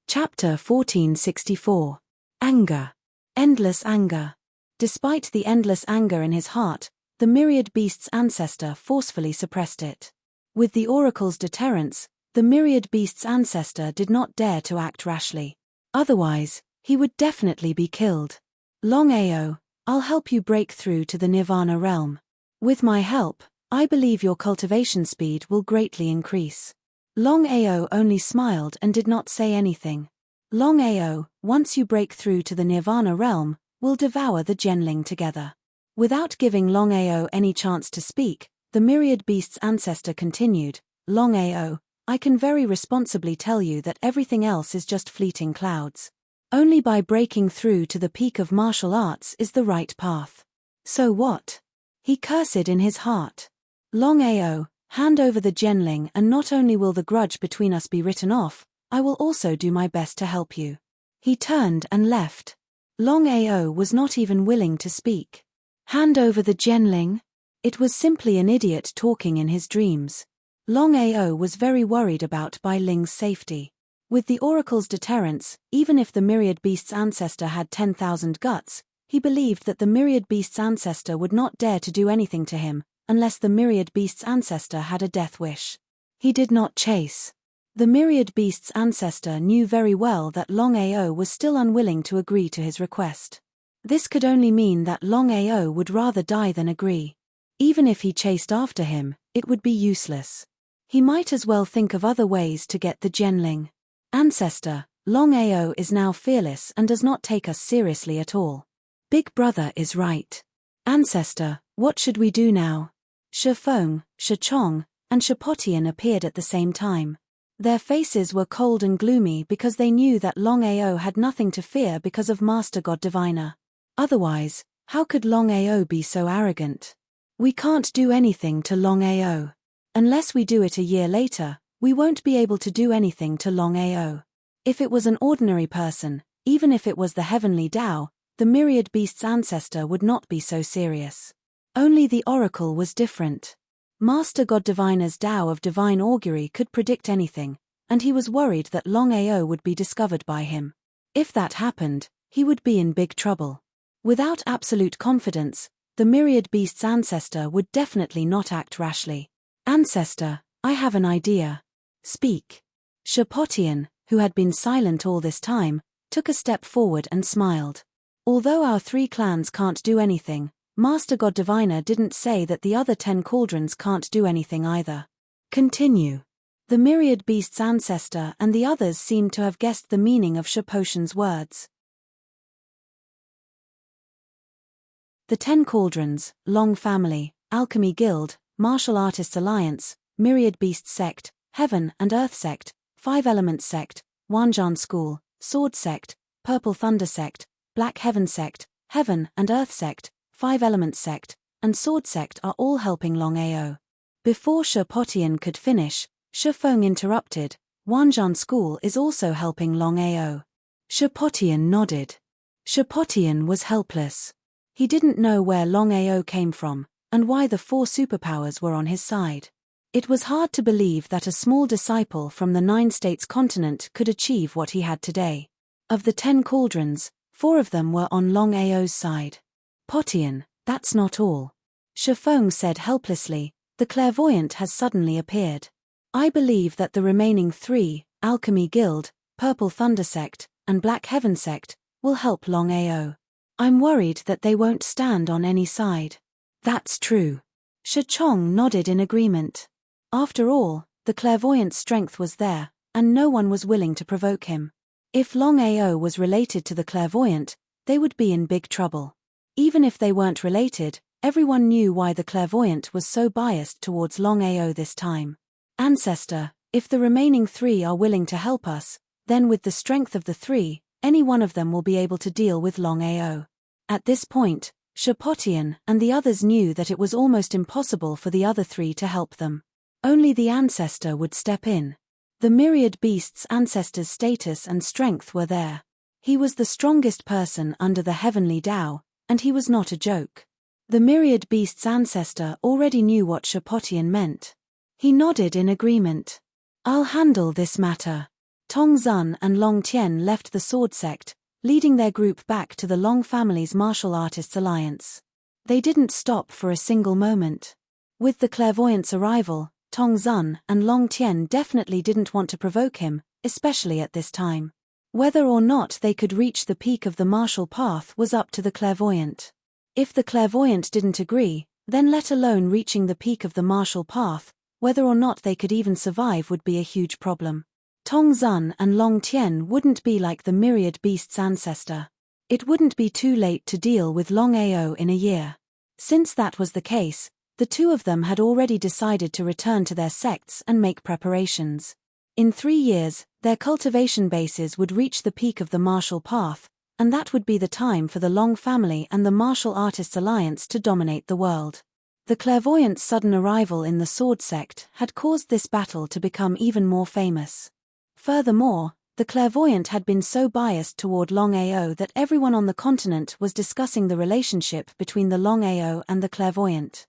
Chapter 1464. Anger. Endless anger. Despite the endless anger in his heart, the Myriad Beast's Ancestor forcefully suppressed it. With the Oracle's deterrence, the Myriad Beast's Ancestor did not dare to act rashly. Otherwise, he would definitely be killed. Longao, I'll help you break through to the Nirvana realm. With my help, I believe your cultivation speed will greatly increase. Longao only smiled and did not say anything. Longao, once you break through to the Nirvana realm, we'll devour the Genling together. Without giving Longao any chance to speak, The myriad beast's ancestor continued, Longao, I can very responsibly tell you that everything else is just fleeting clouds. Only by breaking through to the peak of martial arts is the right path. So what? He cursed in his heart. Longao, hand over the Genling and not only will the grudge between us be written off, I will also do my best to help you. He turned and left. Longao was not even willing to speak. Hand over the Genling? It was simply an idiot talking in his dreams. Longao was very worried about Bai Ling's safety. With the oracle's deterrence, even if the myriad beast's ancestor had 10,000 guts, he believed that the myriad beast's ancestor would not dare to do anything to him, unless the myriad beast's ancestor had a death wish. He did not chase. The myriad beast's ancestor knew very well that Longao was still unwilling to agree to his request. This could only mean that Longao would rather die than agree. Even if he chased after him, it would be useless. He might as well think of other ways to get the Genling. Ancestor, Longao is now fearless and does not take us seriously at all. Big brother is right. Ancestor, what should we do now? Shifeng, Shichong, and Shipotian appeared at the same time. Their faces were cold and gloomy because they knew that Longao had nothing to fear because of Master God Diviner. Otherwise, how could Longao be so arrogant? We can't do anything to Longao. Unless we do it a year later, we won't be able to do anything to Longao. If it was an ordinary person, even if it was the heavenly Tao, the myriad beast's ancestor would not be so serious. Only the oracle was different. Master God Diviner's Tao of divine augury could predict anything, and he was worried that Longao would be discovered by him. If that happened, he would be in big trouble. Without absolute confidence, the myriad beast's ancestor would definitely not act rashly. Ancestor, I have an idea. Speak. Shipotian, who had been silent all this time, took a step forward and smiled. Although our 3 clans can't do anything, Master God Diviner didn't say that the other 10 cauldrons can't do anything either. Continue. The myriad beast's ancestor and the others seemed to have guessed the meaning of Shipotian's words. The 10 cauldrons, Long Family, Alchemy Guild, Martial Artists Alliance, Myriad Beast Sect, Heaven and Earth Sect, 5 Elements Sect, Wanjan School, Sword Sect, Purple Thunder Sect, Black Heaven Sect, Heaven and Earth Sect, 5 Elements Sect, and Sword Sect are all helping Longao. Before Shipotian could finish, Shifeng interrupted, Wanjan School is also helping Longao. Shipotian nodded. Shipotian was helpless. He didn't know where Longao came from, and why the 4 superpowers were on his side. It was hard to believe that a small disciple from the 9 states continent could achieve what he had today. Of the 10 cauldrons, 4 of them were on Longao's side. Potian, that's not all. Shifeng said helplessly, the clairvoyant has suddenly appeared. I believe that the remaining 3, Alchemy Guild, Purple Thunder Sect, and Black Heaven Sect, will help Longao. I'm worried that they won't stand on any side. That's true. Shichong nodded in agreement. After all, the clairvoyant's strength was there, and no one was willing to provoke him. If Longao was related to the clairvoyant, they would be in big trouble. Even if they weren't related, everyone knew why the clairvoyant was so biased towards Longao this time. Ancestor, if the remaining 3 are willing to help us, then with the strength of the 3, any one of them will be able to deal with Longao. At this point, Shipotian and the others knew that it was almost impossible for the other 3 to help them. Only the ancestor would step in. The myriad beast's ancestor's status and strength were there. He was the strongest person under the heavenly Tao, and he was not a joke. The myriad beast's ancestor already knew what Shipotian meant. He nodded in agreement. I'll handle this matter. Tong Zun and Long Tian left the Sword Sect, leading their group back to the Long family's Martial Artists Alliance. They didn't stop for a single moment. With the clairvoyant's arrival, Tong Zun and Long Tian definitely didn't want to provoke him, especially at this time. Whether or not they could reach the peak of the martial path was up to the clairvoyant. If the clairvoyant didn't agree, then let alone reaching the peak of the martial path, whether or not they could even survive would be a huge problem. Tong Zun and Long Tian wouldn't be like the myriad beast's ancestor. It wouldn't be too late to deal with Longao in a year. Since that was the case, The two of them had already decided to return to their sects and make preparations. In 3 years, their cultivation bases would reach the peak of the martial path, and that would be the time for the Long family and the Martial Artists Alliance to dominate the world. The clairvoyant's sudden arrival in the sword sect had caused this battle to become even more famous. Furthermore, the clairvoyant had been so biased toward Longao that everyone on the continent was discussing the relationship between the Longao and the clairvoyant.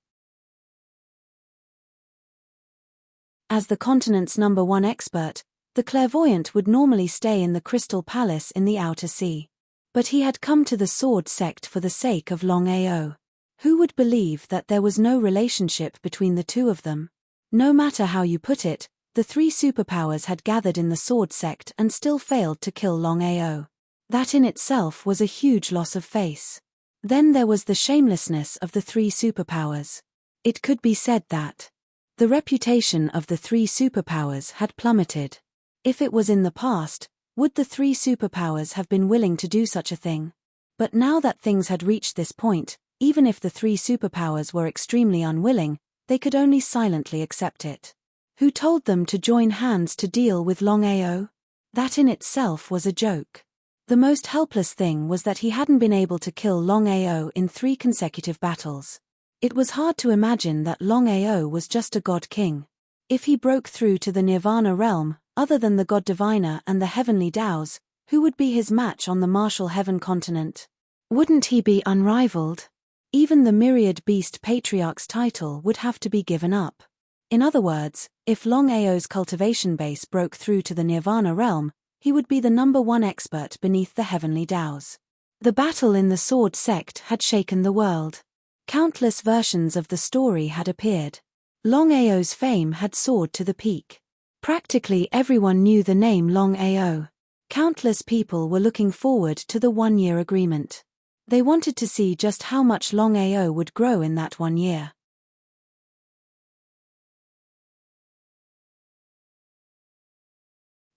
As the continent's #1 expert, the clairvoyant would normally stay in the Crystal Palace in the Outer Sea. But he had come to the sword sect for the sake of Longao. Who would believe that there was no relationship between the two of them? No matter how you put it, the 3 superpowers had gathered in the sword sect and still failed to kill Longao. That in itself was a huge loss of face. Then there was the shamelessness of the 3 superpowers. It could be said that the reputation of the 3 superpowers had plummeted. If it was in the past, would the 3 superpowers have been willing to do such a thing? But now that things had reached this point, even if the 3 superpowers were extremely unwilling, they could only silently accept it. Who told them to join hands to deal with Longao? That in itself was a joke. The most helpless thing was that he hadn't been able to kill Longao in 3 consecutive battles. It was hard to imagine that Longao was just a god king. If he broke through to the Nirvana realm, other than the god diviner and the heavenly Daos, who would be his match on the martial heaven continent? Wouldn't he be unrivaled? Even the myriad beast patriarch's title would have to be given up. In other words, if Longao's cultivation base broke through to the Nirvana realm, he would be the #1 expert beneath the heavenly Daos. The battle in the sword sect had shaken the world. Countless versions of the story had appeared. Longao's fame had soared to the peak. Practically everyone knew the name Longao. Countless people were looking forward to the 1-year agreement. They wanted to see just how much Longao would grow in that 1 year.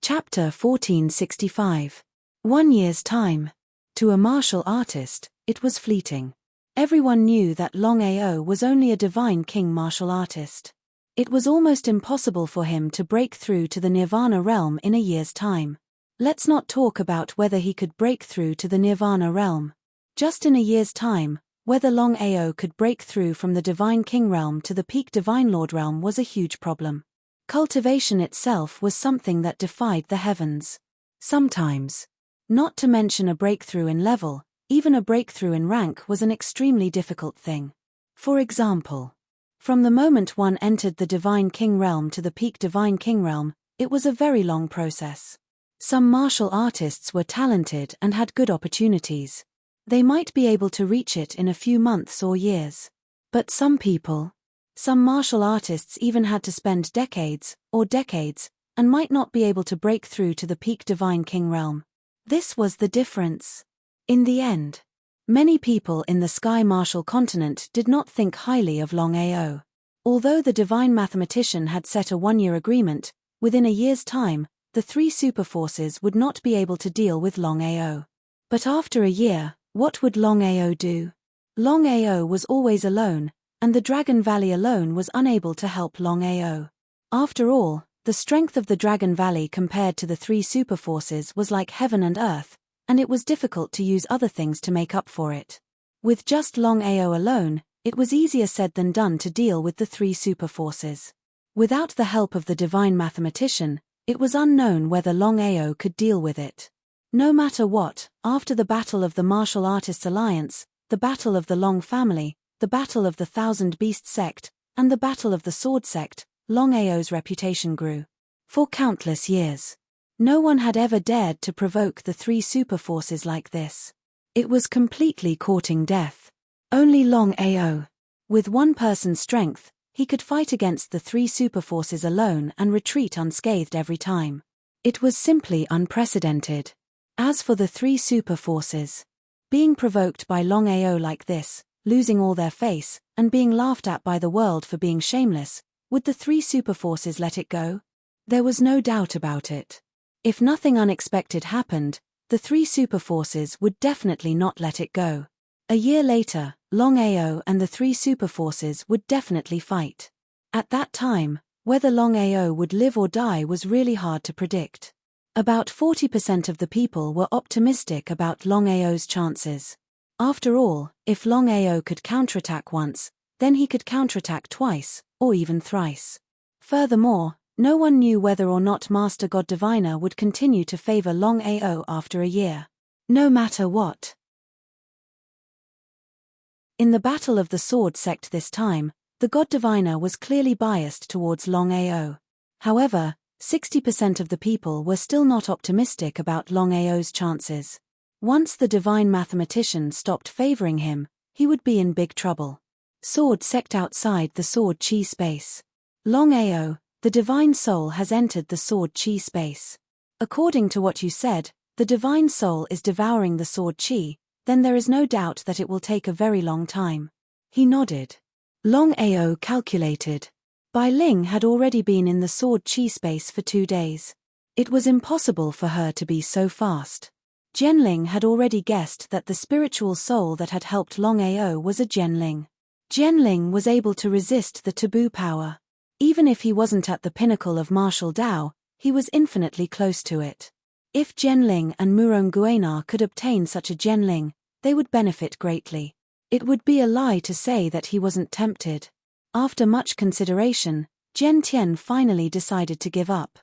Chapter 1465. 1 year's time. To a martial artist, it was fleeting. Everyone knew that Longao was only a divine king martial artist. It was almost impossible for him to break through to the Nirvana realm in a year's time. Let's not talk about whether he could break through to the Nirvana realm. Just in a year's time, whether Longao could break through from the Divine King realm to the peak Divine Lord realm was a huge problem. Cultivation itself was something that defied the heavens. Sometimes, not to mention a breakthrough in level, even a breakthrough in rank was an extremely difficult thing. For example, from the moment one entered the Divine King realm to the peak Divine King realm, it was a very long process. Some martial artists were talented and had good opportunities. They might be able to reach it in a few months or years. But some martial artists even had to spend decades, and might not be able to break through to the peak Divine King realm. This was the difference. In the end, many people in the Sky Martial continent did not think highly of Longao. Although the divine mathematician had set a 1-year agreement, within a year's time, the 3 superforces would not be able to deal with Longao. But after a year, what would Longao do? Longao was always alone, and the Dragon Valley alone was unable to help Longao. After all, the strength of the Dragon Valley compared to the 3 superforces was like heaven and earth, and it was difficult to use other things to make up for it. With just Longao alone, it was easier said than done to deal with the 3 superforces. Without the help of the divine mathematician, it was unknown whether Longao could deal with it. No matter what, after the battle of the Martial Artists Alliance, the battle of the Long family, the battle of the Thousand Beast sect, and the battle of the Sword sect, Longao's reputation grew. For countless years, no one had ever dared to provoke the 3 superforces like this. It was completely courting death. Only Longao. With one person's strength, he could fight against the 3 superforces alone and retreat unscathed every time. It was simply unprecedented. As for the 3 superforces, being provoked by Longao like this, losing all their face, and being laughed at by the world for being shameless, would the 3 superforces let it go? There was no doubt about it. If nothing unexpected happened, the 3 superforces would definitely not let it go. A year later, Longao and the three superforces would definitely fight. At that time, whether Longao would live or die was really hard to predict. About 40% of the people were optimistic about Longao's chances. After all, if Longao could counterattack once, then he could counterattack twice, or even thrice. Furthermore, no one knew whether or not Master God Diviner would continue to favor Longao after a year. No matter what. In the Battle of the Sword sect this time, the God Diviner was clearly biased towards Longao. However, 60% of the people were still not optimistic about Longao's chances. Once the divine mathematician stopped favoring him, he would be in big trouble. Sword sect outside the Sword Chi space. Longao, the divine soul has entered the Sword Chi space. According to what you said, the divine soul is devouring the Sword Chi, then there is no doubt that it will take a very long time. He nodded. Longao calculated. Bai Ling had already been in the Sword Chi space for 2 days. It was impossible for her to be so fast. Jianling had already guessed that the spiritual soul that had helped Longao was a Jianling. Jianling was able to resist the taboo power. Even if he wasn't at the pinnacle of martial Dao, he was infinitely close to it. If Jianling and Murong Guanar could obtain such a Jianling, they would benefit greatly. It would be a lie to say that he wasn't tempted. After much consideration, Jian Tian finally decided to give up.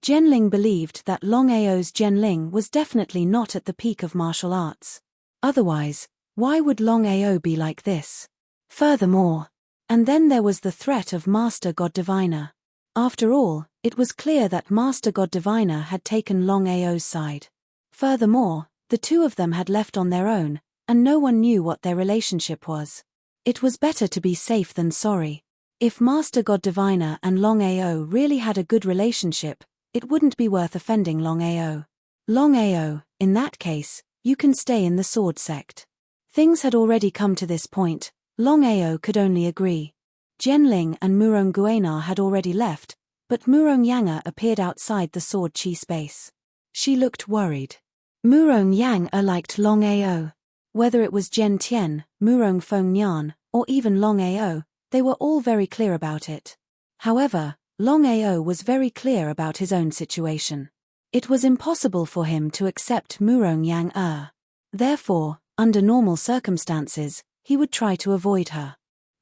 Jianling believed that Longao's Jianling was definitely not at the peak of martial arts. Otherwise, why would Longao be like this? Furthermore, and then there was the threat of Master God Diviner. After all, it was clear that Master God Diviner had taken Longao's side. Furthermore, the two of them had left on their own, and no one knew what their relationship was. It was better to be safe than sorry. If Master God Diviner and Longao really had a good relationship, it wouldn't be worth offending Longao. Longao, in that case, you can stay in the sword sect. Things had already come to this point, Longao could only agree. Jianling and Murong Guanar had already left, but Murong Yanga appeared outside the Sword Chi space. She looked worried. Murong Yanga liked Longao. Whether it was Jian Tian, Murong Feng Nian, or even Longao, they were all very clear about it. However, Longao was very clear about his own situation. It was impossible for him to accept Murong Yang. Therefore, under normal circumstances, he would try to avoid her.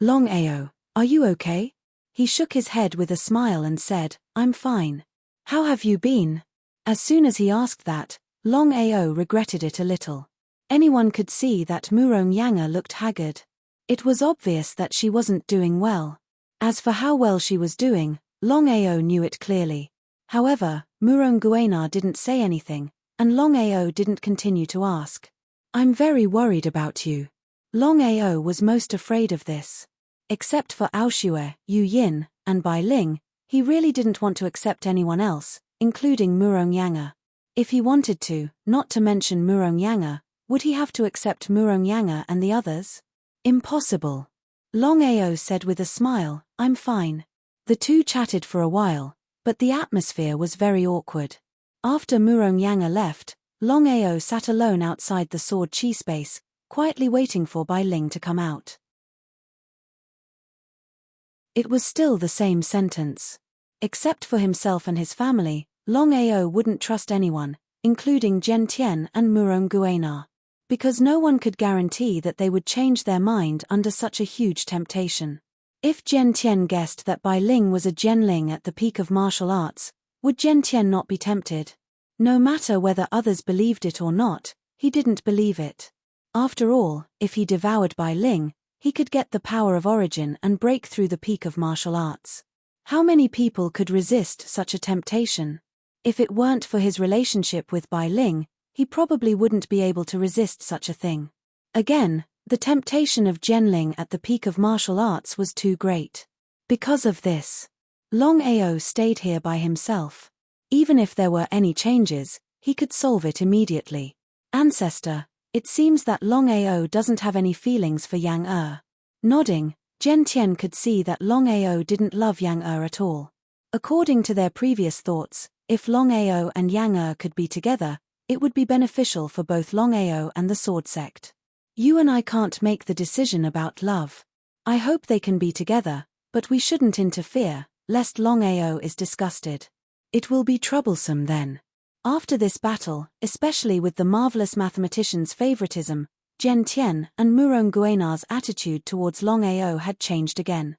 Longao, are you okay? He shook his head with a smile and said, I'm fine. How have you been? As soon as he asked that, Longao regretted it a little. Anyone could see that Murong Yanga looked haggard. It was obvious that she wasn't doing well. As for how well she was doing, Longao knew it clearly. However, Murong Guanar didn't say anything, and Longao didn't continue to ask. I'm very worried about you. Longao was most afraid of this. Except for Aoshue, Yu Yin, and Bai Ling, he really didn't want to accept anyone else, including Murong Yanga. If he wanted to, not to mention Murong Yanga, would he have to accept Murong Yanga and the others? Impossible. Longao said with a smile, I'm fine. The two chatted for a while, but the atmosphere was very awkward. After Murong Yanga left, Longao sat alone outside the Sword Chi space, quietly waiting for Bai Ling to come out. It was still the same sentence. Except for himself and his family, Longao wouldn't trust anyone, including Jian Tian and Murong Guanar. Because no one could guarantee that they would change their mind under such a huge temptation. If Jian Tian guessed that Bai Ling was a Jianling at the peak of martial arts, would Jian Tian not be tempted? No matter whether others believed it or not, he didn't believe it. After all, if he devoured Bai Ling, he could get the power of origin and break through the peak of martial arts. How many people could resist such a temptation? If it weren't for his relationship with Bai Ling, he probably wouldn't be able to resist such a thing. Again, the temptation of Jianling at the peak of martial arts was too great. Because of this, Longao stayed here by himself. Even if there were any changes, he could solve it immediately. Ancestor, it seems that Longao doesn't have any feelings for Yang. Nodding, Jian Tian could see that Longao didn't love Yang at all. According to their previous thoughts, if Longao and Yang could be together, it would be beneficial for both Longao and the sword sect. You and I can't make the decision about love. I hope they can be together, but we shouldn't interfere, lest Longao is disgusted. It will be troublesome then. After this battle, especially with the marvelous mathematician's favoritism, Jian Tian and Murong Guenar's attitude towards Longao had changed again.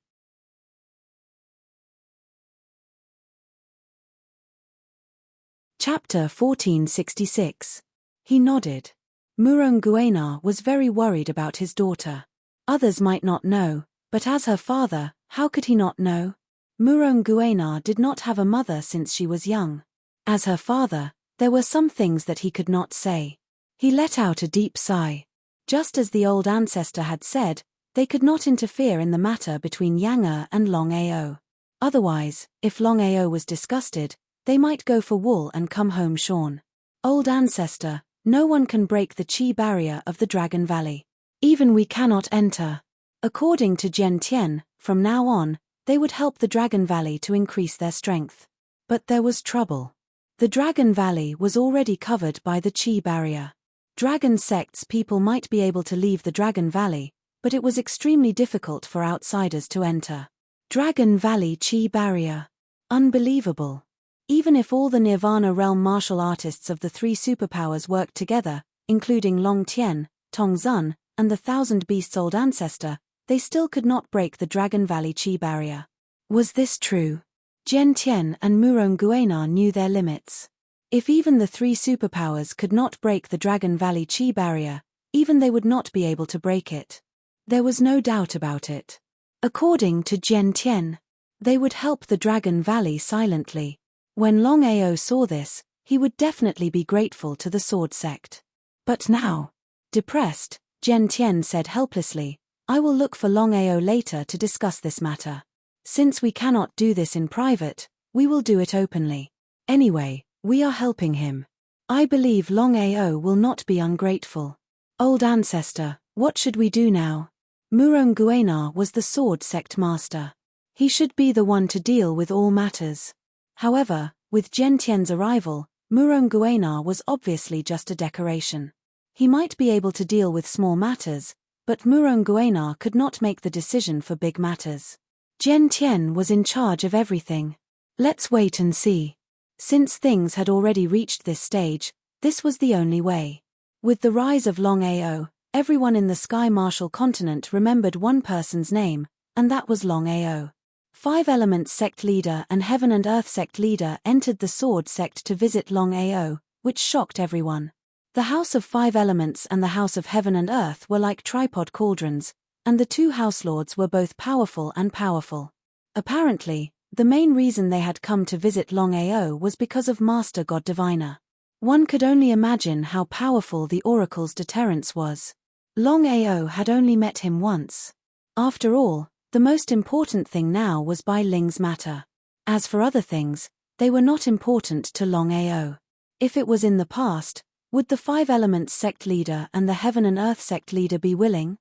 Chapter 1466. He nodded. Murong Guenar was very worried about his daughter. Others might not know, but as her father, how could he not know? Murong Guenar did not have a mother since she was young. As her father, there were some things that he could not say. He let out a deep sigh. Just as the old ancestor had said, they could not interfere in the matter between Yang and Longao. Otherwise, if Longao was disgusted, they might go for wool and come home shorn. Old ancestor, no one can break the chi barrier of the Dragon Valley. Even we cannot enter. According to Jian Tian, from now on, they would help the Dragon Valley to increase their strength. But there was trouble. The Dragon Valley was already covered by the chi barrier. Dragon sect's people might be able to leave the Dragon Valley, but it was extremely difficult for outsiders to enter. Dragon Valley chi barrier. Unbelievable. Even if all the Nirvana realm martial artists of the three superpowers worked together, including Long Tian, Tong Zun, and the Thousand Beasts' old ancestor, they still could not break the Dragon Valley chi barrier. Was this true? Jian Tian and Murong Guenar knew their limits. If even the three superpowers could not break the Dragon Valley chi barrier, even they would not be able to break it. There was no doubt about it. According to Jian Tian, they would help the Dragon Valley silently. When Longao saw this, he would definitely be grateful to the sword sect. But now, depressed, Jian Tian said helplessly, I will look for Longao later to discuss this matter. Since we cannot do this in private, we will do it openly. Anyway, we are helping him. I believe Longao will not be ungrateful. Old ancestor, what should we do now? Murong Guenar was the sword sect master. He should be the one to deal with all matters. However, with Jian Tian's arrival, Murong Guenar was obviously just a decoration. He might be able to deal with small matters, but Murong Guenar could not make the decision for big matters. Jian Tian was in charge of everything. Let's wait and see. Since things had already reached this stage, this was the only way. With the rise of Longao, everyone in the Sky Martial continent remembered one person's name, and that was Longao. Five Elements sect leader and Heaven and Earth sect leader entered the Sword sect to visit Longao, which shocked everyone. The House of Five Elements and the House of Heaven and Earth were like tripod cauldrons, and the two house lords were both powerful and powerful. Apparently, the main reason they had come to visit Longao was because of Master God Diviner. One could only imagine how powerful the Oracle's deterrence was. Longao had only met him once. After all, the most important thing now was Bai Ling's matter. As for other things, they were not important to Longao. If it was in the past, would the Five Elements sect leader and the Heaven and Earth sect leader be willing?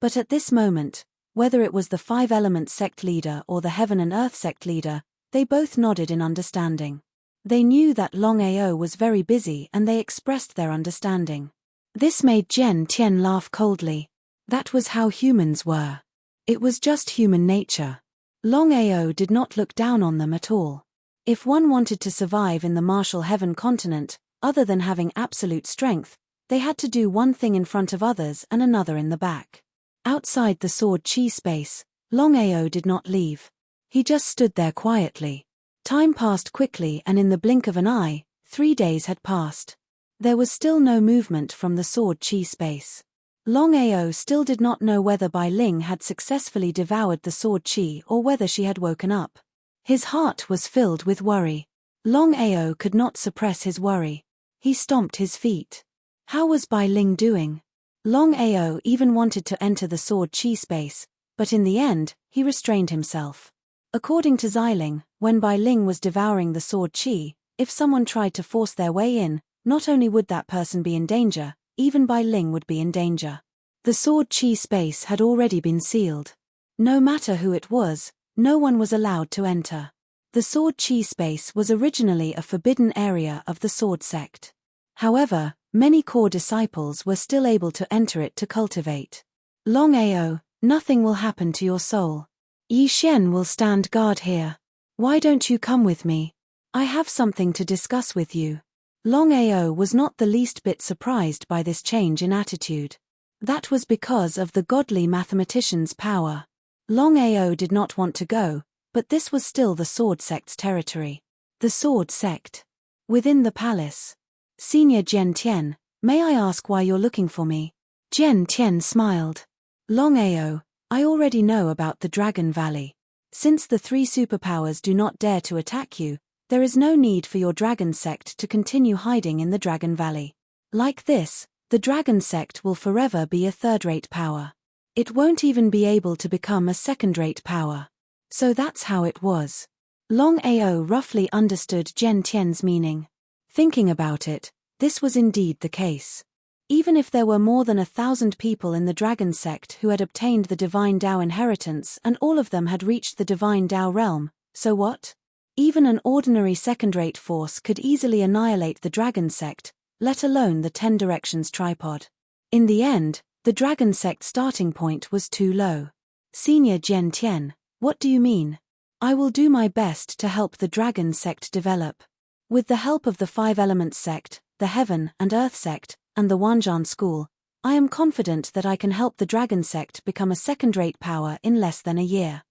But at this moment, whether it was the Five Elements sect leader or the Heaven and Earth sect leader, they both nodded in understanding. They knew that Longao was very busy and they expressed their understanding. This made Jian Tian laugh coldly. That was how humans were. It was just human nature. Longao did not look down on them at all. If one wanted to survive in the martial heaven continent, other than having absolute strength, they had to do one thing in front of others and another in the back. Outside the sword chi space, Longao did not leave. He just stood there quietly. Time passed quickly and in the blink of an eye, 3 days had passed. There was still no movement from the sword chi space. Longao still did not know whether Bai Ling had successfully devoured the sword chi or whether she had woken up. His heart was filled with worry. Longao could not suppress his worry. He stomped his feet. How was Bai Ling doing? Longao even wanted to enter the sword chi space, but in the end, he restrained himself. According to Xiling, when Bai Ling was devouring the sword chi, if someone tried to force their way in, not only would that person be in danger, even Bai Ling would be in danger. The sword chi space had already been sealed. No matter who it was, no one was allowed to enter. The sword chi space was originally a forbidden area of the sword sect. However, Many core disciples were still able to enter it to cultivate. Longao, nothing will happen to your soul. Yi Xian will stand guard here. Why don't you come with me? I have something to discuss with you. Longao was not the least bit surprised by this change in attitude. That was because of the godly mathematician's power. Longao did not want to go, but this was still the Sword Sect's territory. The Sword Sect. Within the palace. Senior Jian Tian, may I ask why you're looking for me? Jian Tian smiled. Longao, I already know about the Dragon Valley. Since the three superpowers do not dare to attack you, there is no need for your Dragon Sect to continue hiding in the Dragon Valley. Like this, the Dragon Sect will forever be a third-rate power. It won't even be able to become a second-rate power. So that's how it was. Longao roughly understood Jian Tian's meaning. Thinking about it, this was indeed the case. Even if there were more than 1,000 people in the Dragon Sect who had obtained the Divine Dao inheritance and all of them had reached the Divine Dao realm, so what? Even an ordinary second-rate force could easily annihilate the Dragon Sect, let alone the 10 Directions tripod. In the end, the Dragon Sect starting point was too low. Senior Jian Tian, what do you mean? I will do my best to help the Dragon Sect develop. With the help of the 5 Elements Sect, the Heaven and Earth Sect, and the Wanzhan School, I am confident that I can help the Dragon Sect become a second-rate power in less than a year.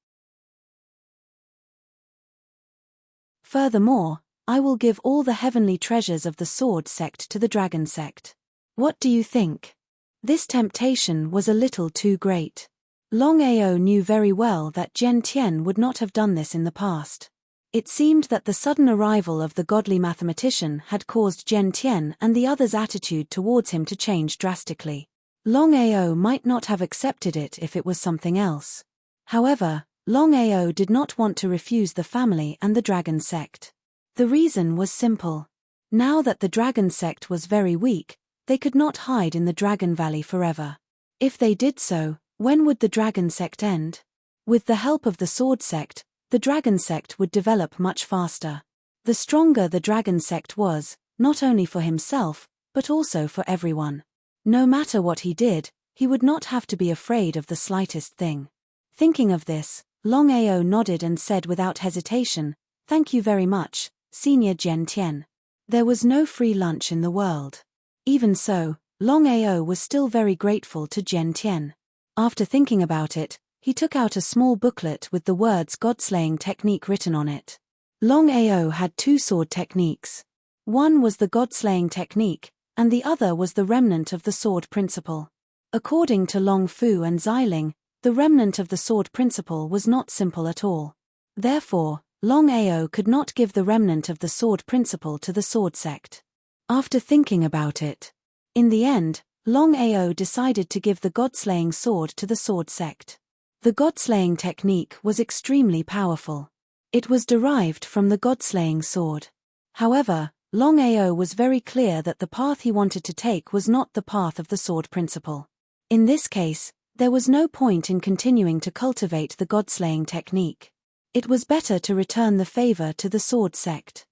Furthermore, I will give all the heavenly treasures of the Sword Sect to the Dragon Sect. What do you think? This temptation was a little too great. Longao knew very well that Jian Tian would not have done this in the past. It seemed that the sudden arrival of the godly mathematician had caused Jian Tian and the others' attitude towards him to change drastically. Longao might not have accepted it if it was something else. However, Longao did not want to refuse the family and the Dragon Sect. The reason was simple. Now that the Dragon Sect was very weak, they could not hide in the Dragon Valley forever. If they did so, when would the Dragon Sect end? With the help of the Sword Sect, the Dragon Sect would develop much faster. The stronger the Dragon Sect was, not only for himself, but also for everyone. No matter what he did, he would not have to be afraid of the slightest thing. Thinking of this, Longao nodded and said without hesitation, "Thank you very much, Senior Jian Tian." There was no free lunch in the world. Even so, Longao was still very grateful to Jian Tian. After thinking about it, he took out a small booklet with the words God-slaying technique written on it. Longao had 2 sword techniques. One was the God-slaying technique, and the other was the remnant of the sword principle. According to Long Fu and Xiling, the remnant of the sword principle was not simple at all. Therefore, Longao could not give the remnant of the sword principle to the Sword Sect. After thinking about it, in the end, Longao decided to give the God-slaying sword to the Sword Sect. The God-slaying technique was extremely powerful. It was derived from the God-slaying sword. However, Longao was very clear that the path he wanted to take was not the path of the sword principle. In this case, there was no point in continuing to cultivate the God-slaying technique. It was better to return the favor to the Sword Sect.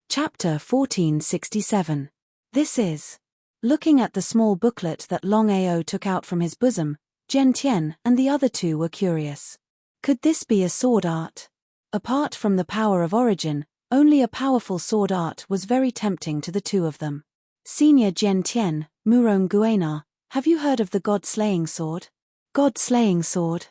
Chapter 1467. This is. Looking at the small booklet that Longao took out from his bosom, Jian Tian and the other 2 were curious. Could this be a sword art? Apart from the power of origin, only a powerful sword art was very tempting to the 2 of them. Senior Jian Tian, Murong Guena, have you heard of the God-slaying sword? God-slaying sword?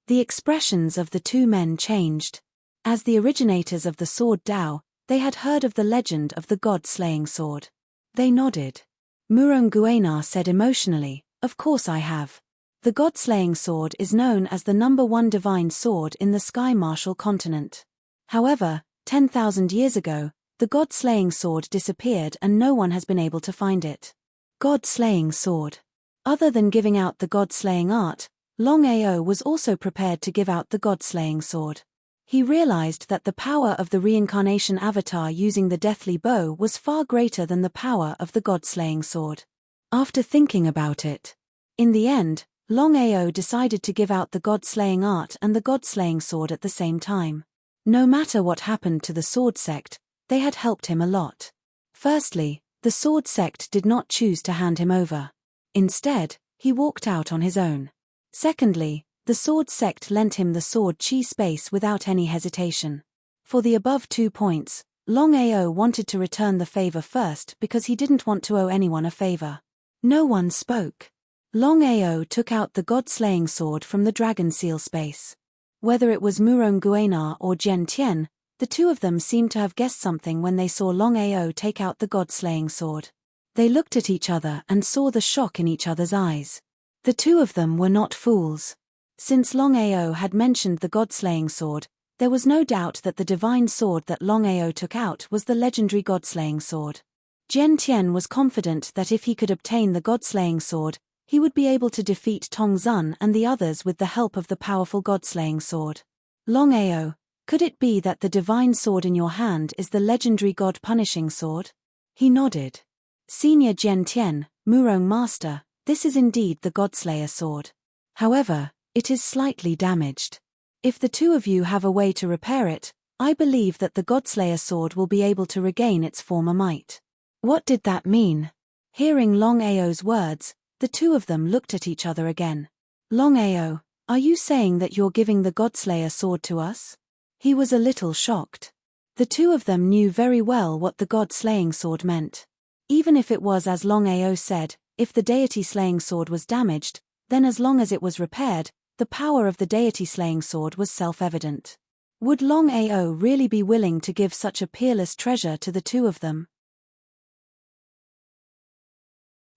The expressions of the 2 men changed. As the originators of the sword Dao, they had heard of the legend of the God-slaying sword. They nodded. Murong Guena said emotionally, "Of course I have. The God-slaying sword is known as the #1 divine sword in the Sky Martial continent. However, 10,000 years ago, the God-slaying sword disappeared and no one has been able to find it." God-slaying sword. Other than giving out the God-slaying art, Longao was also prepared to give out the God-slaying sword. He realized that the power of the reincarnation avatar using the deathly bow was far greater than the power of the God-slaying sword. After thinking about it, in the end, Longao decided to give out the God-slaying art and the God-slaying sword at the same time. No matter what happened to the sword sect, they had helped him a lot. Firstly, the sword sect did not choose to hand him over. Instead, he walked out on his own. Secondly, the sword sect lent him the sword chi space without any hesitation. For the above 2 points, Longao wanted to return the favor first because he didn't want to owe anyone a favor. No one spoke. Longao took out the god-slaying sword from the dragon seal space. Whether it was Murong Guenar or Jian Tian, the two of them seemed to have guessed something when they saw Longao take out the god-slaying sword. They looked at each other and saw the shock in each other's eyes. The two of them were not fools. Since Longao had mentioned the god-slaying sword, there was no doubt that the divine sword that Longao took out was the legendary god-slaying sword. Jian Tian was confident that if he could obtain the god-slaying sword, he would be able to defeat Tong Zun and the others with the help of the powerful god-slaying sword. Longao, could it be that the divine sword in your hand is the legendary god-punishing sword? He nodded. Senior Jian Tian, Murong Master, this is indeed the Godslayer sword. However, it is slightly damaged. If the two of you have a way to repair it, I believe that the Godslayer sword will be able to regain its former might. What did that mean? Hearing Longao's words, the two of them looked at each other again. Longao, are you saying that you're giving the Godslayer sword to us? He was a little shocked. The two of them knew very well what the God-slaying sword meant. Even if it was as Longao said, if the deity-slaying sword was damaged, then as long as it was repaired, the power of the deity-slaying sword was self-evident. Would Longao really be willing to give such a peerless treasure to the two of them?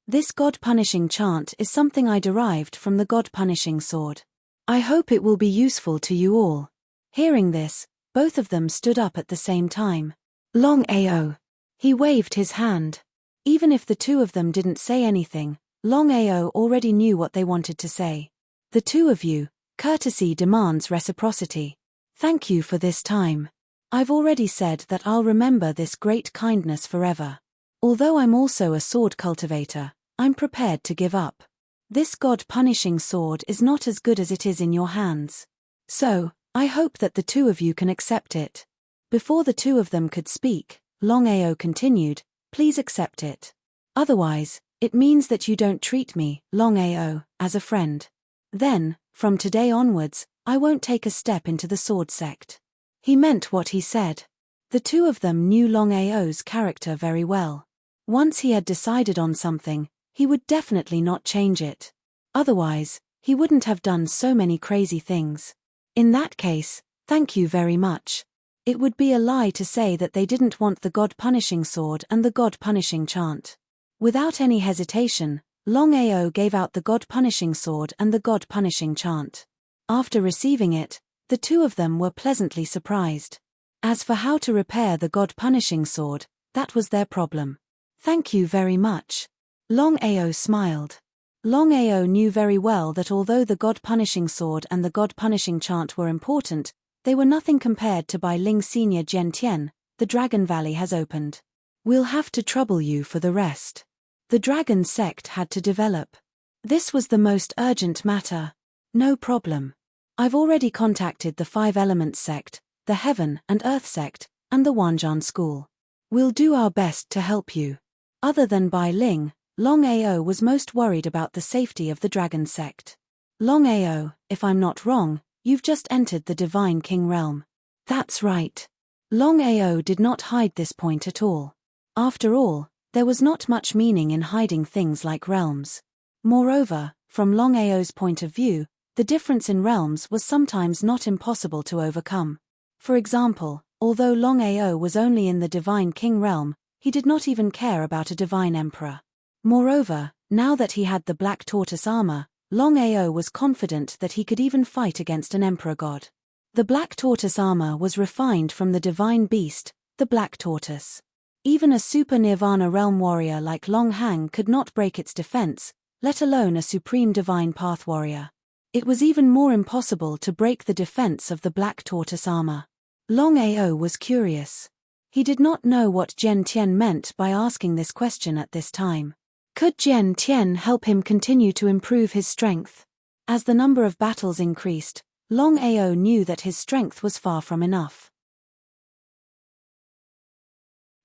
This God-punishing chant is something I derived from the God-punishing sword. I hope it will be useful to you all. Hearing this, both of them stood up at the same time. Longao. He waved his hand. Even if the two of them didn't say anything, Longao already knew what they wanted to say. The two of you, courtesy demands reciprocity. Thank you for this time. I've already said that I'll remember this great kindness forever. Although I'm also a sword cultivator, I'm prepared to give up. This God-punishing sword is not as good as it is in your hands. So, I hope that the two of you can accept it. Before the two of them could speak, Longao continued, please accept it. Otherwise, it means that you don't treat me, Longao, as a friend. Then, from today onwards, I won't take a step into the sword sect. He meant what he said. The two of them knew Longao's character very well. Once he had decided on something, he would definitely not change it. Otherwise, he wouldn't have done so many crazy things. In that case, thank you very much. It would be a lie to say that they didn't want the God-punishing sword and the God-punishing chant. Without any hesitation, Longao gave out the God-punishing sword and the God-punishing chant. After receiving it, the two of them were pleasantly surprised. As for how to repair the God-punishing sword, that was their problem. Thank you very much. Longao smiled. Longao knew very well that although the God-punishing sword and the God-punishing chant were important, they were nothing compared to Bai Ling Senior Jian Tian. The Dragon Valley has opened. We'll have to trouble you for the rest. The dragon sect had to develop. This was the most urgent matter. No problem. I've already contacted the 5 Elements sect, the Heaven and Earth sect, and the Wanjan school. We'll do our best to help you. Other than Bai Ling, Longao was most worried about the safety of the dragon sect. Longao, if I'm not wrong, you've just entered the Divine King realm. That's right. Longao did not hide this point at all. After all, there was not much meaning in hiding things like realms. Moreover, from Longao's point of view, the difference in realms was sometimes not impossible to overcome. For example, although Longao was only in the Divine King realm, he did not even care about a Divine Emperor. Moreover, now that he had the Black Tortoise armor, Longao was confident that he could even fight against an Emperor God. The Black Tortoise armor was refined from the Divine Beast, the Black Tortoise. Even a super Nirvana realm warrior like Long Hang could not break its defense, let alone a supreme Divine Path warrior. It was even more impossible to break the defense of the Black Tortoise armor. Longao was curious. He did not know what Jian Tian meant by asking this question at this time. Could Jian Tian help him continue to improve his strength? As the number of battles increased, Longao knew that his strength was far from enough.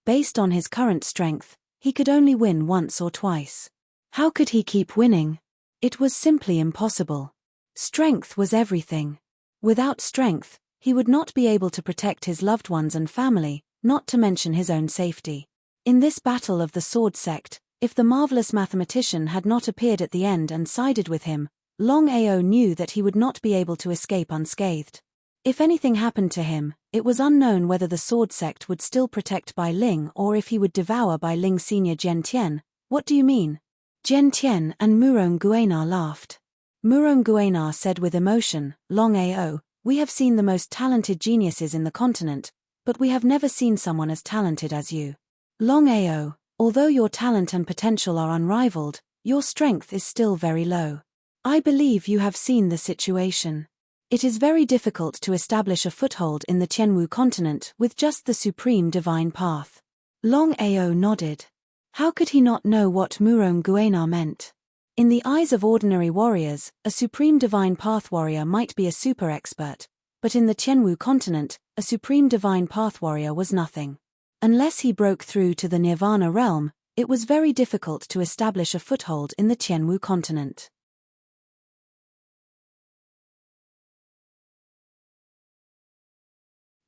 Based on his current strength, he could only win once or twice. How could he keep winning? It was simply impossible. Strength was everything. Without strength, he would not be able to protect his loved ones and family, not to mention his own safety. In this battle of the sword sect, if the marvelous mathematician had not appeared at the end and sided with him, Longao knew that he would not be able to escape unscathed. If anything happened to him, it was unknown whether the sword sect would still protect Bai Ling or if he would devour Bai Ling Senior Jian Tian. What do you mean? Jian Tian and Murong Guanar laughed. Murong Guanar said with emotion, Longao, we have seen the most talented geniuses in the continent, but we have never seen someone as talented as you. Longao, although your talent and potential are unrivaled, your strength is still very low. I believe you have seen the situation. It is very difficult to establish a foothold in the Tianwu continent with just the supreme divine path. Longao nodded. How could he not know what Murong Guanar meant? In the eyes of ordinary warriors, a supreme divine path warrior might be a super expert, but in the Tianwu continent, a supreme divine path warrior was nothing. Unless he broke through to the Nirvana realm, it was very difficult to establish a foothold in the Tianwu continent.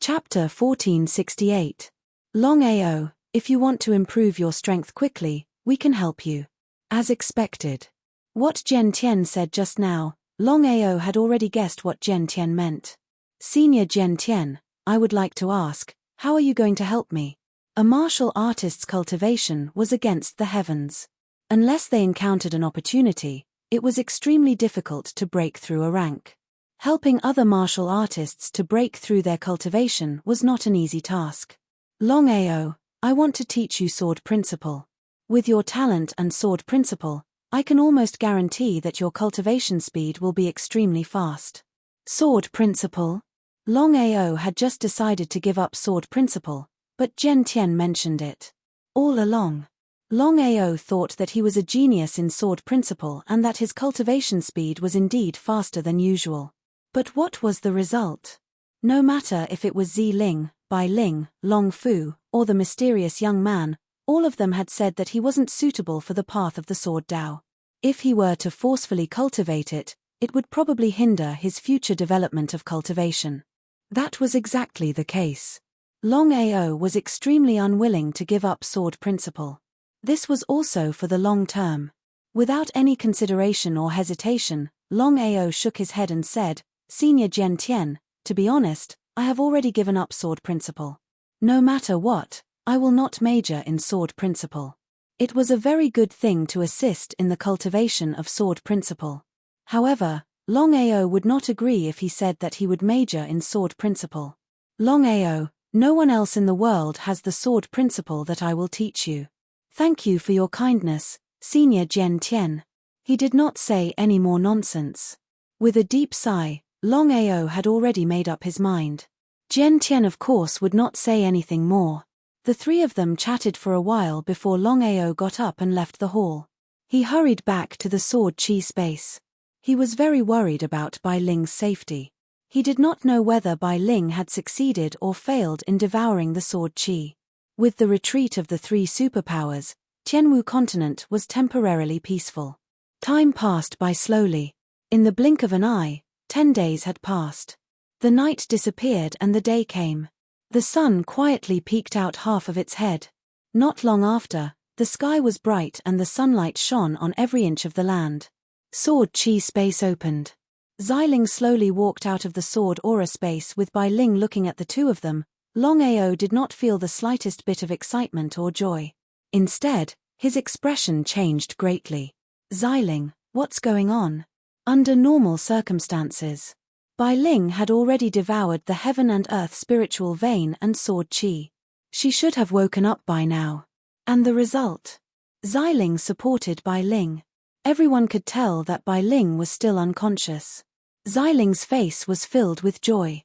Chapter 1468. Longao, if you want to improve your strength quickly, we can help you. As expected. What Jian Tian said just now, Longao had already guessed what Jian Tian meant. Senior Jian Tian, I would like to ask, how are you going to help me? A martial artist's cultivation was against the heavens. Unless they encountered an opportunity, it was extremely difficult to break through a rank. Helping other martial artists to break through their cultivation was not an easy task. Longao, I want to teach you sword principle. With your talent and sword principle, I can almost guarantee that your cultivation speed will be extremely fast. Sword principle? Longao had just decided to give up sword principle, but Jian Tian mentioned it. All along, Longao thought that he was a genius in sword principle and that his cultivation speed was indeed faster than usual. But what was the result? No matter if it was Zi Ling, Bai Ling, Long Fu, or the mysterious young man, all of them had said that he wasn't suitable for the path of the sword Dao. If he were to forcefully cultivate it, it would probably hinder his future development of cultivation. That was exactly the case. Longao was extremely unwilling to give up sword principle. This was also for the long term. Without any consideration or hesitation, Longao shook his head and said, Senior Jian Tian, to be honest, I have already given up sword principle. No matter what, I will not major in sword principle. It was a very good thing to assist in the cultivation of sword principle. However, Longao would not agree if he said that he would major in sword principle. Longao, no one else in the world has the sword principle that I will teach you. Thank you for your kindness, Senior Jian Tian. He did not say any more nonsense. With a deep sigh, Longao had already made up his mind. Jian Tian of course would not say anything more. The three of them chatted for a while before Longao got up and left the hall. He hurried back to the sword chi space. He was very worried about Bai Ling's safety. He did not know whether Bai Ling had succeeded or failed in devouring the sword chi. With the retreat of the three superpowers, Tianwu continent was temporarily peaceful. Time passed by slowly. In the blink of an eye, 10 days had passed. The night disappeared and the day came. The sun quietly peeked out half of its head. Not long after, the sky was bright and the sunlight shone on every inch of the land. Sword chi space opened. Xiling slowly walked out of the sword aura space with Bai Ling looking at the two of them. Longao did not feel the slightest bit of excitement or joy. Instead, his expression changed greatly. Xiling, what's going on? Under normal circumstances, Bai Ling had already devoured the heaven and earth spiritual vein and sword chi. She should have woken up by now. And the result? Xiling supported Bai Ling. Everyone could tell that Bai Ling was still unconscious. Xiling's face was filled with joy.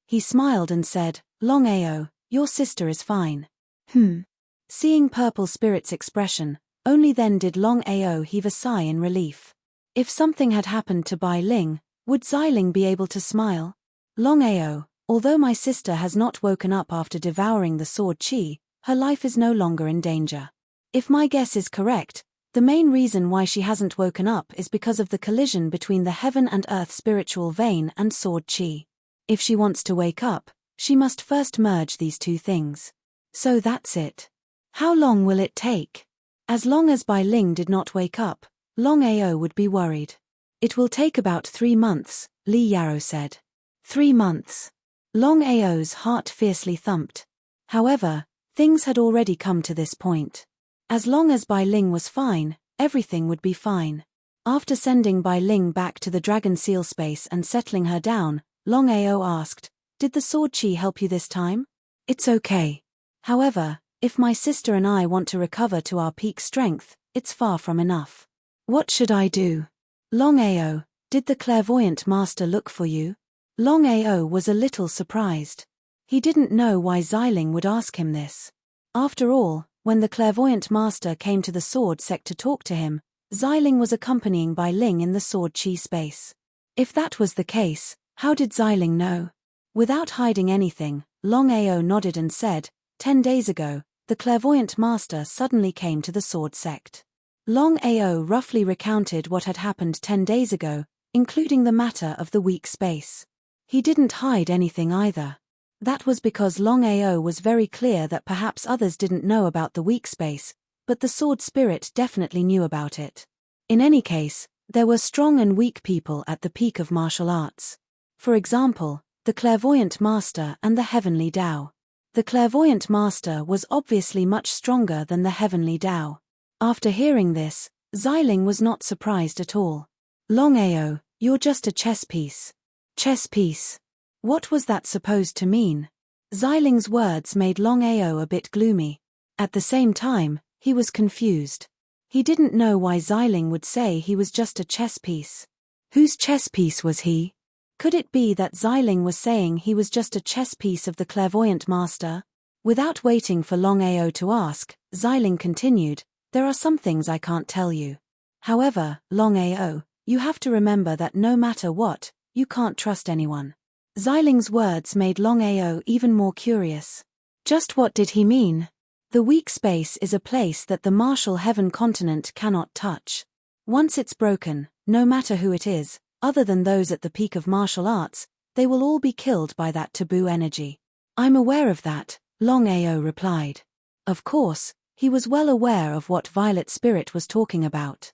He smiled and said, Longao, your sister is fine. Seeing Purple Spirit's expression, only then did Longao heave a sigh in relief. If something had happened to Bai Ling, would Xiling be able to smile? Longao, Although my sister has not woken up after devouring the sword chi, her life is no longer in danger. If my guess is correct, the main reason why she hasn't woken up is because of the collision between the heaven and earth spiritual vein and sword chi. If she wants to wake up, she must first merge these two things. So that's it. How long will it take? As long as Bai Ling did not wake up, Longao would be worried. It will take about 3 months, Li Yarrow said. 3 months. Longao's heart fiercely thumped. However, things had already come to this point. As long as Bai Ling was fine, everything would be fine. After sending Bai Ling back to the dragon seal space and settling her down, Longao asked, "Did the sword chi help you this time?" "It's okay. However, if my sister and I want to recover to our peak strength, it's far from enough." "What should I do?" "Longao, did the clairvoyant master look for you?" Longao was a little surprised. He didn't know why Xiling would ask him this. After all, when the clairvoyant master came to the sword sect to talk to him, Xiling was accompanying Bai Ling in the sword chi space. If that was the case, how did Xiling know? Without hiding anything, Longao nodded and said, 10 days ago, the clairvoyant master suddenly came to the sword sect. Longao roughly recounted what had happened 10 days ago, including the matter of the weak space. He didn't hide anything either. That was because Longao was very clear that perhaps others didn't know about the weak space, but the sword spirit definitely knew about it. In any case, there were strong and weak people at the peak of martial arts. For example, the clairvoyant master and the heavenly Tao. The clairvoyant master was obviously much stronger than the heavenly Tao. After hearing this, Xiling was not surprised at all. "Longao, you're just a chess piece." Chess piece? What was that supposed to mean? Xiling's words made Longao a bit gloomy. At the same time, he was confused. He didn't know why Xiling would say he was just a chess piece. Whose chess piece was he? Could it be that Xiling was saying he was just a chess piece of the clairvoyant master? Without waiting for Longao to ask, Xiling continued, "There are some things I can't tell you. However, Longao, you have to remember that no matter what, you can't trust anyone." Xiling's words made Longao even more curious. Just what did he mean? The weak space is a place that the martial heaven continent cannot touch. Once it's broken, no matter who it is, other than those at the peak of martial arts, they will all be killed by that taboo energy. "I'm aware of that," Longao replied. Of course, he was well aware of what Violet Spirit was talking about.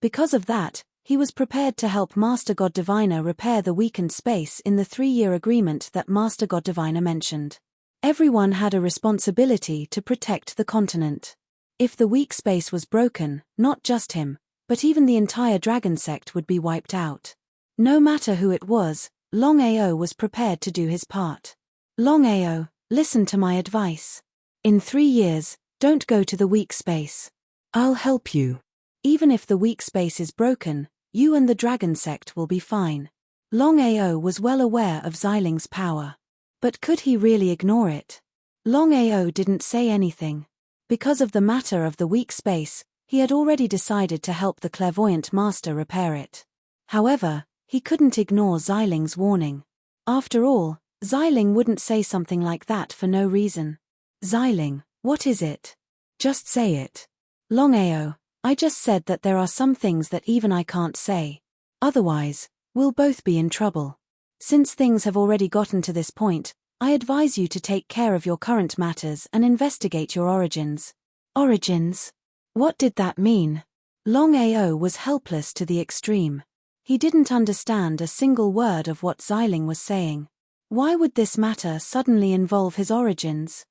Because of that, he was prepared to help Master God Diviner repair the weakened space in the 3-year agreement that Master God Diviner mentioned. Everyone had a responsibility to protect the continent. If the weak space was broken, not just him, but even the entire dragon sect would be wiped out. No matter who it was, Longao was prepared to do his part. "Longao, listen to my advice. In 3 years, don't go to the weak space. I'll help you. Even if the weak space is broken, you and the dragon sect will be fine." Longao was well aware of Xiling's power. But could he really ignore it? Longao didn't say anything. Because of the matter of the weak space, he had already decided to help the clairvoyant master repair it. However, he couldn't ignore Xiling's warning. After all, Xiling wouldn't say something like that for no reason. "Xiling, what is it? Just say it." "Longao, I just said that there are some things that even I can't say. Otherwise, we'll both be in trouble. Since things have already gotten to this point, I advise you to take care of your current matters and investigate your origins." Origins? What did that mean? Longao was helpless to the extreme. He didn't understand a single word of what Xiling was saying. Why would this matter suddenly involve his origins?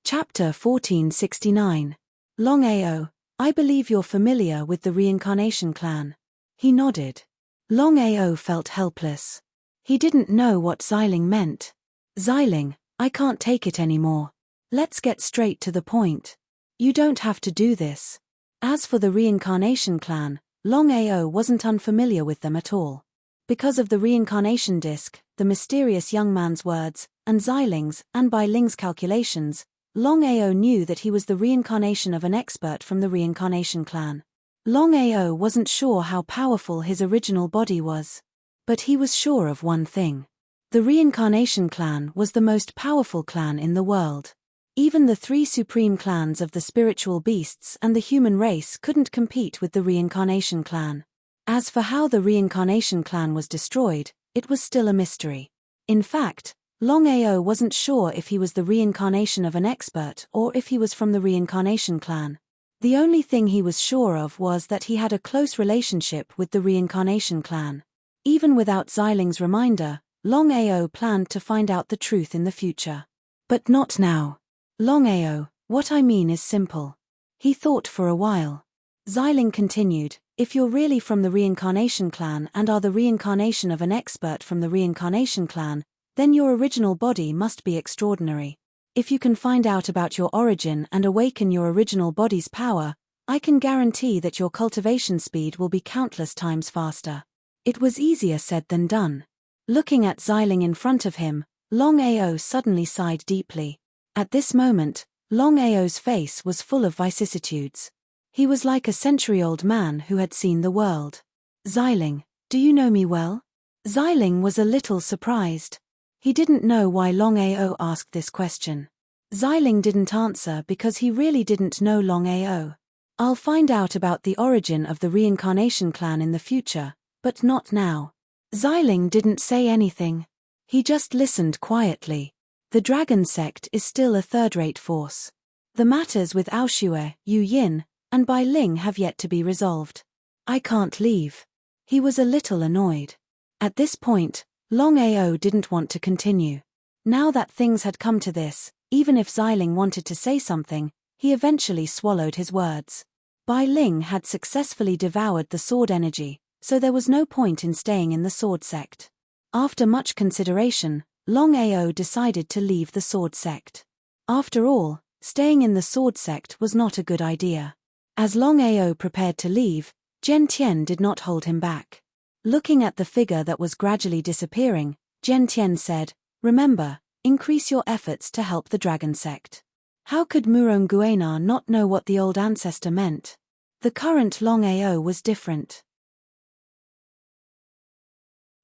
Chapter 1469. Longao, I believe you're familiar with the reincarnation clan. He nodded. Longao felt helpless. He didn't know what Xiling meant. "Xiling, I can't take it anymore. Let's get straight to the point. You don't have to do this." As for the reincarnation clan, Longao wasn't unfamiliar with them at all. Because of the reincarnation disc, the mysterious young man's words, and Xiling's and Bai Ling's calculations, Longao knew that he was the reincarnation of an expert from the reincarnation clan. Longao wasn't sure how powerful his original body was. But he was sure of one thing. The reincarnation clan was the most powerful clan in the world. Even the three supreme clans of the spiritual beasts and the human race couldn't compete with the reincarnation clan. As for how the reincarnation clan was destroyed, it was still a mystery. In fact, Longao wasn't sure if he was the reincarnation of an expert or if he was from the reincarnation clan. The only thing he was sure of was that he had a close relationship with the reincarnation clan. Even without Xiling's reminder, Longao planned to find out the truth in the future. But not now. Longao, what I mean is simple. He thought for a while. Xiling continued, if you're really from the reincarnation clan and are the reincarnation of an expert from the reincarnation clan, then your original body must be extraordinary. If you can find out about your origin and awaken your original body's power, I can guarantee that your cultivation speed will be countless times faster. It was easier said than done. Looking at Xiling in front of him, Longao suddenly sighed deeply. At this moment, Longao's face was full of vicissitudes. He was like a century-old man who had seen the world. Xiling, do you know me well? Xiling was a little surprised. He didn't know why Longao asked this question. Xiling didn't answer because he really didn't know Longao. I'll find out about the origin of the reincarnation clan in the future, but not now. Xiling didn't say anything. He just listened quietly. The dragon sect is still a third-rate force. The matters with Aoshue, Yu Yin, and Bai Ling have yet to be resolved. I can't leave. He was a little annoyed. At this point, Longao didn't want to continue. Now that things had come to this, even if Xiling wanted to say something, he eventually swallowed his words. Bai Ling had successfully devoured the sword energy, so there was no point in staying in the sword sect. After much consideration, Longao decided to leave the sword sect. After all, staying in the sword sect was not a good idea. As Longao prepared to leave, Zhen Tian did not hold him back. Looking at the figure that was gradually disappearing, Zhen Tian said, remember, increase your efforts to help the dragon sect. How could Murong Guenar not know what the old ancestor meant? The current Longao was different.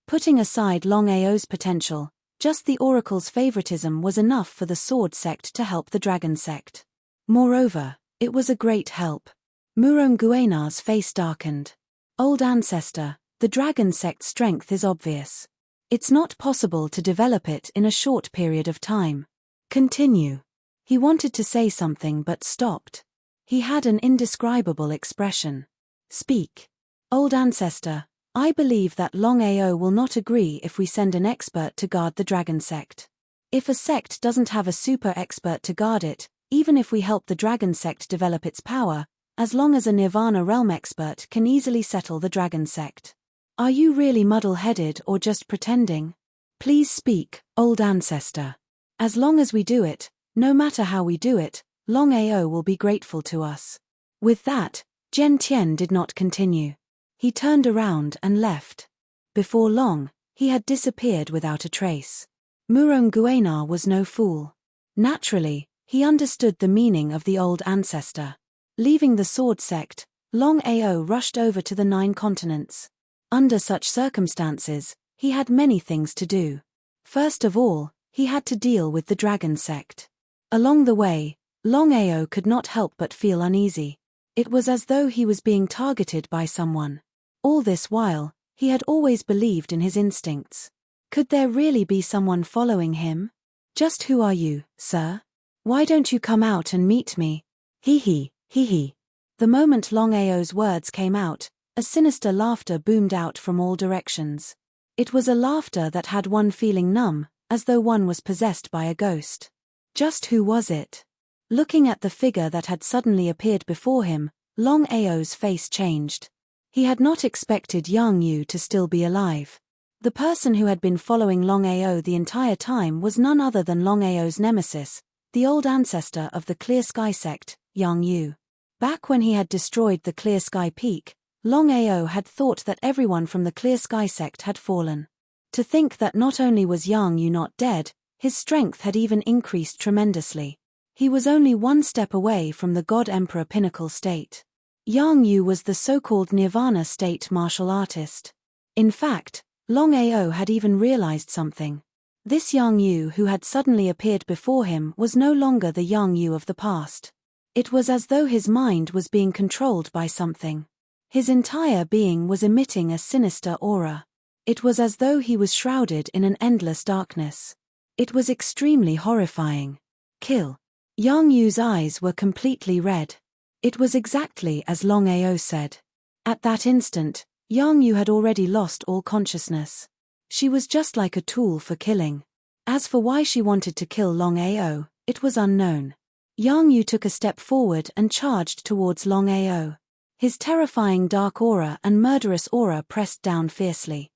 Putting aside Longao's potential, just the oracle's favoritism was enough for the sword sect to help the dragon sect. Moreover, it was a great help. Murong Guenar's face darkened. Old ancestor, the dragon sect's strength is obvious. It's not possible to develop it in a short period of time. Continue. He wanted to say something but stopped. He had an indescribable expression. Speak. Old ancestor, I believe that Longao will not agree if we send an expert to guard the dragon sect. If a sect doesn't have a super expert to guard it, even if we help the dragon sect develop its power, as long as a Nirvana realm expert can easily settle the dragon sect. Are you really muddle-headed or just pretending? Please speak, old ancestor. As long as we do it, no matter how we do it, Longao will be grateful to us. With that, Zhen Tian did not continue. He turned around and left. Before long, he had disappeared without a trace. Murong Guenar was no fool. Naturally, he understood the meaning of the old ancestor. Leaving the sword sect, Longao rushed over to the 9 continents. Under such circumstances, he had many things to do. First of all, he had to deal with the dragon sect. Along the way, Longao could not help but feel uneasy. It was as though he was being targeted by someone. All this while, he had always believed in his instincts. Could there really be someone following him? Just who are you, sir? Why don't you come out and meet me? Hee hee, hee hee. The moment Longao's words came out, a sinister laughter boomed out from all directions. It was a laughter that had one feeling numb, as though one was possessed by a ghost. Just who was it? Looking at the figure that had suddenly appeared before him, Longao's face changed. He had not expected Yang Yu to still be alive. The person who had been following Longao the entire time was none other than Longao's nemesis, the old ancestor of the Clear Sky sect, Yang Yu. Back when he had destroyed the Clear Sky Peak, Longao had thought that everyone from the Clear Sky sect had fallen. To think that not only was Yang Yu not dead, his strength had even increased tremendously. He was only one step away from the God-Emperor pinnacle state. Yang Yu was the so-called Nirvana state martial artist. In fact, Longao had even realized something. This Yang Yu who had suddenly appeared before him was no longer the Yang Yu of the past. It was as though his mind was being controlled by something. His entire being was emitting a sinister aura. It was as though he was shrouded in an endless darkness. It was extremely horrifying. Kill. Yang Yu's eyes were completely red. It was exactly as Longao said. At that instant, Yang Yu had already lost all consciousness. She was just like a tool for killing. As for why she wanted to kill Longao, it was unknown. Yang Yu took a step forward and charged towards Longao. His terrifying dark aura and murderous aura pressed down fiercely.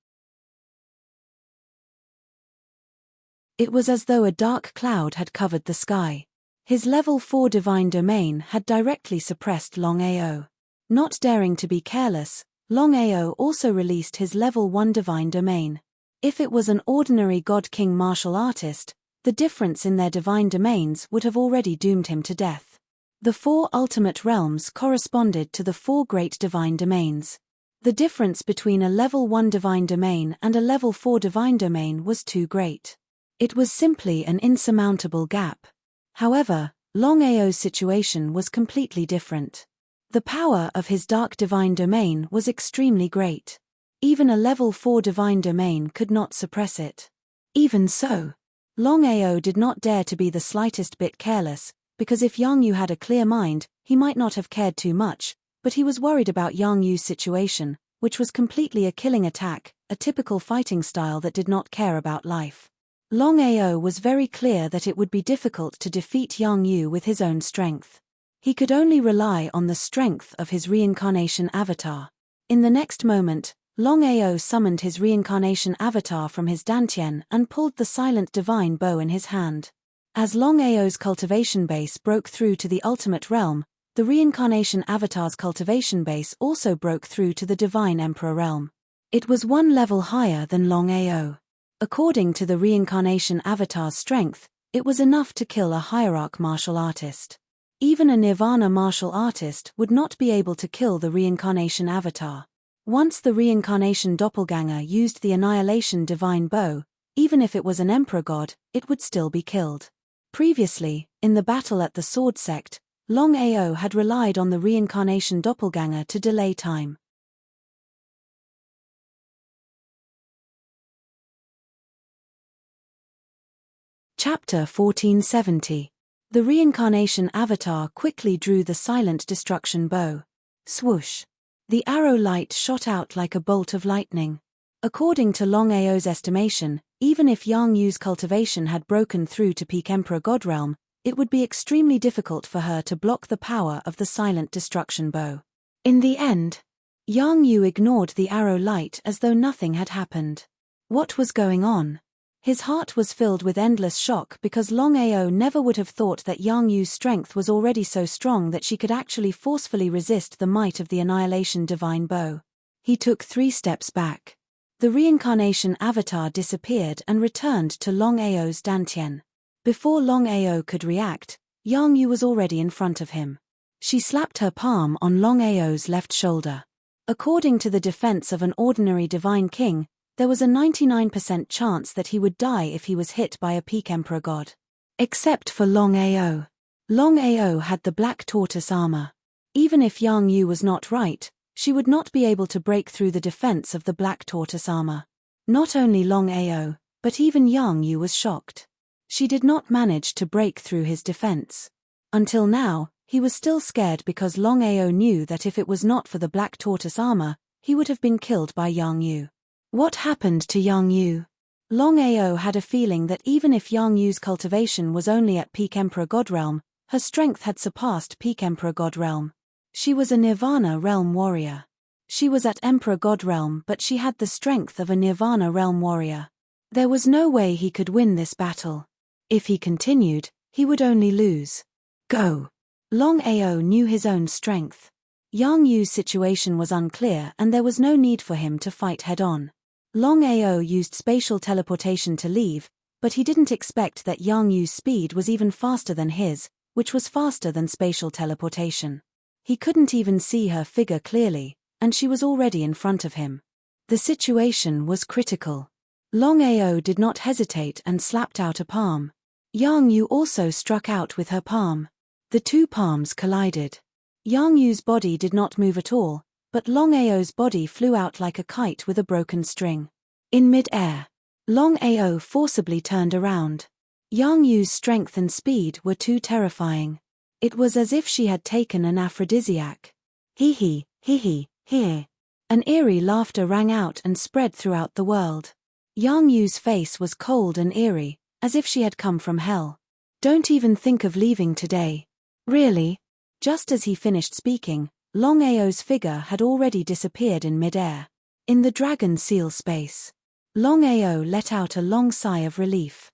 It was as though a dark cloud had covered the sky. His level 4 divine domain had directly suppressed Longao. Not daring to be careless, Longao also released his level 1 divine domain. If it was an ordinary God-King martial artist, the difference in their divine domains would have already doomed him to death. The 4 ultimate realms corresponded to the 4 great divine domains. The difference between a level 1 divine domain and a level 4 divine domain was too great. It was simply an insurmountable gap. However, Longao's situation was completely different. The power of his dark divine domain was extremely great. Even a level 4 divine domain could not suppress it. Even so, Longao did not dare to be the slightest bit careless, because if Yang Yu had a clear mind, he might not have cared too much, but he was worried about Yang Yu's situation, which was completely a killing attack, a typical fighting style that did not care about life. Longao was very clear that it would be difficult to defeat Yang Yu with his own strength. He could only rely on the strength of his reincarnation avatar. In the next moment, Longao summoned his reincarnation avatar from his dantian and pulled the silent divine bow in his hand. As Longao's cultivation base broke through to the ultimate realm, the reincarnation avatar's cultivation base also broke through to the divine emperor realm. It was one level higher than Longao. According to the reincarnation avatar's strength, it was enough to kill a hierarch martial artist. Even a nirvana martial artist would not be able to kill the reincarnation avatar. Once the reincarnation doppelganger used the annihilation divine bow, even if it was an emperor god, it would still be killed. Previously, in the battle at the sword sect, Longao had relied on the reincarnation doppelganger to delay time. Chapter 1470. The reincarnation avatar quickly drew the silent destruction bow. Swoosh. The arrow light shot out like a bolt of lightning. According to Longao's estimation, even if Yang Yu's cultivation had broken through to peak Emperor God realm, it would be extremely difficult for her to block the power of the silent destruction bow. In the end, Yang Yu ignored the arrow light as though nothing had happened. What was going on? His heart was filled with endless shock because Longao never would have thought that Yang Yu's strength was already so strong that she could actually forcefully resist the might of the annihilation divine bow. He took 3 steps back. The reincarnation avatar disappeared and returned to Longao's dantian. Before Longao could react, Yang Yu was already in front of him. She slapped her palm on Longao's left shoulder. According to the defense of an ordinary divine king, there was a 99% chance that he would die if he was hit by a peak emperor god. Except for Longao. Longao had the black tortoise armor. Even if Yang Yu was not right, she would not be able to break through the defense of the black tortoise armor. Not only Longao, but even Yang Yu was shocked. She did not manage to break through his defense. Until now, he was still scared because Longao knew that if it was not for the black tortoise armor, he would have been killed by Yang Yu. What happened to Yang Yu? Longao had a feeling that even if Yang Yu's cultivation was only at peak Emperor God realm, her strength had surpassed peak Emperor God realm. She was a Nirvana realm warrior. She was at Emperor God realm, but she had the strength of a Nirvana realm warrior. There was no way he could win this battle. If he continued, he would only lose. Go! Longao knew his own strength. Yang Yu's situation was unclear and there was no need for him to fight head-on. Longao used spatial teleportation to leave, but he didn't expect that Yang Yu's speed was even faster than his, which was faster than spatial teleportation. He couldn't even see her figure clearly, and she was already in front of him. The situation was critical. Longao did not hesitate and slapped out a palm. Yang Yu also struck out with her palm. The two palms collided. Yang Yu's body did not move at all, but Longao's body flew out like a kite with a broken string. In mid-air, Longao forcibly turned around. Yang Yu's strength and speed were too terrifying. It was as if she had taken an aphrodisiac. Hee hee, hee hee, hee. An eerie laughter rang out and spread throughout the world. Yang Yu's face was cold and eerie, as if she had come from hell. Don't even think of leaving today. Really? Just as he finished speaking, Longao's figure had already disappeared in mid-air. In the dragon seal space, Longao let out a long sigh of relief.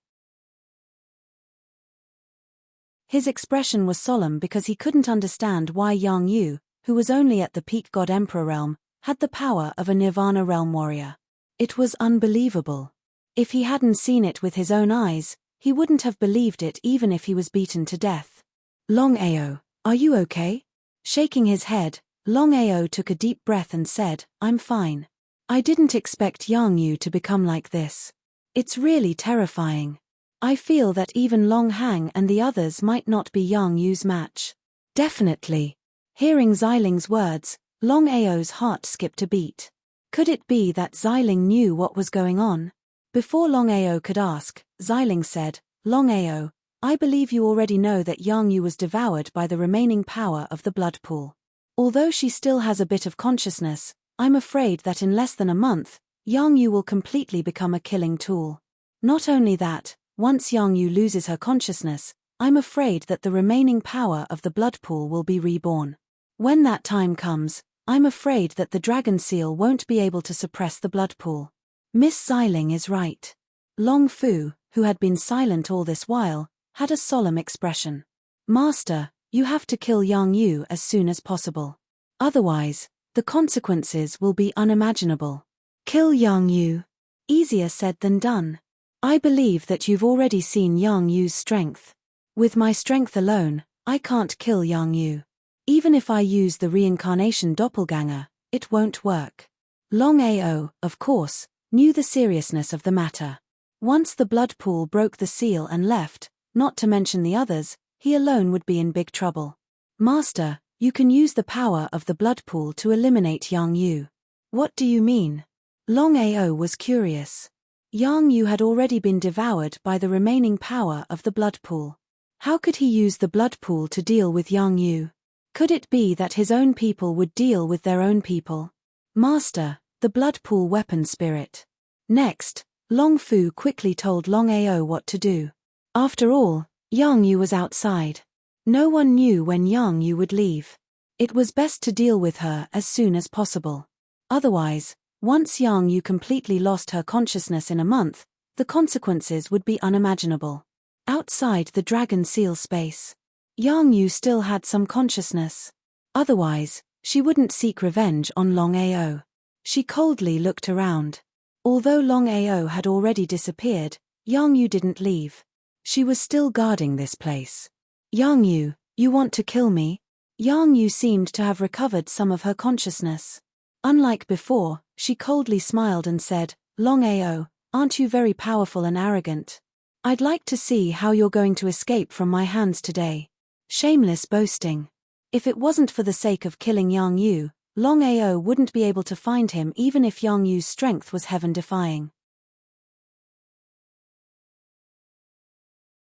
His expression was solemn because he couldn't understand why Yang Yu, who was only at the peak God Emperor realm, had the power of a Nirvana realm warrior. It was unbelievable. If he hadn't seen it with his own eyes, he wouldn't have believed it even if he was beaten to death. Longao, are you okay? Shaking his head, Longao took a deep breath and said, I'm fine. I didn't expect Yang Yu to become like this. It's really terrifying. I feel that even Long Hang and the others might not be Yang Yu's match. Definitely. Hearing Xiling's words, Longao's heart skipped a beat. Could it be that Xiling knew what was going on? Before Longao could ask, Xiling said, Longao, I believe you already know that Yang Yu was devoured by the remaining power of the blood pool. Although she still has a bit of consciousness, I'm afraid that in less than a month, Yang Yu will completely become a killing tool. Not only that, once Yang Yu loses her consciousness, I'm afraid that the remaining power of the blood pool will be reborn. When that time comes, I'm afraid that the dragon seal won't be able to suppress the blood pool. Miss Xiling is right. Long Fu, who had been silent all this while, had a solemn expression. Master, you have to kill Yang Yu as soon as possible. Otherwise, the consequences will be unimaginable. Kill Yang Yu. Easier said than done. I believe that you've already seen Yang Yu's strength. With my strength alone, I can't kill Yang Yu. Even if I use the reincarnation doppelganger, it won't work. Longao, of course, knew the seriousness of the matter. Once the blood pool broke the seal and left, not to mention the others, he alone would be in big trouble. Master, you can use the power of the blood pool to eliminate Yang Yu. What do you mean? Longao was curious. Yang Yu had already been devoured by the remaining power of the blood pool. How could he use the blood pool to deal with Yang Yu? Could it be that his own people would deal with their own people? Master, the blood pool weapon spirit. Next, Long Fu quickly told Longao what to do. After all, Yang Yu was outside. No one knew when Yang Yu would leave. It was best to deal with her as soon as possible. Otherwise, once Yang Yu completely lost her consciousness in a month, the consequences would be unimaginable. Outside the dragon seal space, Yang Yu still had some consciousness. Otherwise, she wouldn't seek revenge on Longao. She coldly looked around. Although Longao had already disappeared, Yang Yu didn't leave. She was still guarding this place. Yang Yu, you want to kill me? Yang Yu seemed to have recovered some of her consciousness. Unlike before, she coldly smiled and said, Longao, aren't you very powerful and arrogant? I'd like to see how you're going to escape from my hands today. Shameless boasting. If it wasn't for the sake of killing Yang Yu, Longao wouldn't be able to find him even if Yang Yu's strength was heaven-defying.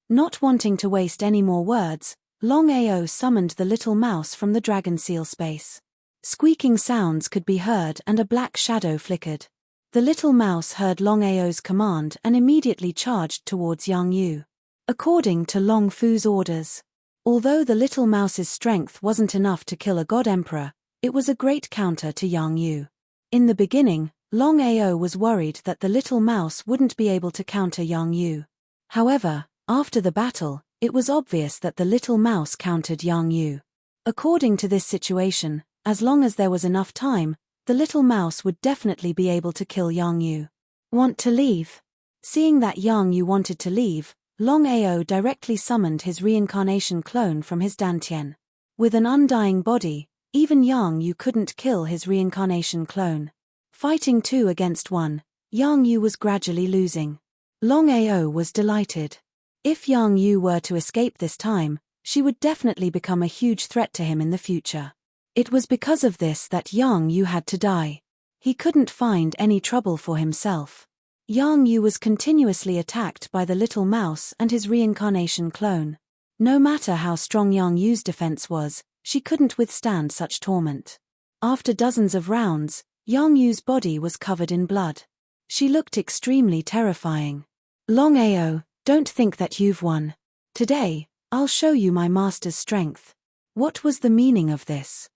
Not wanting to waste any more words, Longao summoned the little mouse from the dragon seal space. Squeaking sounds could be heard and a black shadow flickered. The little mouse heard Longao's command and immediately charged towards Yang Yu. According to Long Fu's orders. Although the little mouse's strength wasn't enough to kill a god emperor, it was a great counter to Yang Yu. In the beginning, Longao was worried that the little mouse wouldn't be able to counter Yang Yu. However, after the battle, it was obvious that the little mouse countered Yang Yu. According to this situation, as long as there was enough time, the little mouse would definitely be able to kill Yang Yu. Want to leave? Seeing that Yang Yu wanted to leave, Longao directly summoned his reincarnation clone from his dantian. With an undying body, even Yang Yu couldn't kill his reincarnation clone. Fighting 2 against 1, Yang Yu was gradually losing. Longao was delighted. If Yang Yu were to escape this time, she would definitely become a huge threat to him in the future. It was because of this that Yang Yu had to die. He couldn't find any trouble for himself. Yang Yu was continuously attacked by the little mouse and his reincarnation clone. No matter how strong Yang Yu's defense was, she couldn't withstand such torment. After dozens of rounds, Yang Yu's body was covered in blood. She looked extremely terrifying. Longao, don't think that you've won. Today, I'll show you my master's strength. What was the meaning of this?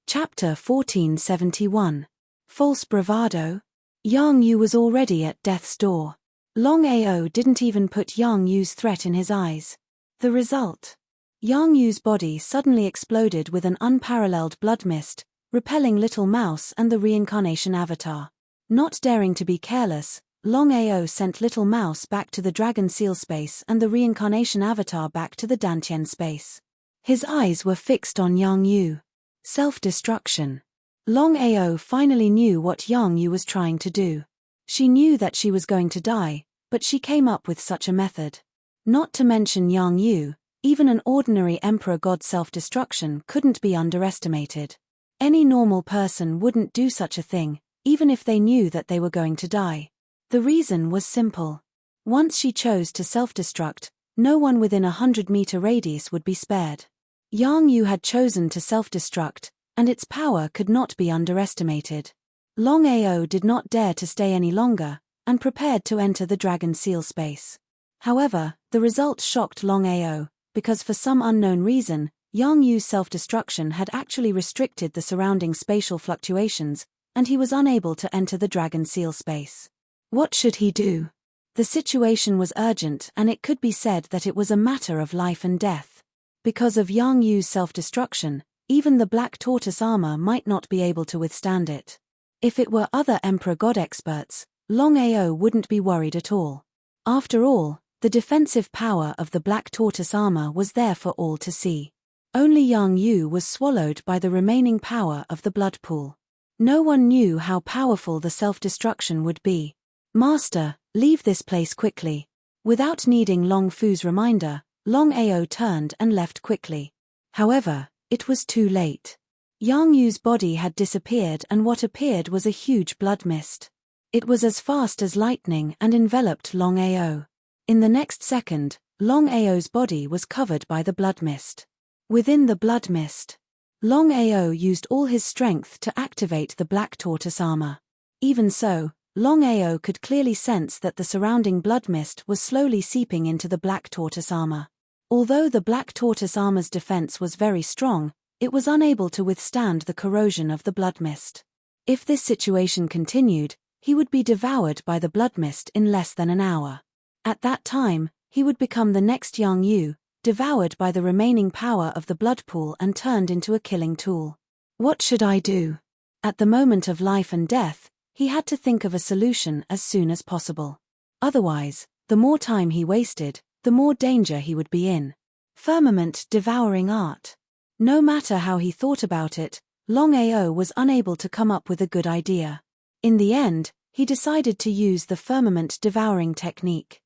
Chapter 1471. False bravado? Yang Yu was already at death's door. Longao didn't even put Yang Yu's threat in his eyes. The result? Yang Yu's body suddenly exploded with an unparalleled blood mist, repelling Little Mouse and the reincarnation avatar. Not daring to be careless, Longao sent Little Mouse back to the dragon seal space and the reincarnation avatar back to the dantian space. His eyes were fixed on Yang Yu. Self-destruction. Longao finally knew what Yang Yu was trying to do. She knew that she was going to die, but she came up with such a method. Not to mention Yang Yu, even an ordinary Emperor God self-destruction couldn't be underestimated. Any normal person wouldn't do such a thing, even if they knew that they were going to die. The reason was simple. Once she chose to self-destruct, no one within a 100-meter radius would be spared. Yang Yu had chosen to self-destruct, and its power could not be underestimated. Longao did not dare to stay any longer, and prepared to enter the dragon seal space. However, the result shocked Longao, because for some unknown reason, Yang Yu's self-destruction had actually restricted the surrounding spatial fluctuations, and he was unable to enter the dragon seal space. What should he do? The situation was urgent, and it could be said that it was a matter of life and death. Because of Yang Yu's self-destruction, even the black tortoise armor might not be able to withstand it. If it were other Emperor God experts, Longao wouldn't be worried at all. After all, the defensive power of the black tortoise armor was there for all to see. Only Yang Yu was swallowed by the remaining power of the blood pool. No one knew how powerful the self-destruction would be. Master, leave this place quickly. Without needing Long Fu's reminder, Longao turned and left quickly. However, it was too late. Yang Yu's body had disappeared and what appeared was a huge blood mist. It was as fast as lightning and enveloped Longao. In the next second, Longao's body was covered by the blood mist. Within the blood mist, Longao used all his strength to activate the black tortoise armor. Even so, Longao could clearly sense that the surrounding blood mist was slowly seeping into the black tortoise armor. Although the black tortoise armor's defense was very strong, it was unable to withstand the corrosion of the blood mist. If this situation continued, he would be devoured by the blood mist in less than an hour. At that time, he would become the next Yang Yu, devoured by the remaining power of the blood pool and turned into a killing tool. What should I do? At the moment of life and death, he had to think of a solution as soon as possible. Otherwise, the more time he wasted, the more danger he would be in. Firmament devouring art. No matter how he thought about it, Longao was unable to come up with a good idea. In the end, he decided to use the firmament devouring technique.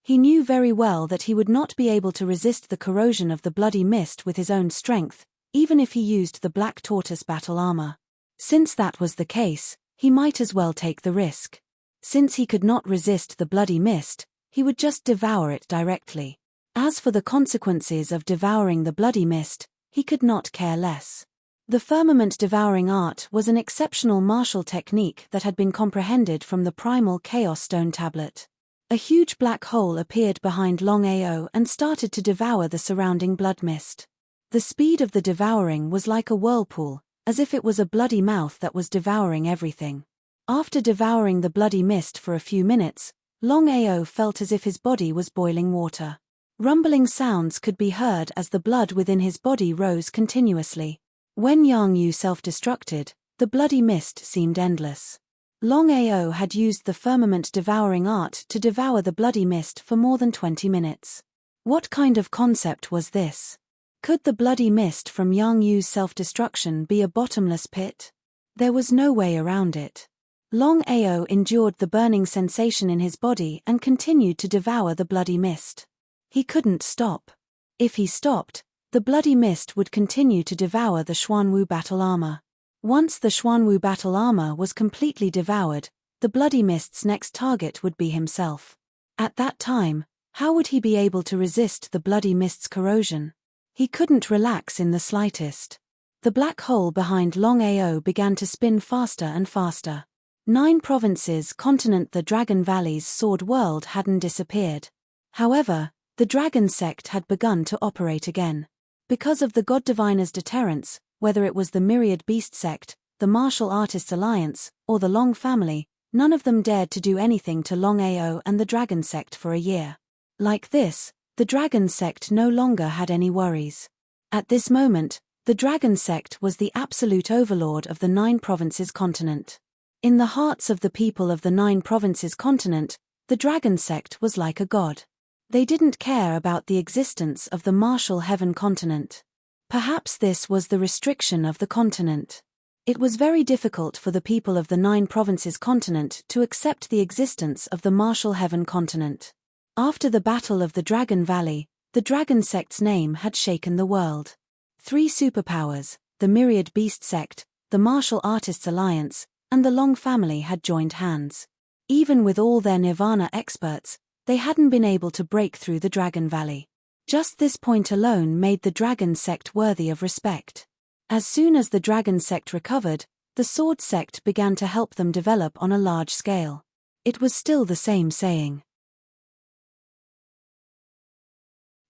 He knew very well that he would not be able to resist the corrosion of the bloody mist with his own strength, even if he used the black tortoise battle armor. Since that was the case, he might as well take the risk. Since he could not resist the bloody mist, he would just devour it directly. As for the consequences of devouring the bloody mist, he could not care less. The firmament devouring art was an exceptional martial technique that had been comprehended from the primal chaos stone tablet. A huge black hole appeared behind Longao and started to devour the surrounding blood mist. The speed of the devouring was like a whirlpool, as if it was a bloody mouth that was devouring everything. After devouring the bloody mist for a few minutes, Longao felt as if his body was boiling water. Rumbling sounds could be heard as the blood within his body rose continuously. When Yang Yu self-destructed, the bloody mist seemed endless. Longao had used the firmament-devouring art to devour the bloody mist for more than 20 minutes. What kind of concept was this? Could the bloody mist from Yang Yu's self-destruction be a bottomless pit? There was no way around it. Longao endured the burning sensation in his body and continued to devour the bloody mist. He couldn't stop. If he stopped, the bloody mist would continue to devour the Xuanwu battle armor. Once the Xuanwu battle armor was completely devoured, the bloody mist's next target would be himself. At that time, how would he be able to resist the bloody mist's corrosion? He couldn't relax in the slightest. The black hole behind Longao began to spin faster and faster. 9 provinces continent the Dragon Valley's sword world hadn't disappeared. However, the Dragon sect had begun to operate again. Because of the God Diviner's deterrence, whether it was the Myriad Beast sect, the Martial Artists Alliance, or the Long family, none of them dared to do anything to Longao and the Dragon sect for a year. Like this, the Dragon sect no longer had any worries. At this moment, the Dragon sect was the absolute overlord of the 9 provinces continent. In the hearts of the people of the 9 provinces continent, the Dragon sect was like a god. They didn't care about the existence of the martial heaven continent. Perhaps this was the restriction of the continent. It was very difficult for the people of the 9 provinces continent to accept the existence of the martial heaven continent. After the Battle of the Dragon Valley, the Dragon sect's name had shaken the world. 3 superpowers, the Myriad Beast sect, the Martial Artists Alliance, and the Long family had joined hands. Even with all their Nirvana experts, they hadn't been able to break through the Dragon Valley. Just this point alone made the Dragon sect worthy of respect. As soon as the Dragon sect recovered, the Sword sect began to help them develop on a large scale. It was still the same saying.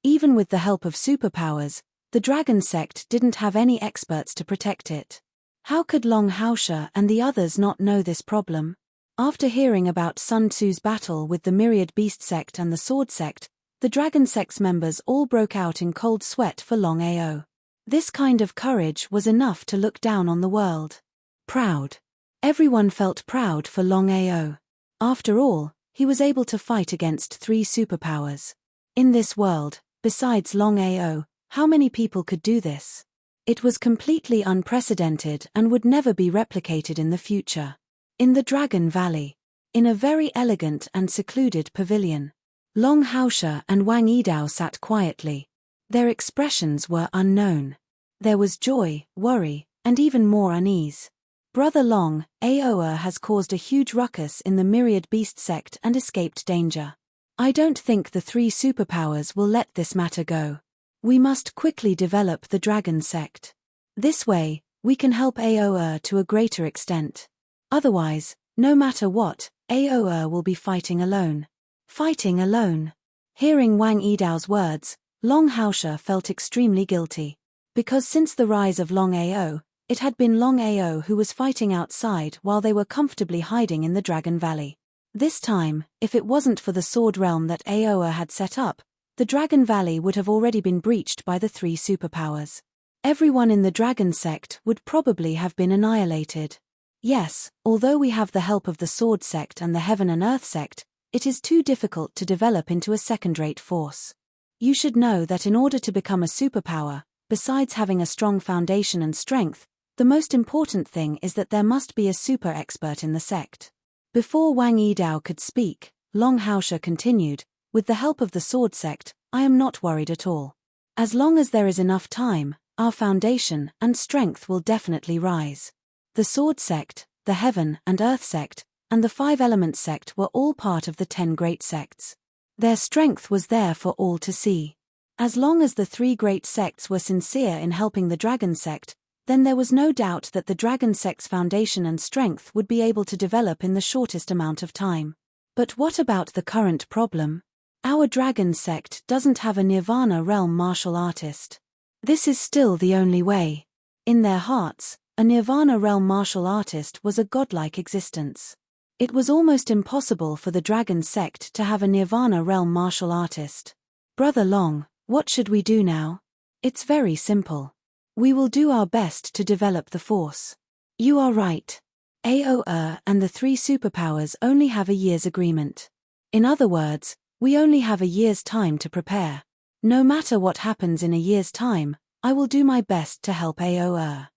Even with the help of superpowers, the Dragon sect didn't have any experts to protect it. How could Long Haosha and the others not know this problem? After hearing about Sun Tzu's battle with the Myriad Beast sect and the Sword sect, the Dragon sect's members all broke out in cold sweat for Longao. This kind of courage was enough to look down on the world. Proud. Everyone felt proud for Longao. After all, he was able to fight against 3 superpowers. In this world, besides Longao, how many people could do this? It was completely unprecedented and would never be replicated in the future. In the Dragon Valley, in a very elegant and secluded pavilion, Long Haosha and Wang Yidao sat quietly. Their expressions were unknown. There was joy, worry, and even more unease. Brother Long, Aoa has caused a huge ruckus in the Myriad Beast sect and escaped danger. I don't think the 3 superpowers will let this matter go. We must quickly develop the Dragon sect. This way, we can help Aoa to a greater extent. Otherwise, no matter what, Aoa will be fighting alone. Fighting alone. Hearing Wang Yidao's words, Long Haosha felt extremely guilty. Because since the rise of Longao, it had been Longao who was fighting outside while they were comfortably hiding in the Dragon Valley. This time, if it wasn't for the sword realm that Aoa had set up, the Dragon Valley would have already been breached by the 3 superpowers. Everyone in the Dragon sect would probably have been annihilated. Yes, although we have the help of the Sword sect and the Heaven and Earth sect, it is too difficult to develop into a second-rate force. You should know that in order to become a superpower, besides having a strong foundation and strength, the most important thing is that there must be a super expert in the sect. Before Wang Yidao could speak, Long Haosha continued, with the help of the Sword sect, I am not worried at all. As long as there is enough time, our foundation and strength will definitely rise. The Sword sect, the Heaven and Earth sect, and the 5 Elements sect were all part of the 10 great sects. Their strength was there for all to see. As long as the 3 great sects were sincere in helping the Dragon sect, then there was no doubt that the Dragon sect's foundation and strength would be able to develop in the shortest amount of time. But what about the current problem? Our Dragon sect doesn't have a Nirvana realm martial artist. This is still the only way. In their hearts, a Nirvana realm martial artist was a godlike existence. It was almost impossible for the Dragon sect to have a Nirvana realm martial artist. Brother Long, what should we do now? It's very simple. We will do our best to develop the force. You are right. AO and the three superpowers only have a year's agreement. In other words, we only have a year's time to prepare. No matter what happens in a year's time, I will do my best to help AO.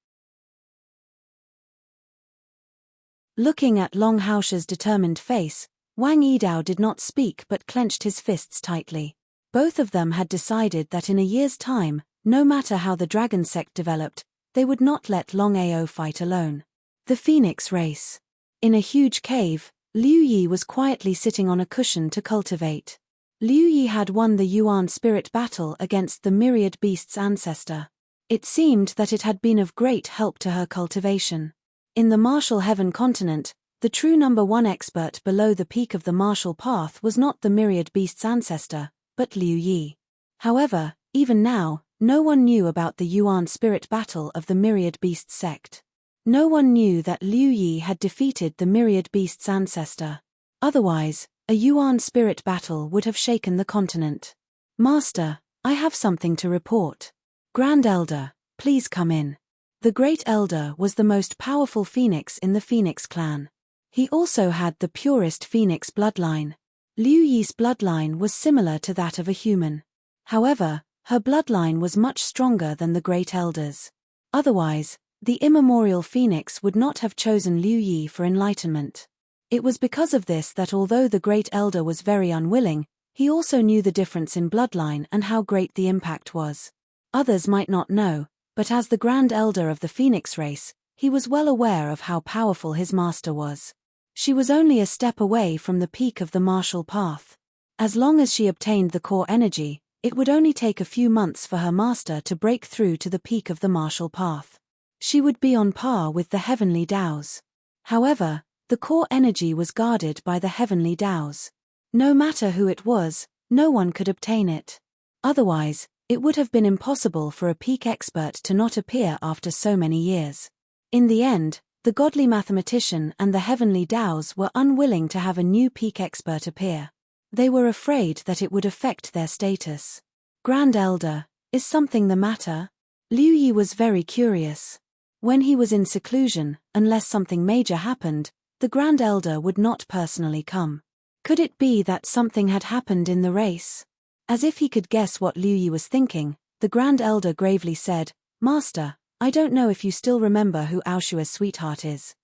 Looking at Longhao's determined face, Wang Yidao did not speak but clenched his fists tightly. Both of them had decided that in a year's time, no matter how the dragon sect developed, they would not let Longao fight alone. The Phoenix Race. In a huge cave, Liu Yi was quietly sitting on a cushion to cultivate. Liu Yi had won the Yuan spirit battle against the myriad beast's ancestor. It seemed that it had been of great help to her cultivation. In the martial heaven continent, the true number one expert below the peak of the martial path was not the myriad beast's ancestor, but Liu Yi. However, even now, no one knew about the Yuan spirit battle of the myriad beasts sect. No one knew that Liu Yi had defeated the myriad beast's ancestor. Otherwise, a Yuan spirit battle would have shaken the continent. Master, I have something to report. Grand Elder, please come in. The Great Elder was the most powerful phoenix in the Phoenix clan. He also had the purest phoenix bloodline. Liu Yi's bloodline was similar to that of a human. However, her bloodline was much stronger than the Great Elder's. Otherwise, the immemorial phoenix would not have chosen Liu Yi for enlightenment. It was because of this that although the Great Elder was very unwilling, he also knew the difference in bloodline and how great the impact was. Others might not know, but as the Grand Elder of the Phoenix race, he was well aware of how powerful his master was. She was only a step away from the peak of the martial path. As long as she obtained the core energy, it would only take a few months for her master to break through to the peak of the martial path. She would be on par with the heavenly Daos. However, the core energy was guarded by the heavenly Daos. No matter who it was, no one could obtain it. Otherwise, it would have been impossible for a peak expert to not appear after so many years. In the end, the godly mathematician and the heavenly Daos were unwilling to have a new peak expert appear. They were afraid that it would affect their status. Grand Elder, is something the matter? Liu Yi was very curious. When he was in seclusion, unless something major happened, the Grand Elder would not personally come. Could it be that something had happened in the race? As if he could guess what Liu Yi was thinking, the Grand Elder gravely said, Master, I don't know if you still remember who Aoshua's sweetheart is.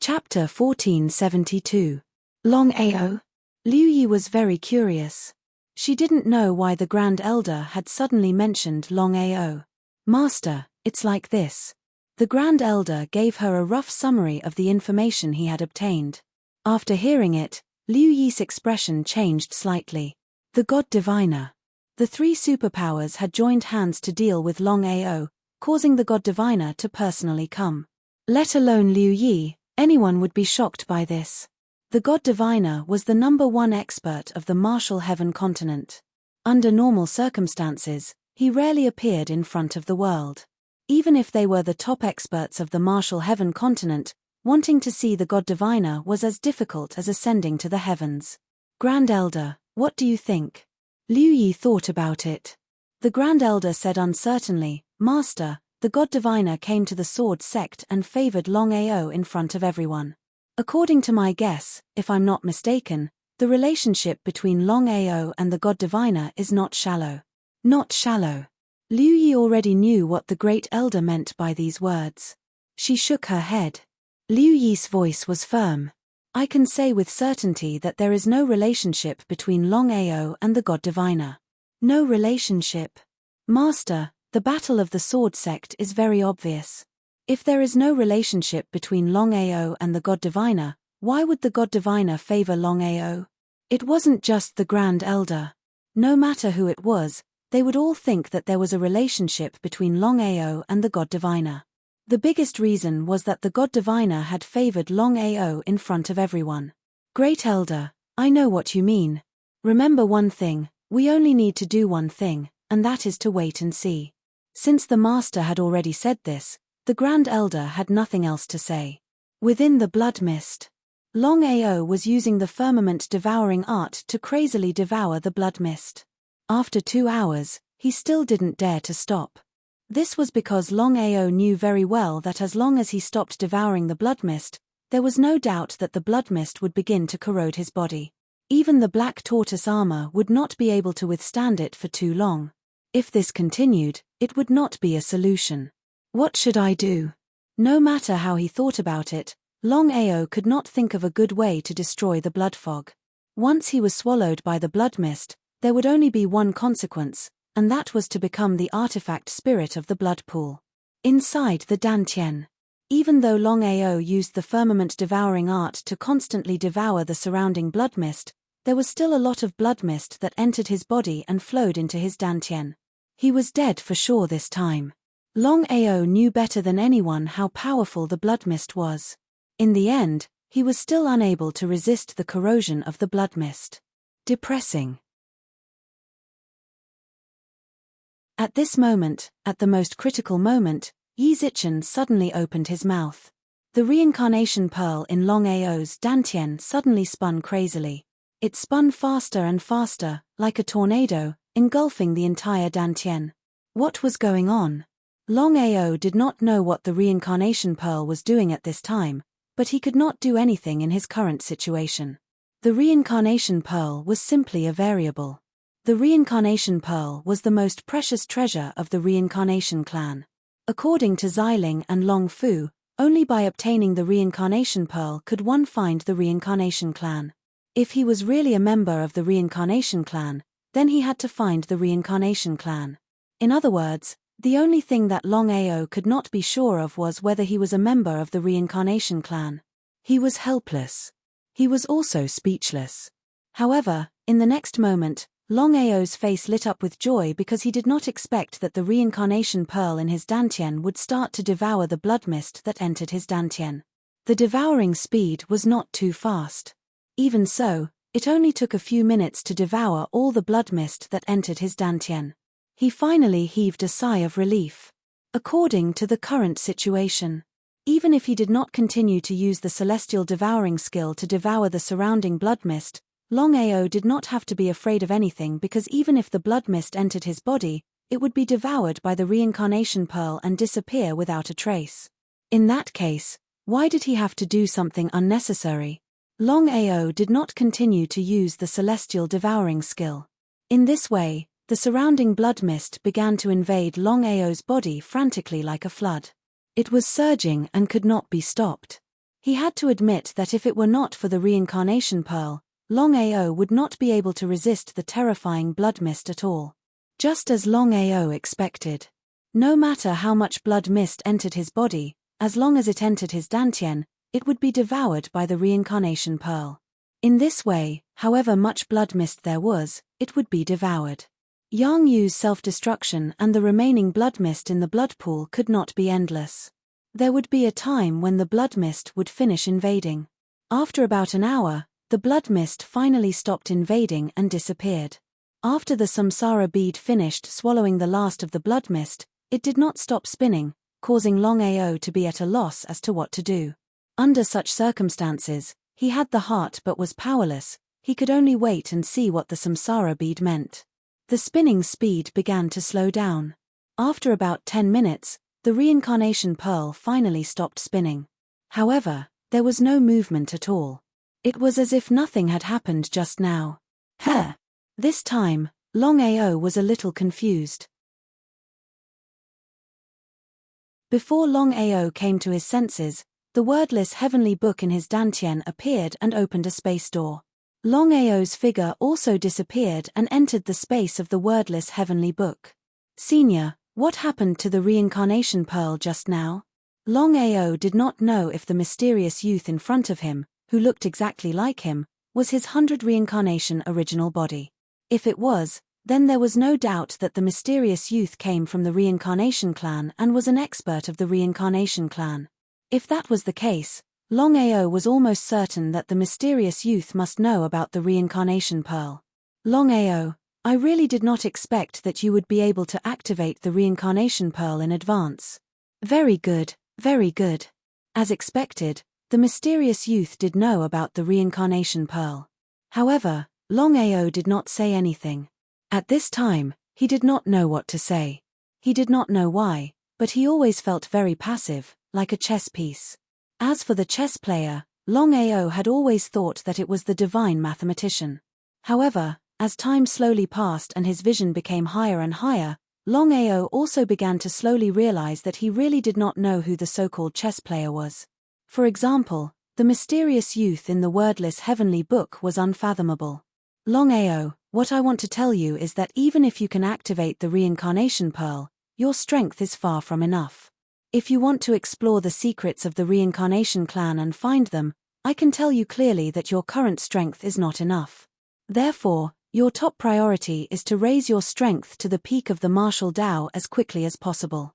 Chapter 1472. Longao. Liu Yi was very curious. She didn't know why the Grand Elder had suddenly mentioned Longao. Master, it's like this. The Grand Elder gave her a rough summary of the information he had obtained. After hearing it, Liu Yi's expression changed slightly. The God Diviner. The three superpowers had joined hands to deal with Longao, causing the God Diviner to personally come. Let alone Liu Yi, anyone would be shocked by this. The God Diviner was the number one expert of the martial heaven continent. Under normal circumstances, he rarely appeared in front of the world. Even if they were the top experts of the martial heaven continent, wanting to see the God Diviner was as difficult as ascending to the heavens. Grand Elder, what do you think? Liu Yi thought about it. The Grand Elder said uncertainly, Master, the God Diviner came to the sword sect and favored Longao in front of everyone. According to my guess, if I'm not mistaken, the relationship between Longao and the God Diviner is not shallow. Not shallow. Liu Yi already knew what the Great Elder meant by these words. She shook her head. Liu Yi's voice was firm. I can say with certainty that there is no relationship between Longao and the God Diviner. No relationship. Master, the battle of the sword sect is very obvious. If there is no relationship between Longao and the God Diviner, why would the God Diviner favor Longao? It wasn't just the Grand Elder. No matter who it was, they would all think that there was a relationship between Longao and the God Diviner. The biggest reason was that the God Diviner had favored Longao in front of everyone. Great Elder, I know what you mean. Remember one thing, we only need to do one thing, and that is to wait and see. Since the Master had already said this, the Grand Elder had nothing else to say. Within the blood mist. Long Ao was using the firmament-devouring art to crazily devour the blood mist. After 2 hours, he still didn't dare to stop. This was because Long Ao knew very well that as long as he stopped devouring the blood mist, there was no doubt that the blood mist would begin to corrode his body. Even the black tortoise armor would not be able to withstand it for too long. If this continued, it would not be a solution. What should I do? No matter how he thought about it, Long Ao could not think of a good way to destroy the blood fog. Once he was swallowed by the blood mist, there would only be one consequence, and that was to become the artifact spirit of the blood pool. Inside the Dantian. Even though Long Ao used the firmament-devouring art to constantly devour the surrounding blood mist, there was still a lot of blood mist that entered his body and flowed into his Dantian. He was dead for sure this time. Long Ao knew better than anyone how powerful the blood mist was. In the end, he was still unable to resist the corrosion of the blood mist. Depressing. At this moment, at the most critical moment, Yi Zichen suddenly opened his mouth. The reincarnation pearl in Long Ao's Dantian suddenly spun crazily. It spun faster and faster, like a tornado, engulfing the entire Dantian. What was going on? Long Ao did not know what the reincarnation pearl was doing at this time, but he could not do anything in his current situation. The reincarnation pearl was simply a variable. The reincarnation pearl was the most precious treasure of the reincarnation clan. According to Xiling and Long Fu, only by obtaining the reincarnation pearl could one find the reincarnation clan. If he was really a member of the reincarnation clan, then he had to find the reincarnation clan. In other words, the only thing that Long Ao could not be sure of was whether he was a member of the reincarnation clan. He was helpless. He was also speechless. However, in the next moment, Long Ao's face lit up with joy because he did not expect that the reincarnation pearl in his Dantian would start to devour the blood mist that entered his Dantian. The devouring speed was not too fast. Even so, it only took a few minutes to devour all the blood mist that entered his Dantian. He finally heaved a sigh of relief. According to the current situation, even if he did not continue to use the celestial devouring skill to devour the surrounding blood mist, Long Ao did not have to be afraid of anything because even if the blood mist entered his body, it would be devoured by the reincarnation pearl and disappear without a trace. In that case, why did he have to do something unnecessary? Long Ao did not continue to use the celestial devouring skill. In this way, the surrounding blood mist began to invade Long Ao's body frantically like a flood. It was surging and could not be stopped. He had to admit that if it were not for the reincarnation pearl, Long Ao would not be able to resist the terrifying blood mist at all. Just as Long Ao expected. No matter how much blood mist entered his body, as long as it entered his Dantian, it would be devoured by the reincarnation pearl. In this way, however much blood mist there was, it would be devoured. Yang Yu's self-destruction and the remaining blood mist in the blood pool could not be endless. There would be a time when the blood mist would finish invading. After about an hour, the blood mist finally stopped invading and disappeared. After the samsara bead finished swallowing the last of the blood mist, it did not stop spinning, causing Long Ao to be at a loss as to what to do. Under such circumstances, he had the heart but was powerless. He could only wait and see what the samsara bead meant. The spinning speed began to slow down. After about 10 minutes, the reincarnation pearl finally stopped spinning. However, there was no movement at all. It was as if nothing had happened just now. This time, Long Ao was a little confused. Before Long Ao came to his senses, the wordless heavenly book in his Dantian appeared and opened a space door. Long Ao's figure also disappeared and entered the space of the wordless heavenly book. Senior, what happened to the reincarnation pearl just now? Long Ao did not know if the mysterious youth in front of him, who looked exactly like him, was his 100 reincarnation original body. If it was, then there was no doubt that the mysterious youth came from the reincarnation clan and was an expert of the reincarnation clan. If that was the case, Long Ao was almost certain that the mysterious youth must know about the reincarnation pearl. Long Ao, I really did not expect that you would be able to activate the reincarnation pearl in advance. Very good, very good. As expected, The mysterious youth did know about the reincarnation pearl. However, Longao did not say anything. At this time, he did not know what to say. He did not know why, but he always felt very passive, like a chess piece. As for the chess player, Longao had always thought that it was the divine mathematician. However, as time slowly passed and his vision became higher and higher, Longao also began to slowly realize that he really did not know who the so-called chess player was. For example, the mysterious youth in the wordless heavenly book was unfathomable. Longao, what I want to tell you is that even if you can activate the reincarnation pearl, your strength is far from enough. If you want to explore the secrets of the reincarnation clan and find them, I can tell you clearly that your current strength is not enough. Therefore, your top priority is to raise your strength to the peak of the martial Tao as quickly as possible.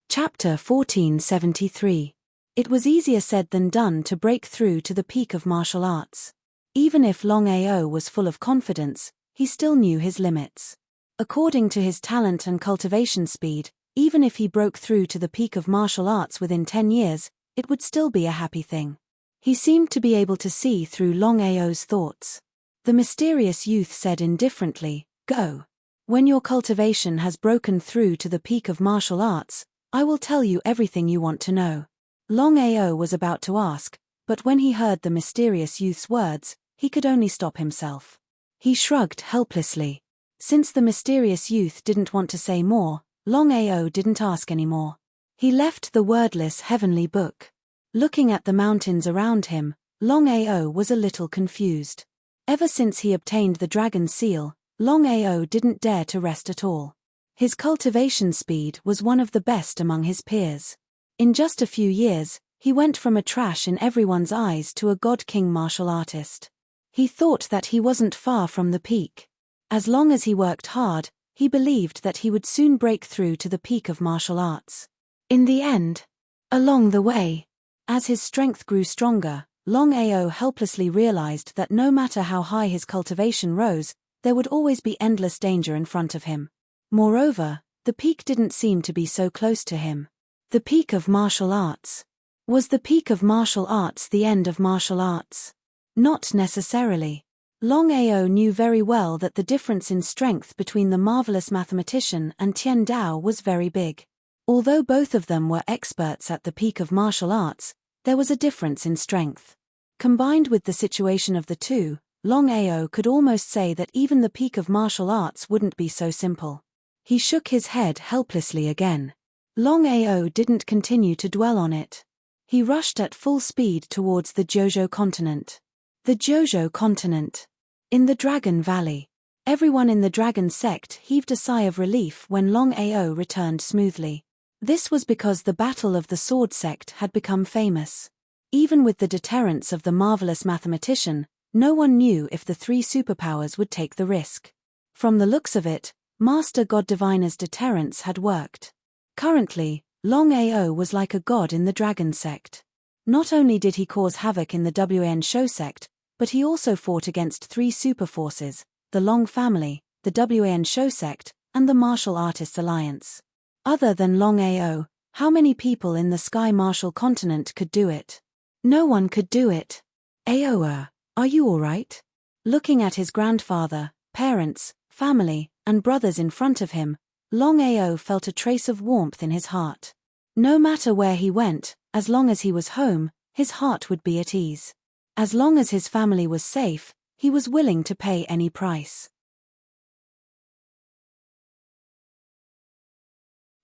Chapter 1473. It was easier said than done to break through to the peak of martial arts. Even if Longao was full of confidence, he still knew his limits. According to his talent and cultivation speed, even if he broke through to the peak of martial arts within 10 years, it would still be a happy thing. He seemed to be able to see through Longao's thoughts. The mysterious youth said indifferently, "Go. When your cultivation has broken through to the peak of martial arts, I will tell you everything you want to know." Longao was about to ask, but when he heard the mysterious youth's words, he could only stop himself. He shrugged helplessly. Since the mysterious youth didn't want to say more, Longao didn't ask anymore. He left the wordless heavenly book. Looking at the mountains around him, Longao was a little confused. Ever since he obtained the dragon seal, Longao didn't dare to rest at all. His cultivation speed was one of the best among his peers. In just a few years, he went from a trash in everyone's eyes to a god-king martial artist. He thought that he wasn't far from the peak. As long as he worked hard, he believed that he would soon break through to the peak of martial arts. In the end, along the way, as his strength grew stronger, Longao helplessly realized that no matter how high his cultivation rose, there would always be endless danger in front of him. Moreover, the peak didn't seem to be so close to him. The peak of martial arts. Was the peak of martial arts the end of martial arts? Not necessarily. Longao knew very well that the difference in strength between the marvelous mathematician and Tian Dao was very big. Although both of them were experts at the peak of martial arts, there was a difference in strength. Combined with the situation of the two, Longao could almost say that even the peak of martial arts wouldn't be so simple. He shook his head helplessly again. Longao didn't continue to dwell on it. He rushed at full speed towards the Jojo continent. The Jojo continent. In the Dragon Valley. Everyone in the Dragon sect heaved a sigh of relief when Longao returned smoothly. This was because the Battle of the Sword sect had become famous. Even with the deterrence of the marvelous mathematician, no one knew if the three superpowers would take the risk. From the looks of it, Master God Diviner's deterrence had worked. Currently, Longao was like a god in the Dragon sect. Not only did he cause havoc in the Wan Shou sect, but he also fought against three superforces, the Long family, the Wan Shou sect, and the Martial Artists Alliance. Other than Longao, how many people in the Sky Martial continent could do it? No one could do it. Aoa, are you alright? Looking at his grandfather, parents, family, and brothers in front of him, Longao felt a trace of warmth in his heart. No matter where he went, as long as he was home, his heart would be at ease. As long as his family was safe, he was willing to pay any price.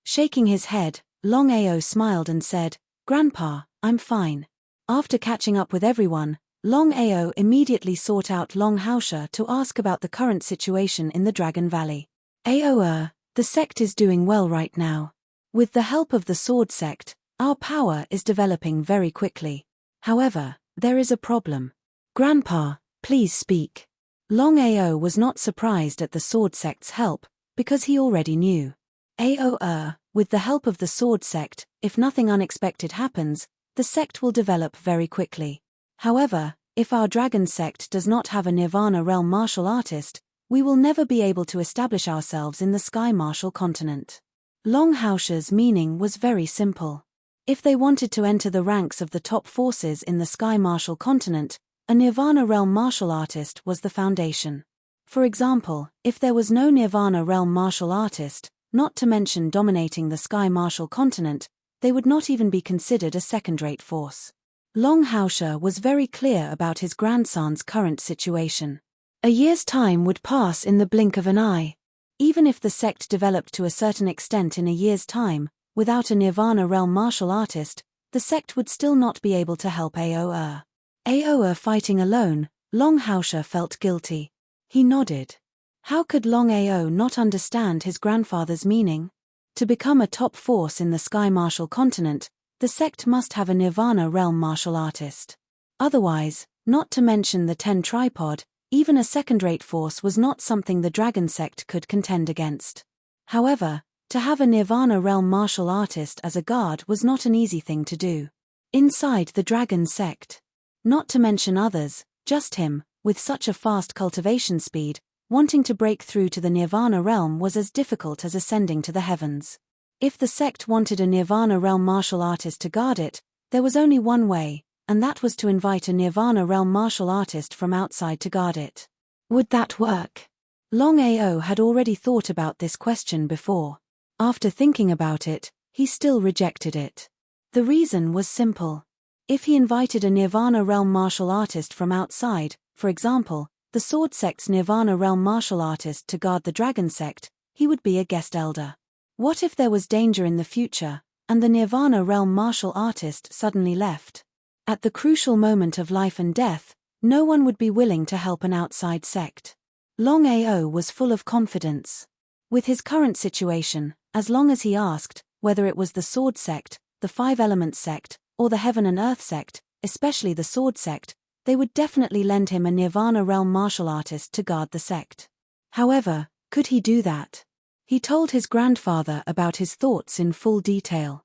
Shaking his head, Longao smiled and said, "Grandpa, I'm fine." After catching up with everyone, Longao immediately sought out Long Haosha to ask about the current situation in the Dragon Valley. "Aoa, the sect is doing well right now. With the help of the Sword sect, our power is developing very quickly. However, there is a problem." "Grandpa, please speak." Longao was not surprised at the Sword sect's help, because he already knew. "Aoa, with the help of the Sword sect, if nothing unexpected happens, the sect will develop very quickly. However, if our Dragon sect does not have a Nirvana realm martial artist, we will never be able to establish ourselves in the Sky Martial continent. Longhao's meaning was very simple. If they wanted to enter the ranks of the top forces in the Sky Martial continent, a Nirvana Realm martial artist was the foundation. For example, if there was no Nirvana Realm martial artist, not to mention dominating the Sky Martial continent, they would not even be considered a second-rate force. Longhao was very clear about his grandson's current situation. A year's time would pass in the blink of an eye. Even if the sect developed to a certain extent in a year's time, without a Nirvana Realm martial artist, the sect would still not be able to help Ao. Ao fighting alone, Longhao felt guilty. He nodded. How could Longao not understand his grandfather's meaning? To become a top force in the Sky Martial continent, the sect must have a Nirvana Realm martial artist. Otherwise, not to mention the 10 tripod, even a second-rate force was not something the Dragon sect could contend against. However, to have a Nirvana Realm martial artist as a guard was not an easy thing to do. Inside the Dragon sect, not to mention others, just him, with such a fast cultivation speed, wanting to break through to the Nirvana Realm was as difficult as ascending to the heavens. If the sect wanted a Nirvana Realm martial artist to guard it, there was only one way, and that was to invite a Nirvana Realm martial artist from outside to guard it. Would that work? Longao had already thought about this question before. After thinking about it, he still rejected it. The reason was simple. If he invited a Nirvana Realm martial artist from outside, for example, the Sword sect's Nirvana Realm martial artist to guard the Dragon sect, he would be a guest elder. What if there was danger in the future, and the Nirvana Realm martial artist suddenly left? At the crucial moment of life and death, no one would be willing to help an outside sect. Longao was full of confidence. With his current situation, as long as he asked, whether it was the Sword sect, the Five Elements sect, or the Heaven and Earth sect, especially the Sword sect, they would definitely lend him a Nirvana Realm martial artist to guard the sect. However, could he do that? He told his grandfather about his thoughts in full detail.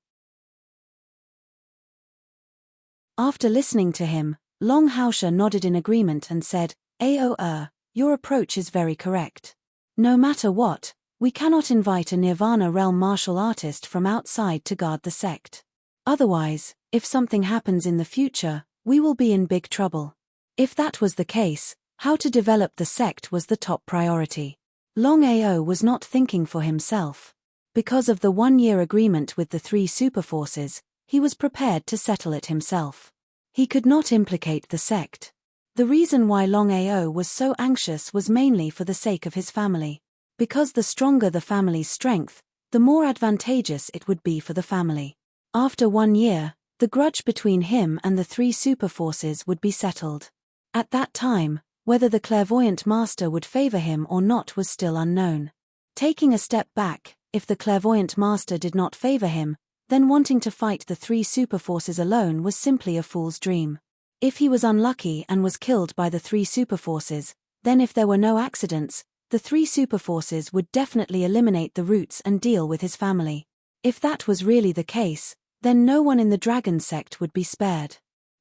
After listening to him, Longhao nodded in agreement and said, Ao, your approach is very correct. No matter what, we cannot invite a Nirvana Realm martial artist from outside to guard the sect. Otherwise, if something happens in the future, we will be in big trouble. If that was the case, how to develop the sect was the top priority. Longao was not thinking for himself. Because of the 1-year agreement with the 3 superforces, he was prepared to settle it himself. He could not implicate the sect. The reason why Longao was so anxious was mainly for the sake of his family. Because the stronger the family's strength, the more advantageous it would be for the family. After 1 year, the grudge between him and the 3 superforces would be settled. At that time, whether the clairvoyant master would favor him or not was still unknown. Taking a step back, if the clairvoyant master did not favor him, then wanting to fight the 3 superforces alone was simply a fool's dream. If he was unlucky and was killed by the 3 superforces, then if there were no accidents, the 3 superforces would definitely eliminate the roots and deal with his family. If that was really the case, then no one in the Dragon sect would be spared.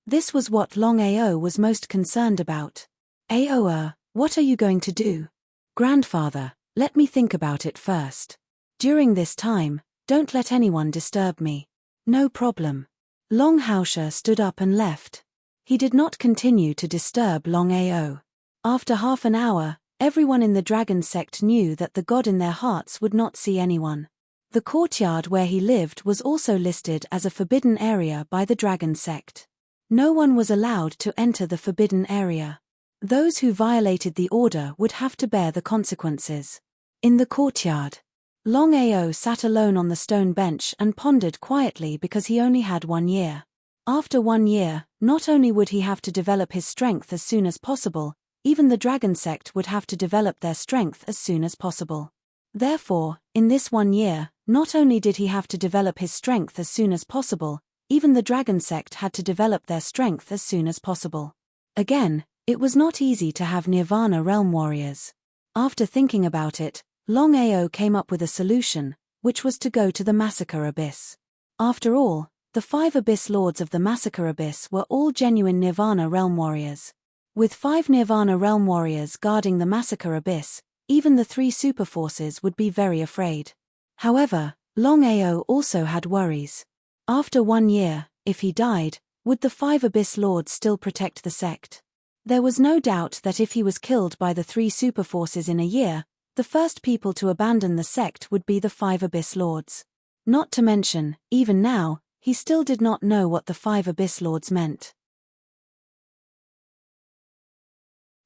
This was what Longao was most concerned about. Ao, what are you going to do? Grandfather, let me think about it first. During this time, don't let anyone disturb me. No problem. Longhao stood up and left. He did not continue to disturb Longao. After half an hour, everyone in the Dragon sect knew that the god in their hearts would not see anyone. The courtyard where he lived was also listed as a forbidden area by the Dragon sect. No one was allowed to enter the forbidden area. Those who violated the order would have to bear the consequences. In the courtyard, Longao sat alone on the stone bench and pondered quietly because he only had 1 year. After 1 year, not only would he have to develop his strength as soon as possible, even the Dragon sect would have to develop their strength as soon as possible. Therefore, in this 1 year, not only did he have to develop his strength as soon as possible, even the Dragon sect had to develop their strength as soon as possible. Again, it was not easy to have Nirvana Realm warriors. After thinking about it, Longao came up with a solution, which was to go to the Massacre Abyss. After all, the 5 Abyss Lords of the Massacre Abyss were all genuine Nirvana Realm warriors. With 5 Nirvana Realm warriors guarding the Massacre Abyss, even the three superforces would be very afraid. However, Longao also had worries. After 1 year, if he died, would the 5 Abyss Lords still protect the sect? There was no doubt that if he was killed by the 3 superforces in a year, the first people to abandon the sect would be the 5 Abyss Lords. Not to mention, even now, he still did not know what the 5 Abyss Lords meant.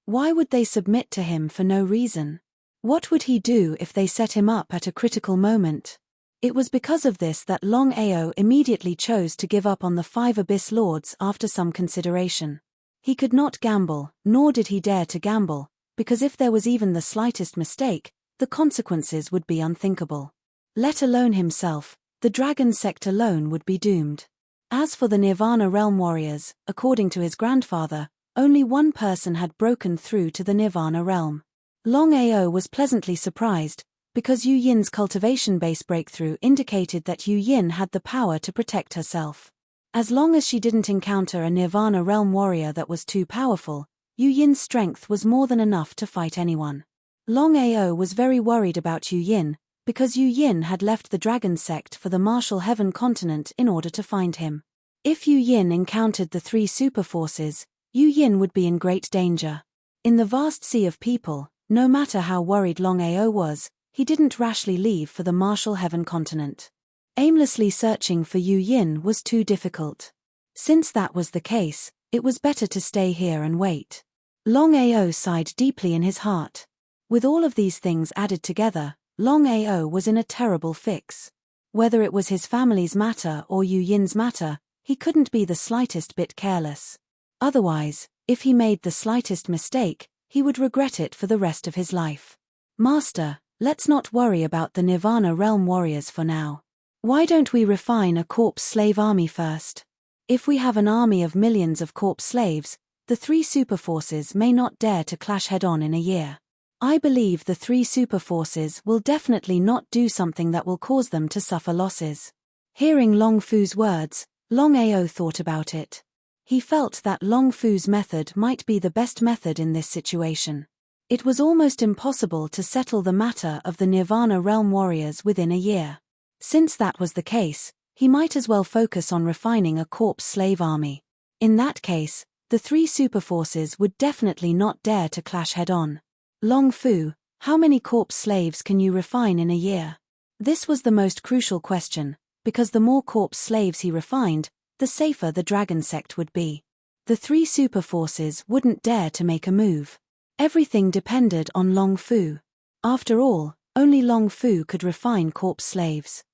Why would they submit to him for no reason? What would he do if they set him up at a critical moment? It was because of this that Longao immediately chose to give up on the 5 Abyss Lords after some consideration. He could not gamble, nor did he dare to gamble, because if there was even the slightest mistake, the consequences would be unthinkable. Let alone himself, the dragon sect alone would be doomed. As for the Nirvana Realm Warriors, according to his grandfather, only one person had broken through to the Nirvana Realm. Longao was pleasantly surprised, because Yu Yin's cultivation base breakthrough indicated that Yu Yin had the power to protect herself. As long as she didn't encounter a Nirvana Realm warrior that was too powerful, Yu Yin's strength was more than enough to fight anyone. Longao was very worried about Yu Yin, because Yu Yin had left the Dragon Sect for the Martial Heaven continent in order to find him. If Yu Yin encountered the 3 superforces, Yu Yin would be in great danger. In the vast sea of people, no matter how worried Longao was, he didn't rashly leave for the Martial Heaven continent. Aimlessly searching for Yu Yin was too difficult. Since that was the case, it was better to stay here and wait. Longao sighed deeply in his heart. With all of these things added together, Longao was in a terrible fix. Whether it was his family's matter or Yu Yin's matter, he couldn't be the slightest bit careless. Otherwise, if he made the slightest mistake, he would regret it for the rest of his life. Master, let's not worry about the Nirvana Realm Warriors for now. Why don't we refine a corpse slave army first? If we have an army of millions of corpse slaves, the 3 superforces may not dare to clash head-on in a year. I believe the 3 superforces will definitely not do something that will cause them to suffer losses. Hearing Long Fu's words, Longao thought about it. He felt that Long Fu's method might be the best method in this situation. It was almost impossible to settle the matter of the Nirvana Realm Warriors within a year. Since that was the case, he might as well focus on refining a corpse slave army. In that case, the 3 superforces would definitely not dare to clash head-on. Long Fu, how many corpse slaves can you refine in a year? This was the most crucial question, because the more corpse slaves he refined, the safer the dragon sect would be. The 3 superforces wouldn't dare to make a move. Everything depended on Long Fu. After all, only Long Fu could refine corpse slaves.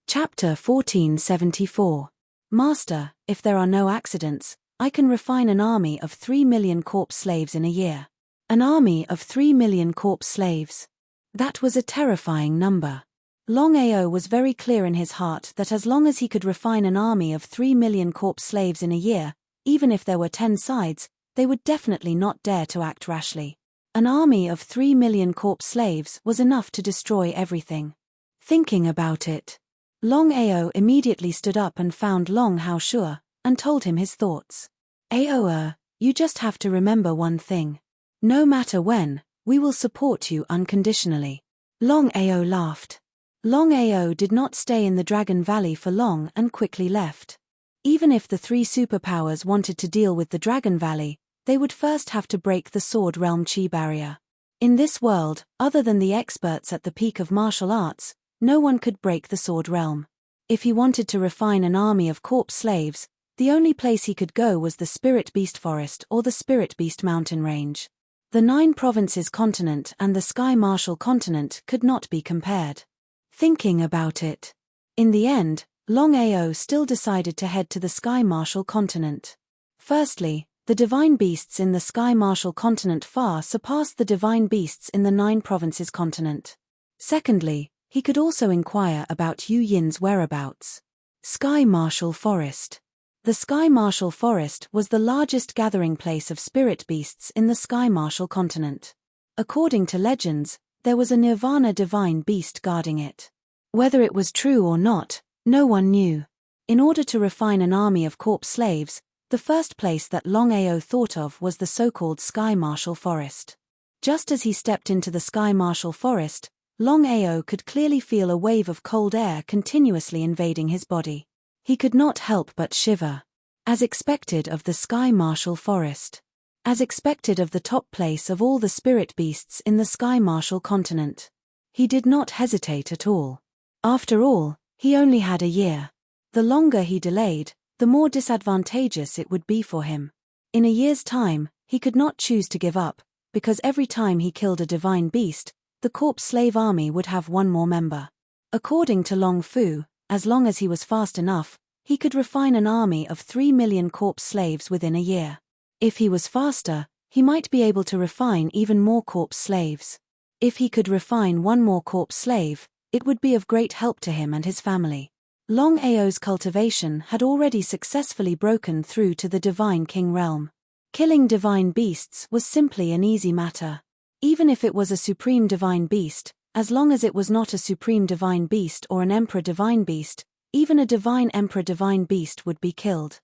Chapter 1474. Master, if there are no accidents, I can refine an army of 3 million corpse slaves in a year. An army of 3 million corpse slaves. That was a terrifying number. Longao was very clear in his heart that as long as he could refine an army of 3 million corpse slaves in a year, even if there were 10 sides, they would definitely not dare to act rashly. An army of 3 million corpse slaves was enough to destroy everything. Thinking about it, Longao immediately stood up and found Long Hao Shua, and told him his thoughts. Ao, you just have to remember one thing. No matter when, we will support you unconditionally. Longao laughed. Longao did not stay in the Dragon Valley for long and quickly left. Even if the 3 superpowers wanted to deal with the Dragon Valley, they would first have to break the Sword Realm Chi barrier. In this world, other than the experts at the peak of martial arts, no one could break the Sword Realm. If he wanted to refine an army of corpse slaves, the only place he could go was the Spirit Beast Forest or the Spirit Beast Mountain Range. The 9 provinces continent and the Sky Martial continent could not be compared. Thinking about it, in the end, Longao still decided to head to the Sky Martial continent. Firstly, the divine beasts in the Sky Martial continent far surpassed the divine beasts in the 9 provinces continent. Secondly, he could also inquire about Yu Yin's whereabouts. Sky Martial Forest. The Sky Martial Forest was the largest gathering place of spirit beasts in the Sky Martial continent. According to legends, there was a Nirvana divine beast guarding it. Whether it was true or not, no one knew. In order to refine an army of corpse slaves, the The first place that Longao thought of was the so-called Sky Marshal Forest. Just as he stepped into the Sky Marshal Forest, Longao could clearly feel a wave of cold air continuously invading his body. He could not help but shiver. As expected of the Sky Marshal Forest. As expected of the top place of all the spirit beasts in the Sky Marshal continent. He did not hesitate at all. After all, he only had a year. The longer he delayed, the more disadvantageous it would be for him. In a year's time, he could not choose to give up, because every time he killed a divine beast, the corpse slave army would have one more member. According to Long Fu, as long as he was fast enough, he could refine an army of 3 million corpse slaves within a year. If he was faster, he might be able to refine even more corpse slaves. If he could refine one more corpse slave, it would be of great help to him and his family. Longao's cultivation had already successfully broken through to the Divine King realm. Killing divine beasts was simply an easy matter. Even if it was a supreme divine beast, as long as it was not a supreme divine beast or an emperor divine beast, even a divine emperor divine beast would be killed.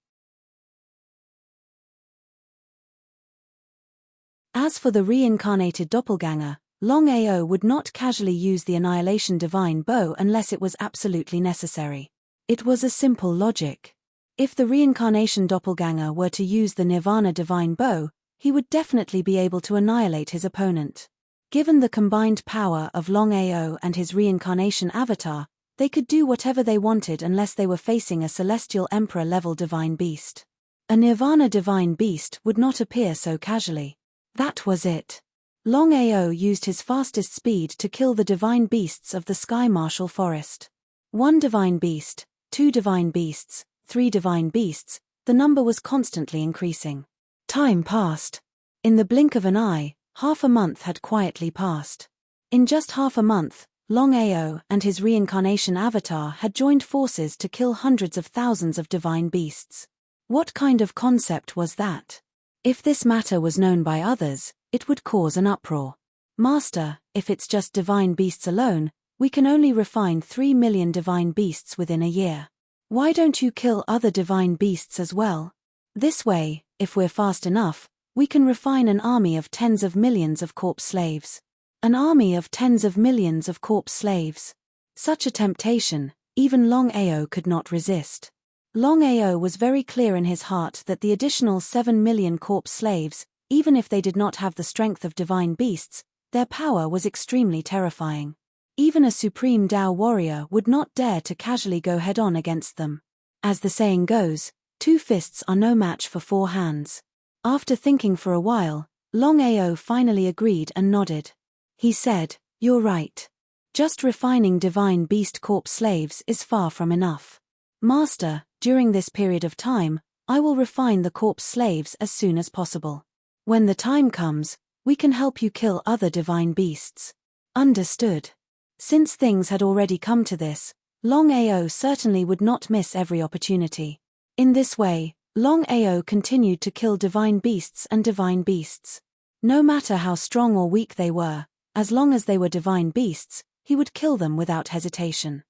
As for the reincarnated doppelganger, Longao would not casually use the Annihilation Divine Bow unless it was absolutely necessary. It was a simple logic. If the reincarnation doppelganger were to use the Nirvana Divine Bow, he would definitely be able to annihilate his opponent. Given the combined power of Longao and his reincarnation avatar, they could do whatever they wanted unless they were facing a celestial emperor-level divine beast. A Nirvana divine beast would not appear so casually. That was it. Longao used his fastest speed to kill the divine beasts of the Sky Marshal Forest. 1 divine beast, 2 divine beasts, 3 divine beasts, the number was constantly increasing. Time passed. In the blink of an eye, half a month had quietly passed. In just half a month, Longao and his reincarnation avatar had joined forces to kill hundreds of thousands of divine beasts. What kind of concept was that? If this matter was known by others, it would cause an uproar. Master, if it's just divine beasts alone, we can only refine 3 million divine beasts within a year. Why don't you kill other divine beasts as well? This way, if we're fast enough, we can refine an army of tens of millions of corpse slaves. An army of tens of millions of corpse slaves. Such a temptation, even Longao could not resist. Longao was very clear in his heart that the additional 7 million corpse slaves, even if they did not have the strength of divine beasts, their power was extremely terrifying. Even a supreme Tao warrior would not dare to casually go head-on against them. As the saying goes, 2 fists are no match for 4 hands. After thinking for a while, Longao finally agreed and nodded. He said, "You're right. Just refining divine beast corpse slaves is far from enough. Master, during this period of time, I will refine the corpse slaves as soon as possible. When the time comes, we can help you kill other divine beasts." Understood. Since things had already come to this, Longao certainly would not miss every opportunity. In this way, Longao continued to kill divine beasts and divine beasts. No matter how strong or weak they were, as long as they were divine beasts, he would kill them without hesitation.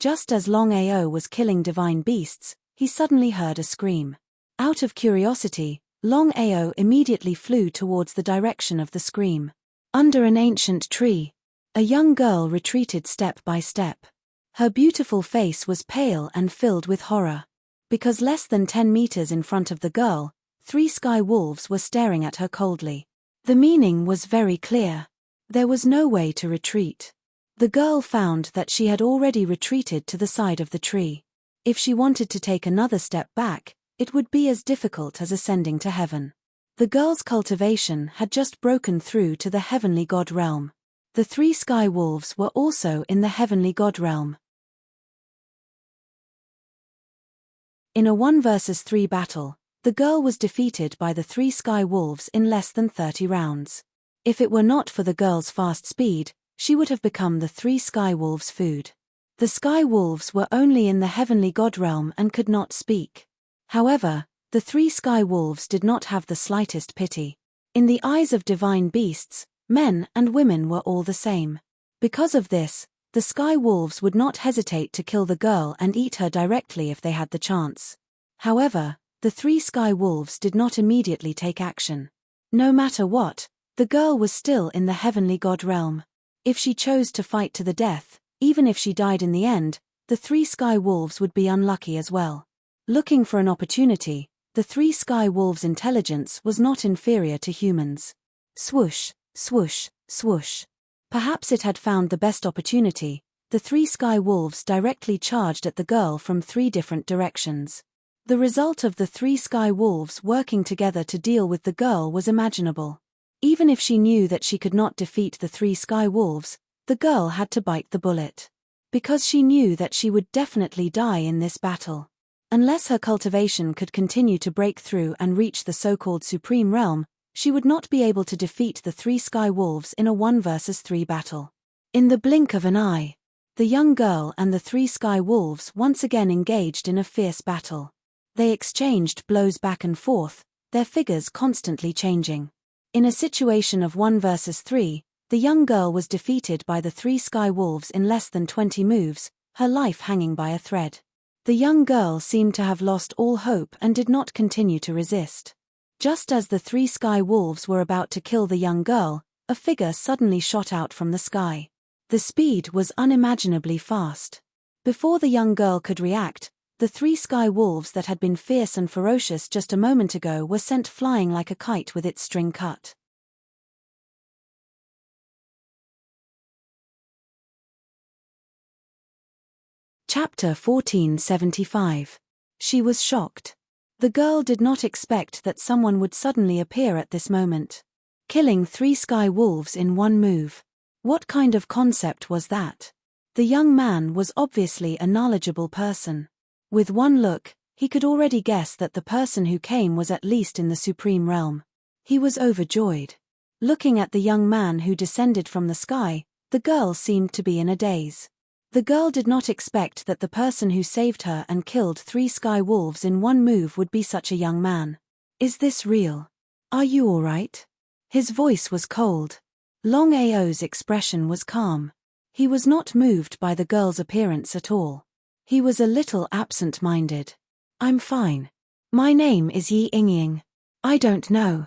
Just as Longao was killing divine beasts, he suddenly heard a scream. Out of curiosity, Longao immediately flew towards the direction of the scream. Under an ancient tree, a young girl retreated step by step. Her beautiful face was pale and filled with horror. Because less than 10 meters in front of the girl, 3 sky wolves were staring at her coldly. The meaning was very clear. There was no way to retreat. The girl found that she had already retreated to the side of the tree. If she wanted to take another step back, it would be as difficult as ascending to heaven. The girl's cultivation had just broken through to the heavenly god realm. The 3 sky wolves were also in the heavenly god realm. In a 1 versus 3 battle, the girl was defeated by the 3 sky wolves in less than 30 rounds. If it were not for the girl's fast speed, she would have become the 3 sky wolves' food. The sky wolves were only in the heavenly god realm and could not speak. However, the 3 sky wolves did not have the slightest pity. In the eyes of divine beasts, men and women were all the same. Because of this, the sky wolves would not hesitate to kill the girl and eat her directly if they had the chance. However, the three sky wolves did not immediately take action. No matter what, the girl was still in the heavenly god realm. If she chose to fight to the death, even if she died in the end, the three sky wolves would be unlucky as well. Looking for an opportunity, the three sky wolves' intelligence was not inferior to humans. Swoosh, swoosh, swoosh. Perhaps it had found the best opportunity. The three sky wolves directly charged at the girl from three different directions. The result of the three sky wolves working together to deal with the girl was imaginable. Even if she knew that she could not defeat the three sky wolves, the girl had to bite the bullet. Because she knew that she would definitely die in this battle. Unless her cultivation could continue to break through and reach the so-called supreme realm, she would not be able to defeat the three sky wolves in a 1 versus 3 battle. In the blink of an eye, the young girl and the three sky wolves once again engaged in a fierce battle. They exchanged blows back and forth, their figures constantly changing. In a situation of 1 versus 3, the young girl was defeated by the three sky wolves in less than 20 moves, her life hanging by a thread. The young girl seemed to have lost all hope and did not continue to resist. Just as the three sky wolves were about to kill the young girl, a figure suddenly shot out from the sky. The speed was unimaginably fast. Before the young girl could react, the three sky wolves that had been fierce and ferocious just a moment ago were sent flying like a kite with its string cut. Chapter 1475. She was shocked. The girl did not expect that someone would suddenly appear at this moment. Killing three sky wolves in one move. What kind of concept was that? The young man was obviously a knowledgeable person. With one look, he could already guess that the person who came was at least in the supreme realm. He was overjoyed. Looking at the young man who descended from the sky, the girl seemed to be in a daze. The girl did not expect that the person who saved her and killed three sky wolves in one move would be such a young man. Is this real? Are you all right? His voice was cold. Longao's expression was calm. He was not moved by the girl's appearance at all. He was a little absent-minded. I'm fine. My name is Yi Yingying. I don't know.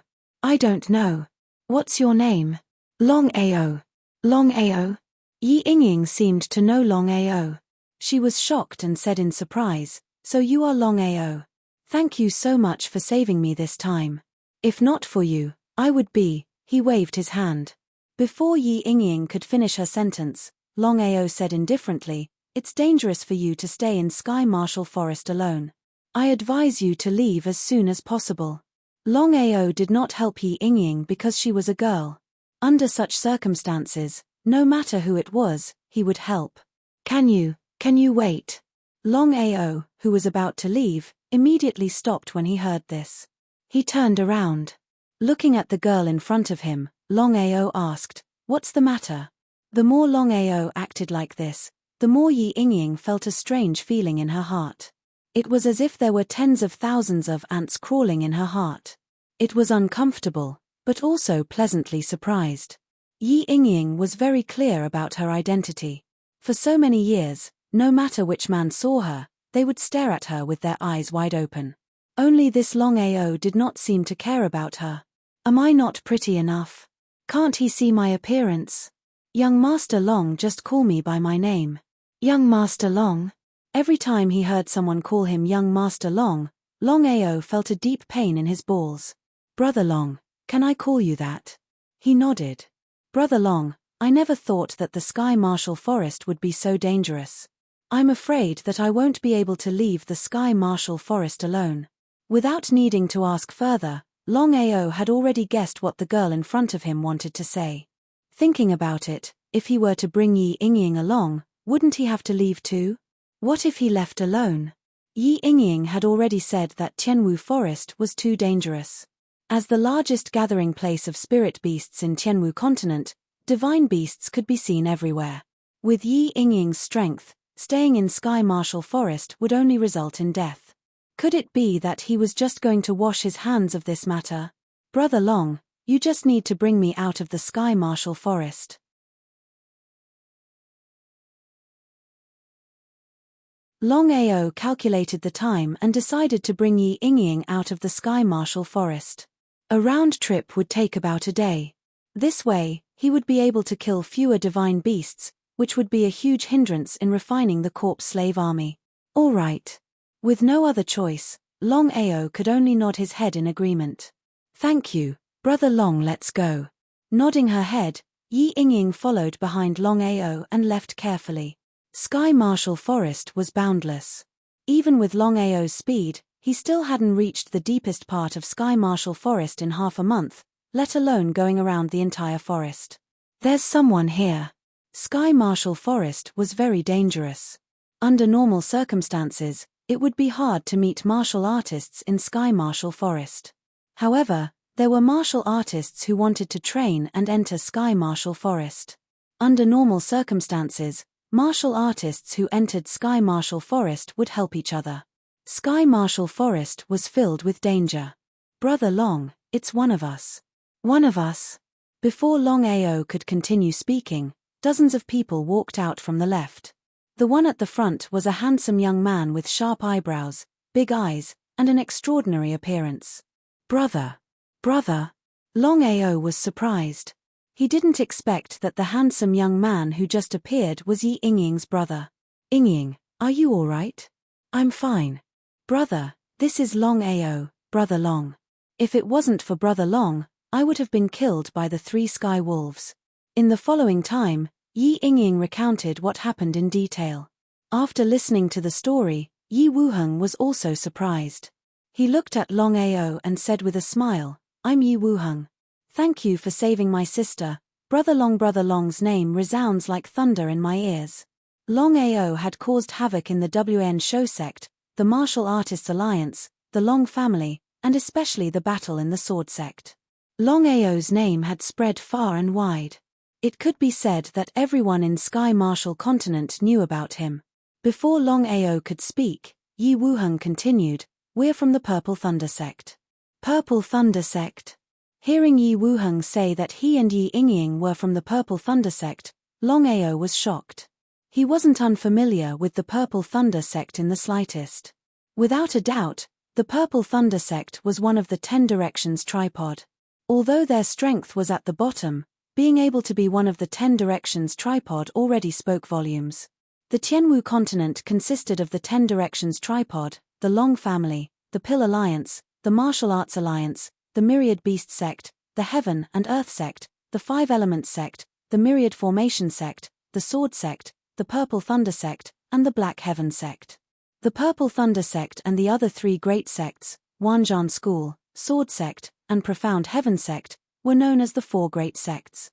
What's your name? Longao. Longao? Yi Yingying seemed to know Longao. She was shocked and said in surprise, "So you are Longao. Thank you so much for saving me this time. If not for you, I would be." He waved his hand. Before Yi Yingying could finish her sentence, Longao said indifferently, "It's dangerous for you to stay in Sky Marshal Forest alone. I advise you to leave as soon as possible." Longao did not help Yi Yingying because she was a girl. Under such circumstances, no matter who it was, he would help. Can you wait?" Longao, who was about to leave, immediately stopped when he heard this. He turned around. Looking at the girl in front of him, Longao asked, "What's the matter?" The more Longao acted like this, the more Yi Yingying felt a strange feeling in her heart. It was as if there were tens of thousands of ants crawling in her heart. It was uncomfortable, but also pleasantly surprised. Yi Yingying was very clear about her identity. For so many years, no matter which man saw her, they would stare at her with their eyes wide open. Only this Longao did not seem to care about her. Am I not pretty enough? Can't he see my appearance? Young Master Long, just call me by my name. Young Master Long. Every time he heard someone call him Young Master Long, Longao felt a deep pain in his balls. Brother Long, can I call you that? He nodded. Brother Long, I never thought that the Sky Marshal Forest would be so dangerous. I'm afraid that I won't be able to leave the Sky Marshal Forest alone. Without needing to ask further, Longao had already guessed what the girl in front of him wanted to say. Thinking about it, if he were to bring Yi Yingying along, wouldn't he have to leave too? What if he left alone? Yi Yingying had already said that Tianwu Forest was too dangerous. As the largest gathering place of spirit beasts in Tianwu continent, divine beasts could be seen everywhere. With Yi Yingying's strength, staying in Sky Marshal Forest would only result in death. Could it be that he was just going to wash his hands of this matter? Brother Long, you just need to bring me out of the Sky Marshal Forest. Longao calculated the time and decided to bring Yi Yingying out of the Sky Marshal Forest. A round trip would take about a day. This way, he would be able to kill fewer divine beasts, which would be a huge hindrance in refining the corpse slave army. All right. With no other choice, Longao could only nod his head in agreement. Thank you, Brother Long, let's go. Nodding her head, Yi Yingying followed behind Longao and left carefully. Sky Marshal Forest was boundless. Even with Longao's speed, he still hadn't reached the deepest part of Sky Marshal Forest in half a month, let alone going around the entire forest. There's someone here. Sky Marshal Forest was very dangerous. Under normal circumstances, it would be hard to meet martial artists in Sky Marshal Forest. However, there were martial artists who wanted to train and enter Sky Marshal Forest. Under normal circumstances, martial artists who entered Sky Marshal Forest would help each other. Sky Marshal Forest was filled with danger. Brother Long, it's one of us. One of us? Before Longao could continue speaking, dozens of people walked out from the left. The one at the front was a handsome young man with sharp eyebrows, big eyes, and an extraordinary appearance. Brother. Longao was surprised. He didn't expect that the handsome young man who just appeared was Yi Yingying's brother. Yingying, are you all right? I'm fine. Brother, this is Longao, Brother Long. If it wasn't for Brother Long, I would have been killed by the 3 sky wolves. In the following time, Yi Yingying recounted what happened in detail. After listening to the story, Yi Wuheng was also surprised. He looked at Longao and said with a smile, I'm Yi Wuheng. Thank you for saving my sister. Brother Long's name resounds like thunder in my ears. Longao had caused havoc in the WN Shou sect, the Martial Artists Alliance, the Long family, and especially the battle in the Sword sect. Longao's name had spread far and wide. It could be said that everyone in Sky Marshal continent knew about him. Before Longao could speak, Yi Wuheng continued, we're from the Purple Thunder sect. Purple Thunder sect? Hearing Yi Wuheng say that he and Yi Yingying were from the Purple Thunder sect, Longao was shocked. He wasn't unfamiliar with the Purple Thunder sect in the slightest. Without a doubt, the Purple Thunder sect was one of the 10 Directions tripod. Although their strength was at the bottom, being able to be one of the 10 Directions tripod already spoke volumes. The Tianwu continent consisted of the 10 Directions tripod, the Long family, the Pill Alliance, the Martial Arts Alliance, the Myriad Beast sect, the Heaven and Earth sect, the 5 Elements sect, the Myriad Formation sect, the Sword sect, the Purple Thunder sect, and the Black Heaven sect. The Purple Thunder sect and the other 3 great sects, Wanzhan School, Sword sect, and Profound Heaven sect, were known as the 4 great sects.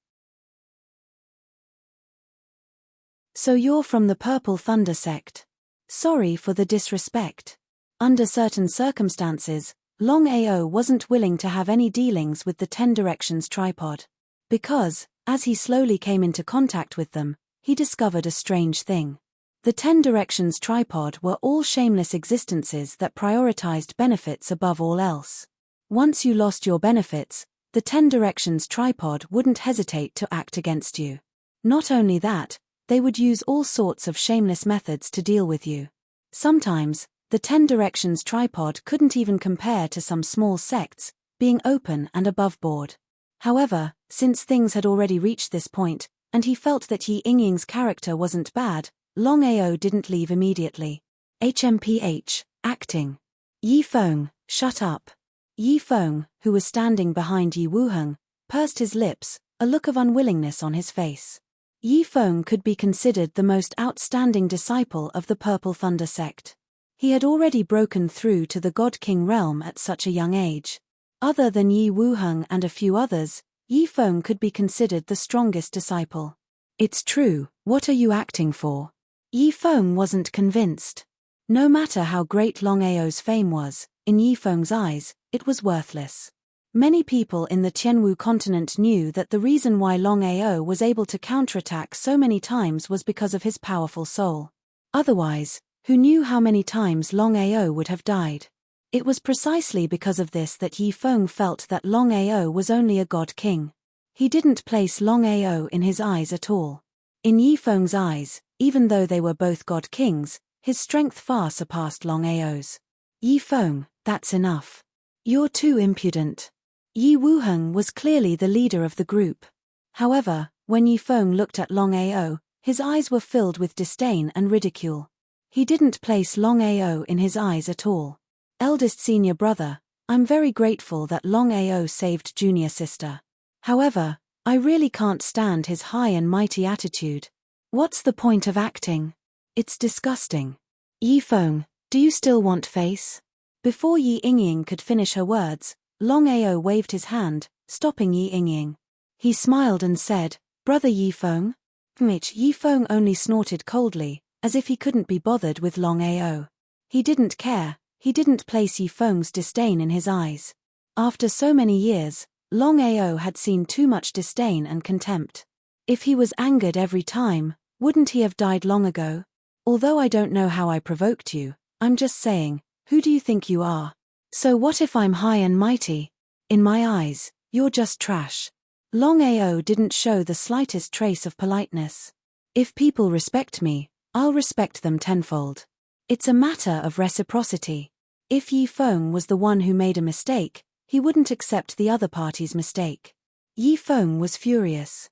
So you're from the Purple Thunder sect. Sorry for the disrespect. Under certain circumstances, Longao wasn't willing to have any dealings with the 10 Directions tripod. Because, as he slowly came into contact with them, he discovered a strange thing. The 10 Directions tripod were all shameless existences that prioritized benefits above all else. Once you lost your benefits, the 10 Directions tripod wouldn't hesitate to act against you. Not only that, they would use all sorts of shameless methods to deal with you. Sometimes, the 10 Directions tripod couldn't even compare to some small sects, being open and above board. However, since things had already reached this point, and he felt that Yi Yingying's character wasn't bad, Longao didn't leave immediately. HMPH, acting. Yi Feng, shut up. Yi Feng, who was standing behind Yi Wuheng, pursed his lips, a look of unwillingness on his face. Yi Feng could be considered the most outstanding disciple of the Purple Thunder sect. He had already broken through to the God King realm at such a young age. Other than Yi Wuheng and a few others, Yi Feng could be considered the strongest disciple. It's true, what are you acting for? Yi Feng wasn't convinced. No matter how great Longao's fame was, in Yi Feng's eyes, it was worthless. Many people in the Tianwu continent knew that the reason why Longao was able to counterattack so many times was because of his powerful soul. Otherwise, who knew how many times Longao would have died? It was precisely because of this that Yi Feng felt that Longao was only a god king. He didn't place Longao in his eyes at all. In Yi Feng's eyes, even though they were both god kings, His strength far surpassed Longao's. Yi Feng, that's enough. You're too impudent. Yi Wuheng was clearly the leader of the group. However, when Yi Feng looked at Longao, his eyes were filled with disdain and ridicule. He didn't place Longao in his eyes at all. Eldest senior brother, I'm very grateful that Longao saved junior sister. However, I really can't stand his high and mighty attitude. What's the point of acting? It's disgusting. Yi Feng, do you still want face? Before Yi Yingying could finish her words, Longao waved his hand, stopping Yi Yingying. He smiled and said, Brother Yi Feng? Yi Feng only snorted coldly, as if he couldn't be bothered with Longao. He didn't care, he didn't place Yi Feng's disdain in his eyes. After so many years, Longao had seen too much disdain and contempt. If he was angered every time, wouldn't he have died long ago? Although I don't know how I provoked you, I'm just saying, who do you think you are? So what if I'm high and mighty? In my eyes, you're just trash. Longao didn't show the slightest trace of politeness. If people respect me, I'll respect them tenfold. It's a matter of reciprocity. If Yi Feng was the one who made a mistake, he wouldn't accept the other party's mistake. Yi Feng was furious.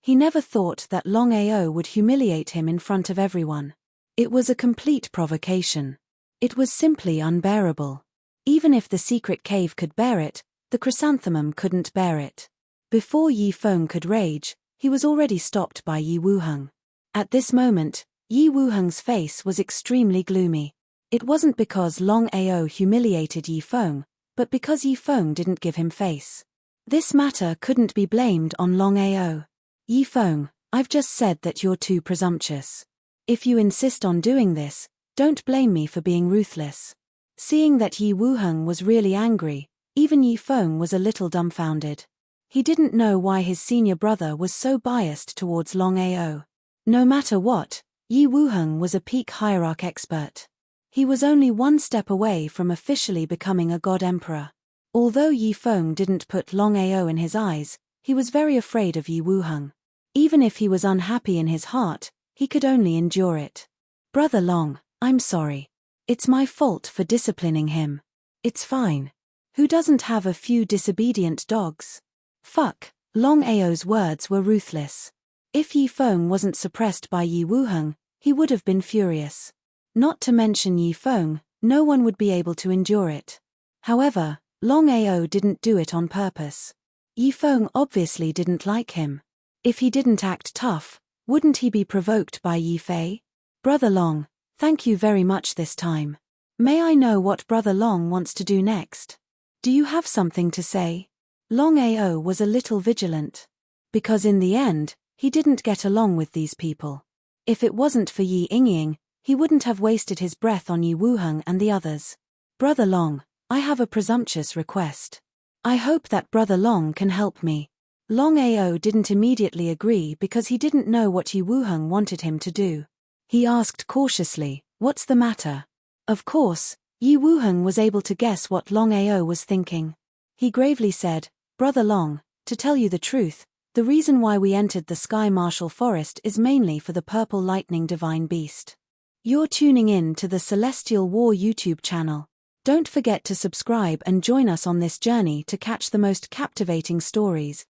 He never thought that Longao would humiliate him in front of everyone. It was a complete provocation. It was simply unbearable. Even if the secret cave could bear it, the chrysanthemum couldn't bear it. Before Yi Feng could rage, he was already stopped by Yi Wuheng. At this moment, Yi Wuheng's face was extremely gloomy. It wasn't because Longao humiliated Yi Feng, but because Yi Feng didn't give him face. This matter couldn't be blamed on Longao. Yi Feng, I've just said that you're too presumptuous. If you insist on doing this, don't blame me for being ruthless. Seeing that Yi Wuheng was really angry, even Yi Feng was a little dumbfounded. He didn't know why his senior brother was so biased towards Longao. No matter what, Yi Wuheng was a peak hierarch expert. He was only one step away from officially becoming a god emperor. Although Yi Feng didn't put Longao in his eyes, he was very afraid of Yi Wuheng. Even if he was unhappy in his heart, he could only endure it. Brother Long, I'm sorry. It's my fault for disciplining him. It's fine. Who doesn't have a few disobedient dogs? Fuck, Longao's words were ruthless. If Yi Feng wasn't suppressed by Yi Wuheng, he would have been furious. Not to mention Yi Feng, no one would be able to endure it. However, Longao didn't do it on purpose. Yi Feng obviously didn't like him. If he didn't act tough, wouldn't he be provoked by Yi Fei? Brother Long, thank you very much this time. May I know what Brother Long wants to do next? Do you have something to say? Longao was a little vigilant. Because in the end, he didn't get along with these people. If it wasn't for Yi Yingying, he wouldn't have wasted his breath on Yi Wuheng and the others. Brother Long, I have a presumptuous request. I hope that Brother Long can help me. Longao didn't immediately agree because he didn't know what Yi Wuheng wanted him to do. He asked cautiously, what's the matter? Of course, Yi Wuheng was able to guess what Longao was thinking. He gravely said, Brother Long, to tell you the truth, the reason why we entered the Sky Martial Forest is mainly for the Purple Lightning Divine Beast. You're tuning in to the Celestial War YouTube channel. Don't forget to subscribe and join us on this journey to catch the most captivating stories,